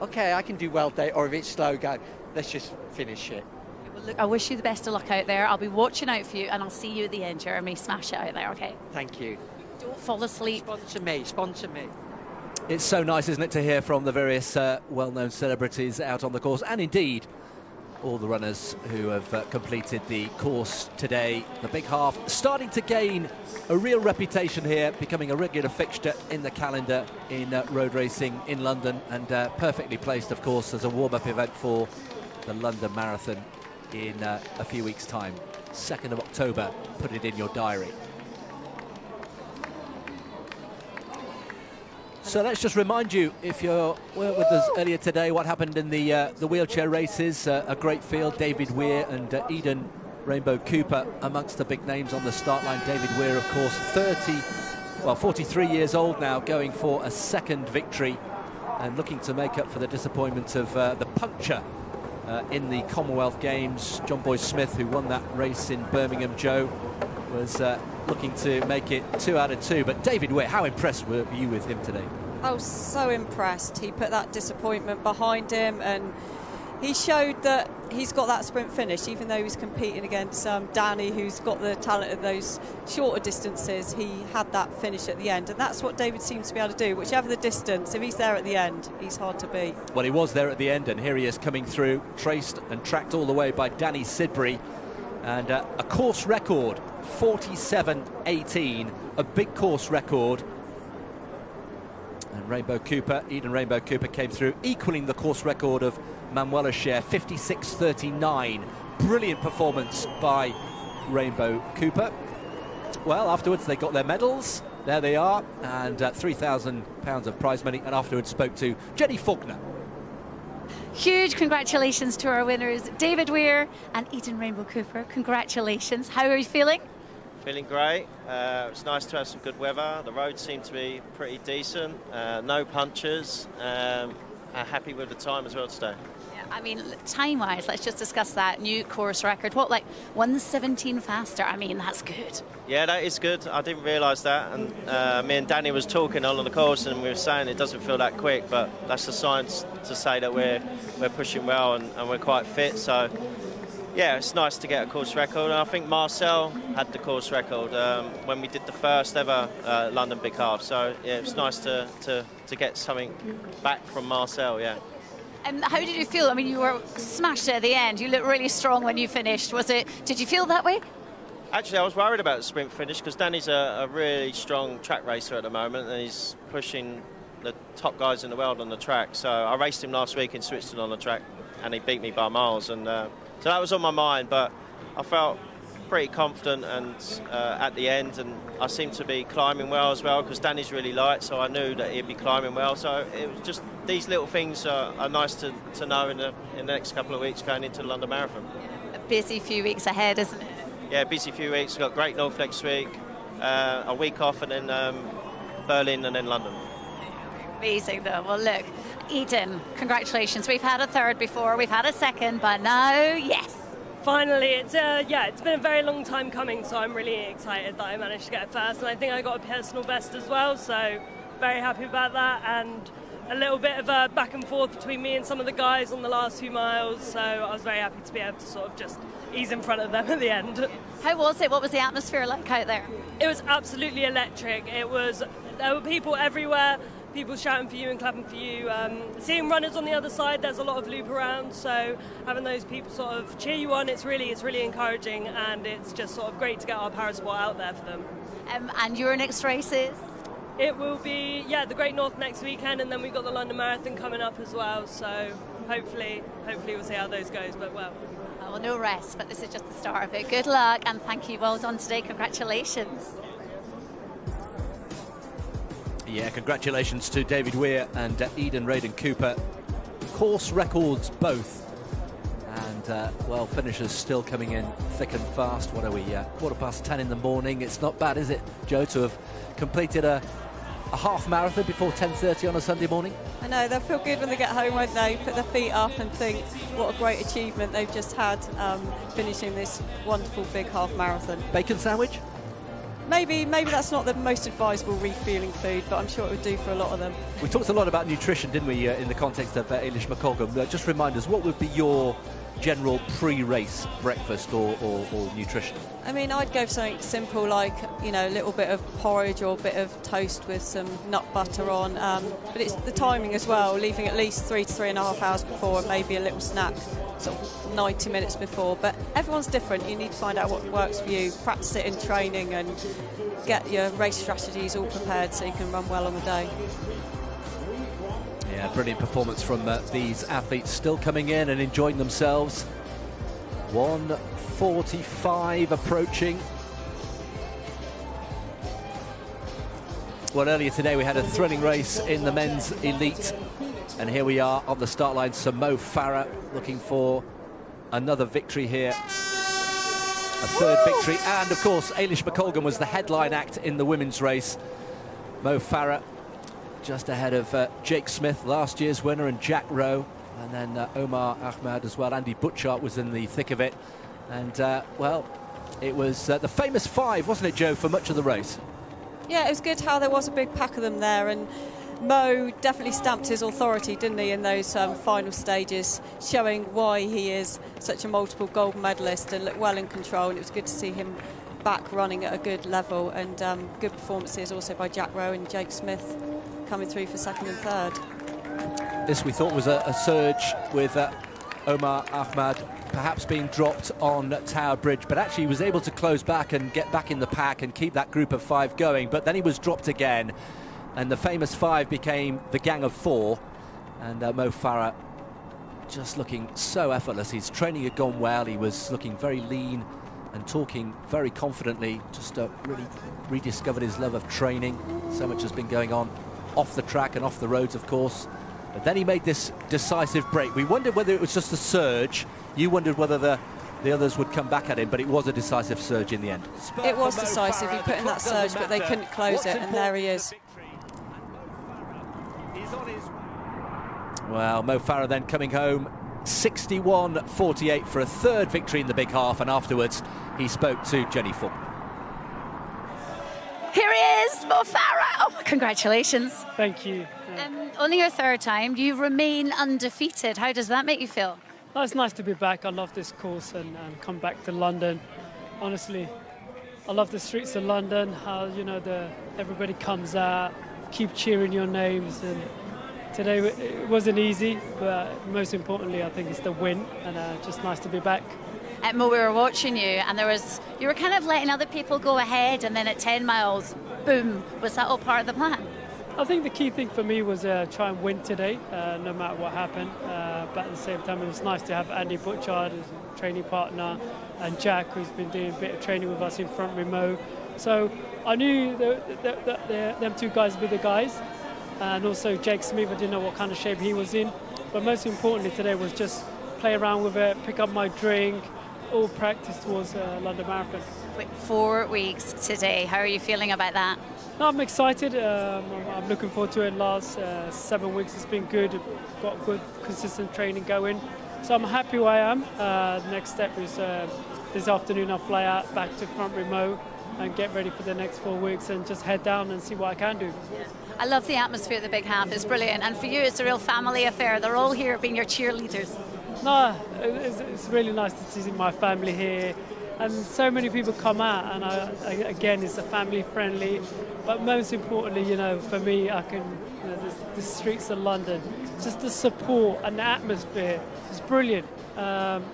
okay, I can do well day, or if it's slow, go, let's just finish it. Well, look, I wish you the best of luck out there. I'll be watching out for you, and I'll see you at the end, Jeremy. Smash it out there, okay? Thank you. Don't fall asleep. Sponsor me. It's so nice, isn't it, to hear from the various well-known celebrities out on the course, and indeed all the runners who have completed the course today. The Big Half starting to gain a real reputation here, becoming a regular fixture in the calendar in road racing in London, and perfectly placed, of course, as a warm-up event for the London Marathon in a few weeks' time. 2nd of October, put it in your diary. So let's just remind you, if you were with us earlier today, what happened in the wheelchair races. A great field, David Weir and Eden Rainbow Cooper amongst the big names on the start line. David Weir, of course, 43 years old now, going for a 2nd victory and looking to make up for the disappointment of the puncture in the Commonwealth Games. John Boy Smith, who won that race in Birmingham, Joe, was looking to make it 2 out of 2. But David Weir, how impressed were you with him today? I was so impressed. He put that disappointment behind him, and he showed that he's got that sprint finish, even though he's competing against Danny, who's got the talent of those shorter distances. He had that finish at the end, and that's what David seems to be able to do. Whichever the distance, if he's there at the end, he's hard to beat. Well, he was there at the end, and here he is coming through, traced and tracked all the way by Danny Sidbury, and a course record, 47.18, a big course record. And Eden Rainbow Cooper came through, equaling the course record of Manuela Scher, 56.39. Brilliant performance by Rainbow Cooper. Well, afterwards they got their medals. There they are, and £3,000 of prize money. And afterwards spoke to Jenny Faulkner. Huge congratulations to our winners, David Weir and Eden Rainbow Cooper. Congratulations. How are you feeling? Feeling great. It's nice to have some good weather. The roads seem to be pretty decent. No punches. Happy with the time as well today. Yeah, I mean, time-wise, let's just discuss that new course record. What, like 1:17 faster? I mean, that's good. Yeah, that is good. I didn't realise that. And me and Danny was talking on the course, and we were saying it doesn't feel that quick, but that's the signs to say that we're pushing well and we're quite fit. So. Yeah, it's nice to get a course record. And I think Marcel had the course record when we did the first ever London Big Half. So yeah, it's nice to get something back from Marcel. Yeah. And how did you feel? I mean, you were smashed at the end. You looked really strong when you finished. Did you feel that way? Actually, I was worried about the sprint finish because Danny's a really strong track racer at the moment, and he's pushing the top guys in the world on the track. So I raced him last week in Switzerland on the track, and he beat me by miles. And so that was on my mind, but I felt pretty confident and at the end, and I seemed to be climbing well as well because Danny's really light, so I knew that he'd be climbing well. So it was just these little things are nice to know in the next couple of weeks going into the London Marathon. A busy few weeks ahead, isn't it? Yeah, busy few weeks. We've got Great North next week, a week off, and then Berlin and then London. Amazing though. Well, look, Eden, congratulations. We've had a 3rd before, we've had a 2nd, but now, yes. Finally, it's been a very long time coming, so I'm really excited that I managed to get 1st, and I think I got a personal best as well, so very happy about that. And a little bit of a back and forth between me and some of the guys on the last few miles, so I was very happy to be able to sort of just ease in front of them at the end. How was it? What was the atmosphere like out there? It was absolutely electric. There were people everywhere, people shouting for you and clapping for you. Seeing runners on the other side, there's a lot of loop around, so having those people sort of cheer you on, it's really encouraging, and it's just sort of great to get our Parasport out there for them. And your next race is? It will be, the Great North next weekend, and then we've got the London Marathon coming up as well, so hopefully we'll see how those goes, but well, no rest, but this is just the start of it. Good luck, and thank you. Well done today. Congratulations. Yeah, congratulations to David Weir and Eden Raden Cooper. Course records both. And, finishers still coming in thick and fast. What are we, 10:15 in the morning? It's not bad, is it, Joe, to have completed a half marathon before 10:30 on a Sunday morning? I know, they'll feel good when they get home, won't they? Put their feet up and think what a great achievement they've just had, finishing this wonderful big half marathon. Bacon sandwich? Maybe that's not the most advisable refueling food, but I'm sure it would do for a lot of them. We talked a lot about nutrition, didn't we, in the context of Eilish McColgan. Just remind us, what would be your general pre-race breakfast or nutrition? I mean, I'd go for something simple like, a little bit of porridge or a bit of toast with some nut butter on. But it's the timing as well, leaving at least 3 to 3.5 hours before, and maybe a little snack sort of 90 minutes before. But everyone's different. You need to find out what works for you, practice it in training, and get your race strategies all prepared so you can run well on the day. Yeah, brilliant performance from these athletes, still coming in and enjoying themselves. 1:45 approaching. Well, earlier today we had a thrilling race in the men's elite, and here we are on the start line. So Mo Farah looking for another victory here, a third victory, and of course Eilish McColgan was the headline act in the women's race. Mo Farah just ahead of Jake Smith, last year's winner, and Jack Rowe, and then Omar Ahmad as well. Andy Butchart was in the thick of it, and it was the famous five, wasn't it, Joe, for much of the race? Yeah, it was good how there was a big pack of them there, and Mo definitely stamped his authority, didn't he, in those final stages, showing why he is such a multiple gold medalist and looked well in control, and it was good to see him back running at a good level, and good performances also by Jack Rowe and Jake Smith coming through for second and third. This we thought was a surge with Omar Ahmad perhaps being dropped on Tower Bridge, but actually he was able to close back and get back in the pack and keep that group of five going, but then he was dropped again, and the famous five became the gang of four, and Mo Farah just looking so effortless. His training had gone well, he was looking very lean and talking very confidently, just really rediscovered his love of training. So much has been going on off the track and off the roads, of course, but then he made this decisive break. We wondered whether it was just a surge. You wondered whether the others would come back at him, but it was a decisive surge in the end. It was decisive. He put in that surge, but they couldn't close it, and there he is. Well, Mo Farah then coming home 61.48 for a third victory in the big half, and afterwards he spoke to Jenny Ford. Here he is, Mo Farah. Oh, congratulations. Thank you. Only your third time. You remain undefeated. How does that make you feel? Oh, it's nice to be back. I love this course and come back to London. Honestly, I love the streets of London, how, everybody comes out, keep cheering your names. And today it wasn't easy, but most importantly, I think it's the win, and just nice to be back. Mo, we were watching you, and you were kind of letting other people go ahead, and then at 10 miles, boom. Was that all part of the plan? I think the key thing for me was try and win today, no matter what happened. But at the same time, it was nice to have Andy Butchart as a training partner, and Jack, who's been doing a bit of training with us in front remote. So I knew that them two guys would be the guys, and also Jake Smith. I didn't know what kind of shape he was in, but most importantly today was just play around with it, pick up my drink, all practice towards London Marathon. 4 weeks today. How are you feeling about that? No, I'm excited. I'm looking forward to it. Last 7 weeks it's been good. Got good, consistent training going. So I'm happy where I am. The next step is this afternoon I'll fly out back to front remote, and get ready for the next 4 weeks and just head down and see what I can do. I love the atmosphere at the Big Half. It's brilliant. And for you, it's a real family affair. They're all here being your cheerleaders. No, it's really nice to see my family here. And so many people come out, and again, it's a family friendly. But most importantly, you know, for me, I can, you know, the streets of London, just the support and the atmosphere is brilliant.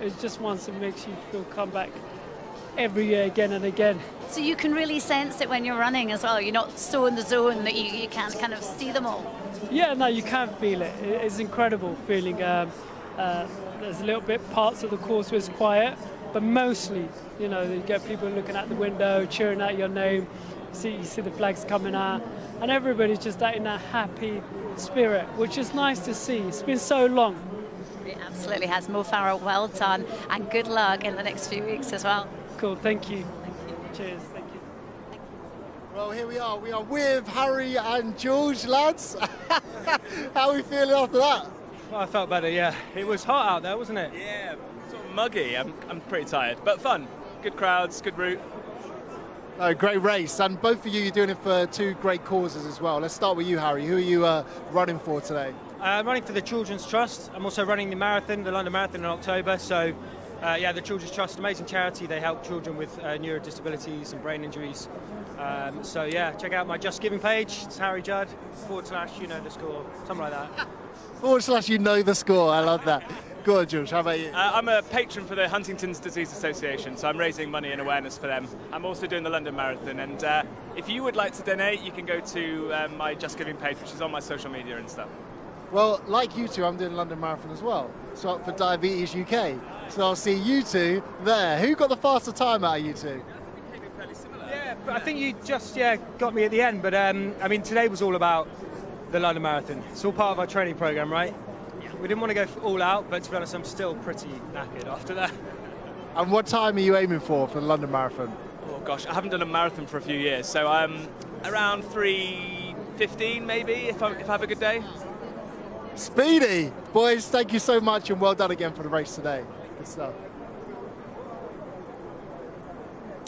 It's just one that makes you feel come back every year again and again. So you can really sense it when you're running as well. You're not so in the zone that you can't kind of see them all. Yeah, no, you can feel it. It's incredible feeling. There's a little bit parts of the course where it's quiet, but mostly, you know, you get people looking out the window, cheering out your name. You see the flags coming out, and everybody's just in a happy spirit, which is nice to see. It's been so long. It absolutely has. Mo Farah, well done, and good luck in the next few weeks as well. Cool, thank you. Cheers, thank you. Well, here we are. We are with Harry and George, lads. How are we feeling after that? Well, I felt better, yeah. It was hot out there, wasn't it? Yeah, sort of muggy. I'm pretty tired, but fun. Good crowds, good route. Oh, great race. And both of you, you're doing it for two great causes as well. Let's start with you, Harry. Who are you running for today? I'm running for the Children's Trust. I'm also running the marathon, the London Marathon in October. So, yeah, the Children's Trust, amazing charity. They help children with neuro disabilities and brain injuries. So, yeah, check out my Just Giving page. It's Harry Judd, / you know the score, something like that. / you know the score. I love that. Go on, George. How about you? I'm a patron for the Huntington's Disease Association, so I'm raising money and awareness for them. I'm also doing the London Marathon, and if you would like to donate, you can go to my Just Giving page, which is on my social media and stuff. Well, like you two, I'm doing London Marathon as well. So up for Diabetes UK. So I'll see you two there. Who got the faster time out of you two? Yeah, but I think you just got me at the end. But I mean, today was all about the London Marathon. It's all part of our training program, right? We didn't want to go all out, but to be honest, I'm still pretty knackered after that. And what time are you aiming for the London Marathon? Oh gosh, I haven't done a marathon for a few years, so I'm around 3:15 maybe if I have a good day. Speedy! Boys, thank you so much and well done again for the race today. Good stuff.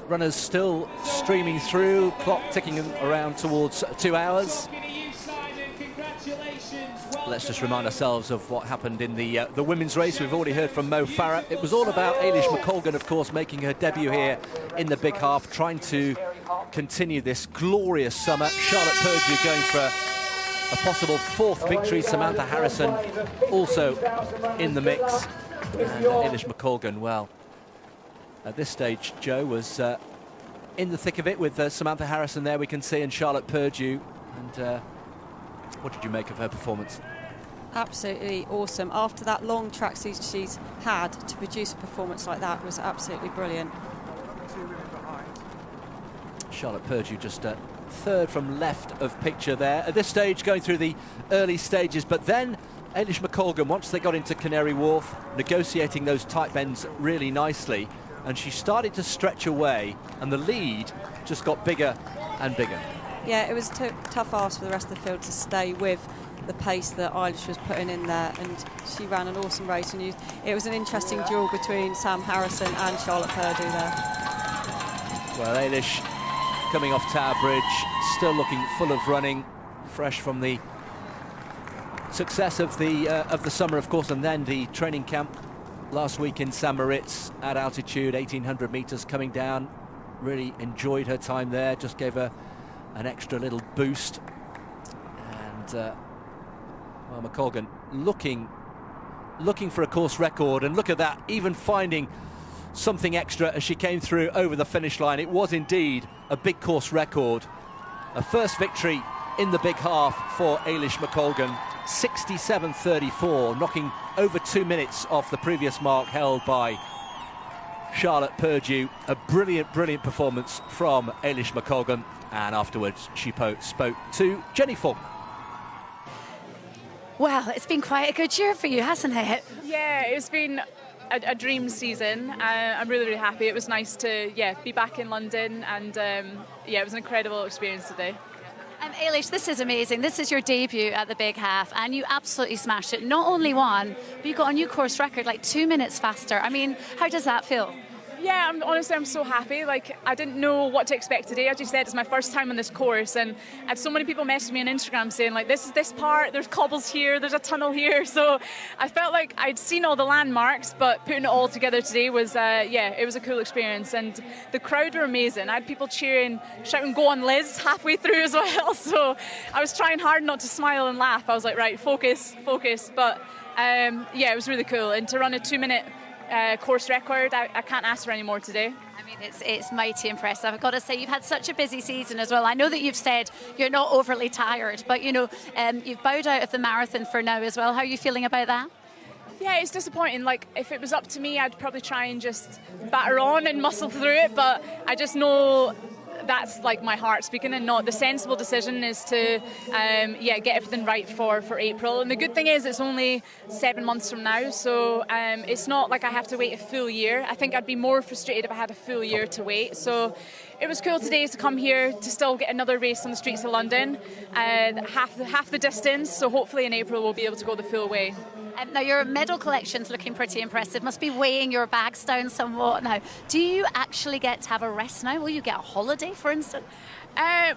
Runners still streaming through, clock ticking around towards 2 hours. Let's just remind ourselves of what happened in the women's race. We've already heard from Mo Farah. It was all about Eilish McColgan, of course, making her debut here in the Big Half, trying to continue this glorious summer. Charlotte Purdue going for a possible 4th victory. Samantha Harrison also in the mix. And Eilish McColgan, well, at this stage, Joe was in the thick of it with Samantha Harrison there, we can see, and Charlotte Purdue. And what did you make of her performance? Absolutely awesome. After that long track season she's had, to produce a performance like that was absolutely brilliant. Charlotte Purdue just 3rd from left of picture there. At this stage, going through the early stages, but then Eilish McColgan, once they got into Canary Wharf, negotiating those tight bends really nicely, and she started to stretch away, and the lead just got bigger and bigger. Yeah, it was a tough ask for the rest of the field to stay with the pace that Eilish was putting in there, and she ran an awesome race, and it was an interesting duel between Sam Harrison and Charlotte Purdue there. Well, Eilish coming off Tower Bridge, still looking full of running, fresh from the success of the summer, of course, and then the training camp last week in St Moritz at altitude, 1,800 metres coming down. Really enjoyed her time there, just gave her an extra little boost. And well, McColgan looking for a course record, and look at that, even finding something extra as she came through over the finish line. It was indeed a big course record, a first victory in the Big Half for Eilish McColgan. 67.34, knocking over 2 minutes off the previous mark held by Charlotte Purdue. A brilliant performance from Eilish McColgan. And afterwards, she spoke to Jenny Fulton. Well, it's been quite a good year for you, hasn't it? Yeah, it's been a dream season. I'm really happy. It was nice to be back in London, and it was an incredible experience today. Eilish, this is amazing. This is your debut at the Big Half, and you absolutely smashed it. Not only won, but you got a new course record, like 2 minutes faster. I mean, how does that feel? Yeah, I'm so happy. Like, I didn't know what to expect today. As you said, it's my first time on this course, and I had so many people messaging me on Instagram saying, like, this is this part, there's cobbles here, there's a tunnel here. So I felt like I'd seen all the landmarks, but putting it all together today was, it was a cool experience. And the crowd were amazing. I had people cheering, shouting, "Go on, Liz," halfway through as well. So I was trying hard not to smile and laugh. I was like, right, focus. But it was really cool. And to run a 2-minute course record, I can't ask for any more today. I mean, it's mighty impressive. I've got to say, you've had such a busy season as well. I know that you've said you're not overly tired, but you've bowed out of the marathon for now as well. How are you feeling about that? Yeah, it's disappointing. Like, if it was up to me, I'd probably try and just batter on and muscle through it, but I just know that's like my heart speaking, and not the sensible decision is to get everything right for April. And the good thing is it's only 7 months from now, so it's not like I have to wait a full year. I think I'd be more frustrated if I had a full year to wait. So it was cool today to come here to still get another race on the streets of London, half the distance, so hopefully in April we'll be able to go the full way. Now, your medal collection's looking pretty impressive. Must be weighing your bags down somewhat now. Do you actually get to have a rest now? Will you get a holiday, for instance?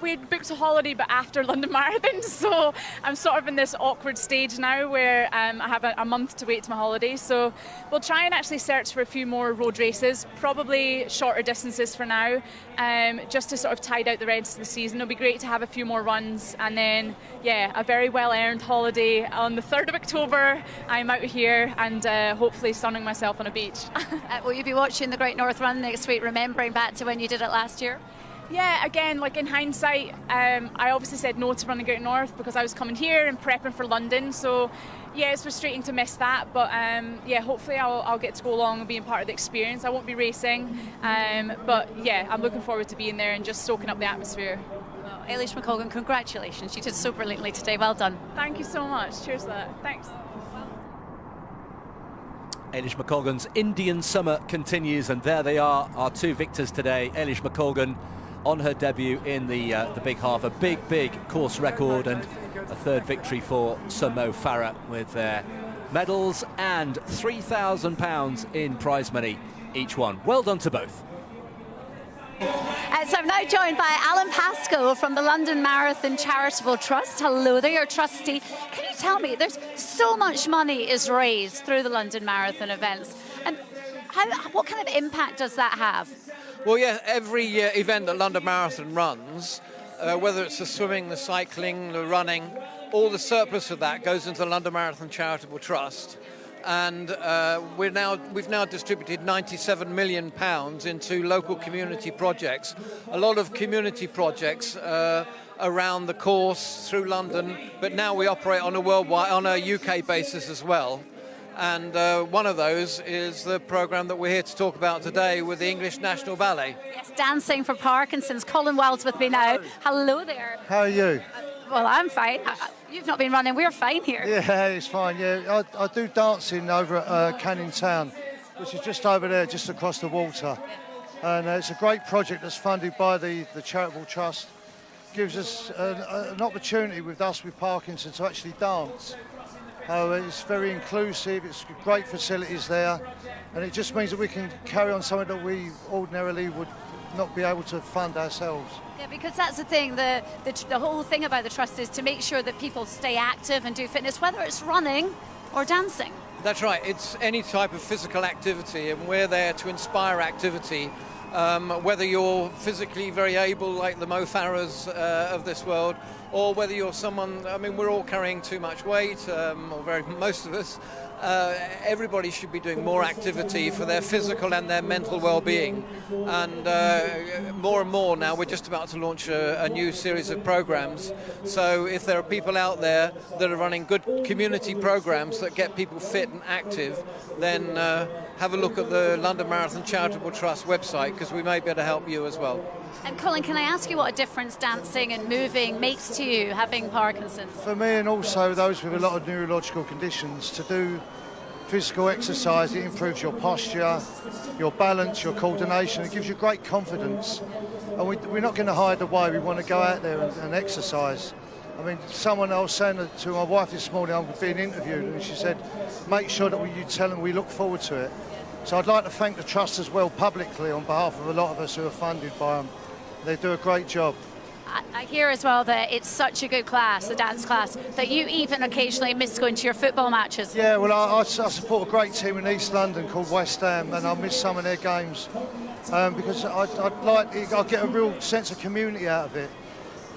We booked a holiday, but after London Marathon, so I'm sort of in this awkward stage now where I have a month to wait to my holiday. So we'll try and actually search for a few more road races, probably shorter distances for now, just to sort of tide out the rest of the season. It'll be great to have a few more runs, and then, a very well-earned holiday. On the 3rd of October, I'm out here and hopefully sunning myself on a beach. Will you be watching the Great North Run next week, remembering back to when you did it last year? Yeah, again, like in hindsight, I obviously said no to running Great North because I was coming here and prepping for London. So, it's frustrating to miss that. But, hopefully I'll get to go along and being part of the experience. I won't be racing. But, I'm looking forward to being there and just soaking up the atmosphere. Well, Eilish McColgan, congratulations. You did so brilliantly today. Well done. Thank you so much. Cheers to that. Thanks. Eilish McColgan's Indian summer continues, and there they are, our two victors today. Eilish McColgan on her debut in the Big Half, a big course record, and a third victory for Sir Mo Farah with their medals and £3,000 in prize money each one. Well done to both. So I'm now joined by Alan Pascoe from the London Marathon Charitable Trust. Hello there, your trustee. Can you tell me, there's so much money is raised through the London Marathon events, and what kind of impact does that have? Well, yeah, every event that London Marathon runs, whether it's the swimming, the cycling, the running, all the surplus of that goes into the London Marathon Charitable Trust. And we've now distributed £97 million into local community projects. A lot of community projects around the course through London, but now we operate on a UK basis as well. And one of those is the programme that we're here to talk about today with the English National Ballet. Yes, Dancing for Parkinson's. Colin Wild's with me now. Hello there. How are you? Well, I'm fine. You've not been running. We're fine here. Yeah, it's fine. Yeah, I do dancing over at Canning Town, which is just over there, just across the water. And it's a great project that's funded by the Charitable Trust. Gives us an opportunity with us with Parkinson's to actually dance. It's very inclusive, it's great facilities there, and it just means that we can carry on something that we ordinarily would not be able to fund ourselves. Yeah, because that's the thing, the whole thing about the trust is to make sure that people stay active and do fitness, whether it's running or dancing. That's right, it's any type of physical activity, and we're there to inspire activity. Whether you're physically very able, like the Mo Farahs of this world, or whether you're someone, we're all carrying too much weight, or most of us. Everybody should be doing more activity for their physical and their mental well-being. And more and more now, we're just about to launch a new series of programs. So if there are people out there that are running good community programs that get people fit and active, then have a look at the London Marathon Charitable Trust website, because we may be able to help you as well. And Colin, can I ask you what a difference dancing and moving makes to you, having Parkinson's? For me, and also those with a lot of neurological conditions, to do physical exercise, it improves your posture, your balance, your coordination. It gives you great confidence. And we're not going to hide away. We want to go out there and exercise. Someone, I was saying to my wife this morning, I'm being interviewed, and she said, make sure that you tell them we look forward to it. So I'd like to thank the Trust as well publicly on behalf of a lot of us who are funded by them. They do a great job. I hear as well that it's such a good class, the dance class, that you even occasionally miss going to your football matches. Yeah, well, I support a great team in East London called West Ham, and I miss some of their games because I get a real sense of community out of it.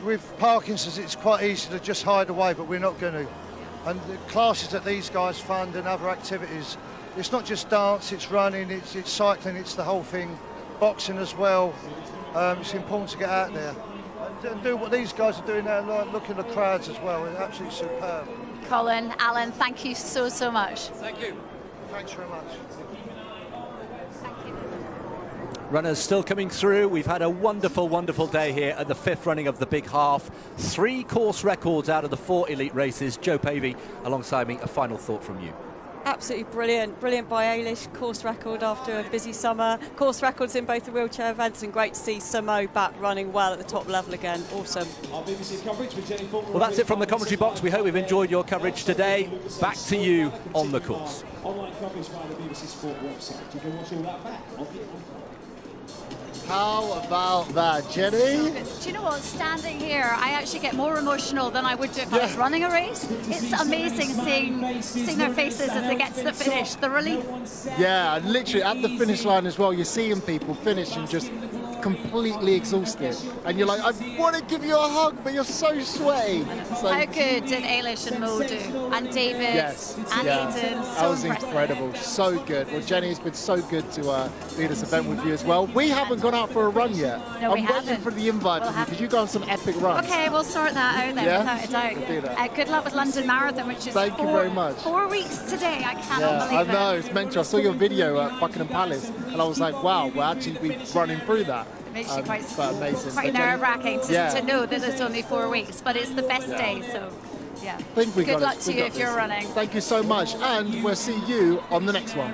With Parkinson's, it's quite easy to just hide away, but we're not going to. And the classes that these guys fund and other activities, it's not just dance, it's running, it's cycling, it's the whole thing, boxing as well. It's important to get out there. And do what these guys are doing now, like look at the crowds as well. It's absolutely superb. Colin, Alan, thank you so much. Thank you. Thanks very much. Runners still coming through. We've had a wonderful, wonderful day here at the 5th running of the Big Half. 3 course records out of the 4 elite races. Joe Pavey alongside me. A final thought from you. Absolutely brilliant by Ailish, course record after a busy summer, course records in both the wheelchair events, and great to see Samo back running well at the top level again. Awesome. Well, that's it from the commentary box. We hope you've enjoyed your coverage today. Back to you on the course. Online coverage via the BBC Sport website. You can watch all that back. How about that, Jenny? Do you know what? Standing here, I actually get more emotional than I would do if I was running a race. It's amazing seeing their faces as they get to the finish, the relief. Yeah, literally at the finish line as well, you're seeing people finish and just completely exhausted. And you're like, I want to give you a hug, but you're so sweaty. So, how good did Ailish and Mo do? And David and Aidan. That was incredible. So good. Well, Jenny, it's been so good to do this event with you as well. We haven't gone out for a run yet. No, we I'm haven't. waiting for the invite from you because you go on some epic runs. Okay, we'll sort that out then, Yeah? without a doubt. We'll do that. Good luck with London Marathon, which is Thank you very much. 4 weeks today. I cannot I believe know, it. it's mental. I saw your video at Buckingham Palace and I was like, wow, we're actually running through that. It makes you quite amazing. quite But Jenny- nerve-wracking to Yeah. know that it's only 4 weeks, but it's the best Yeah. day, so yeah. I think we Good got luck it. to We you got if you're this. running. Thank you so much, and we'll see you on the next one.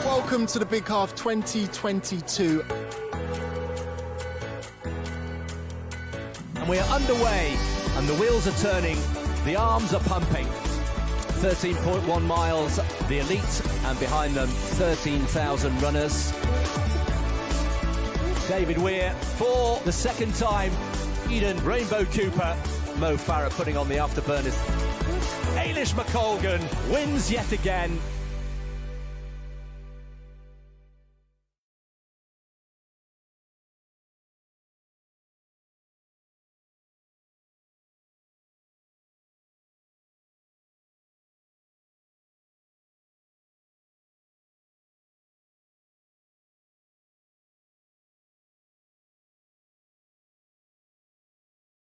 Welcome to the Big Half 2022. And we are underway, and the wheels are turning, the arms are pumping. 13.1 miles, the elite, and behind them 13,000 runners. David Weir for the second time. Eden Rainbow Cooper, Mo Farah putting on the afterburners. Ailish McColgan wins yet again.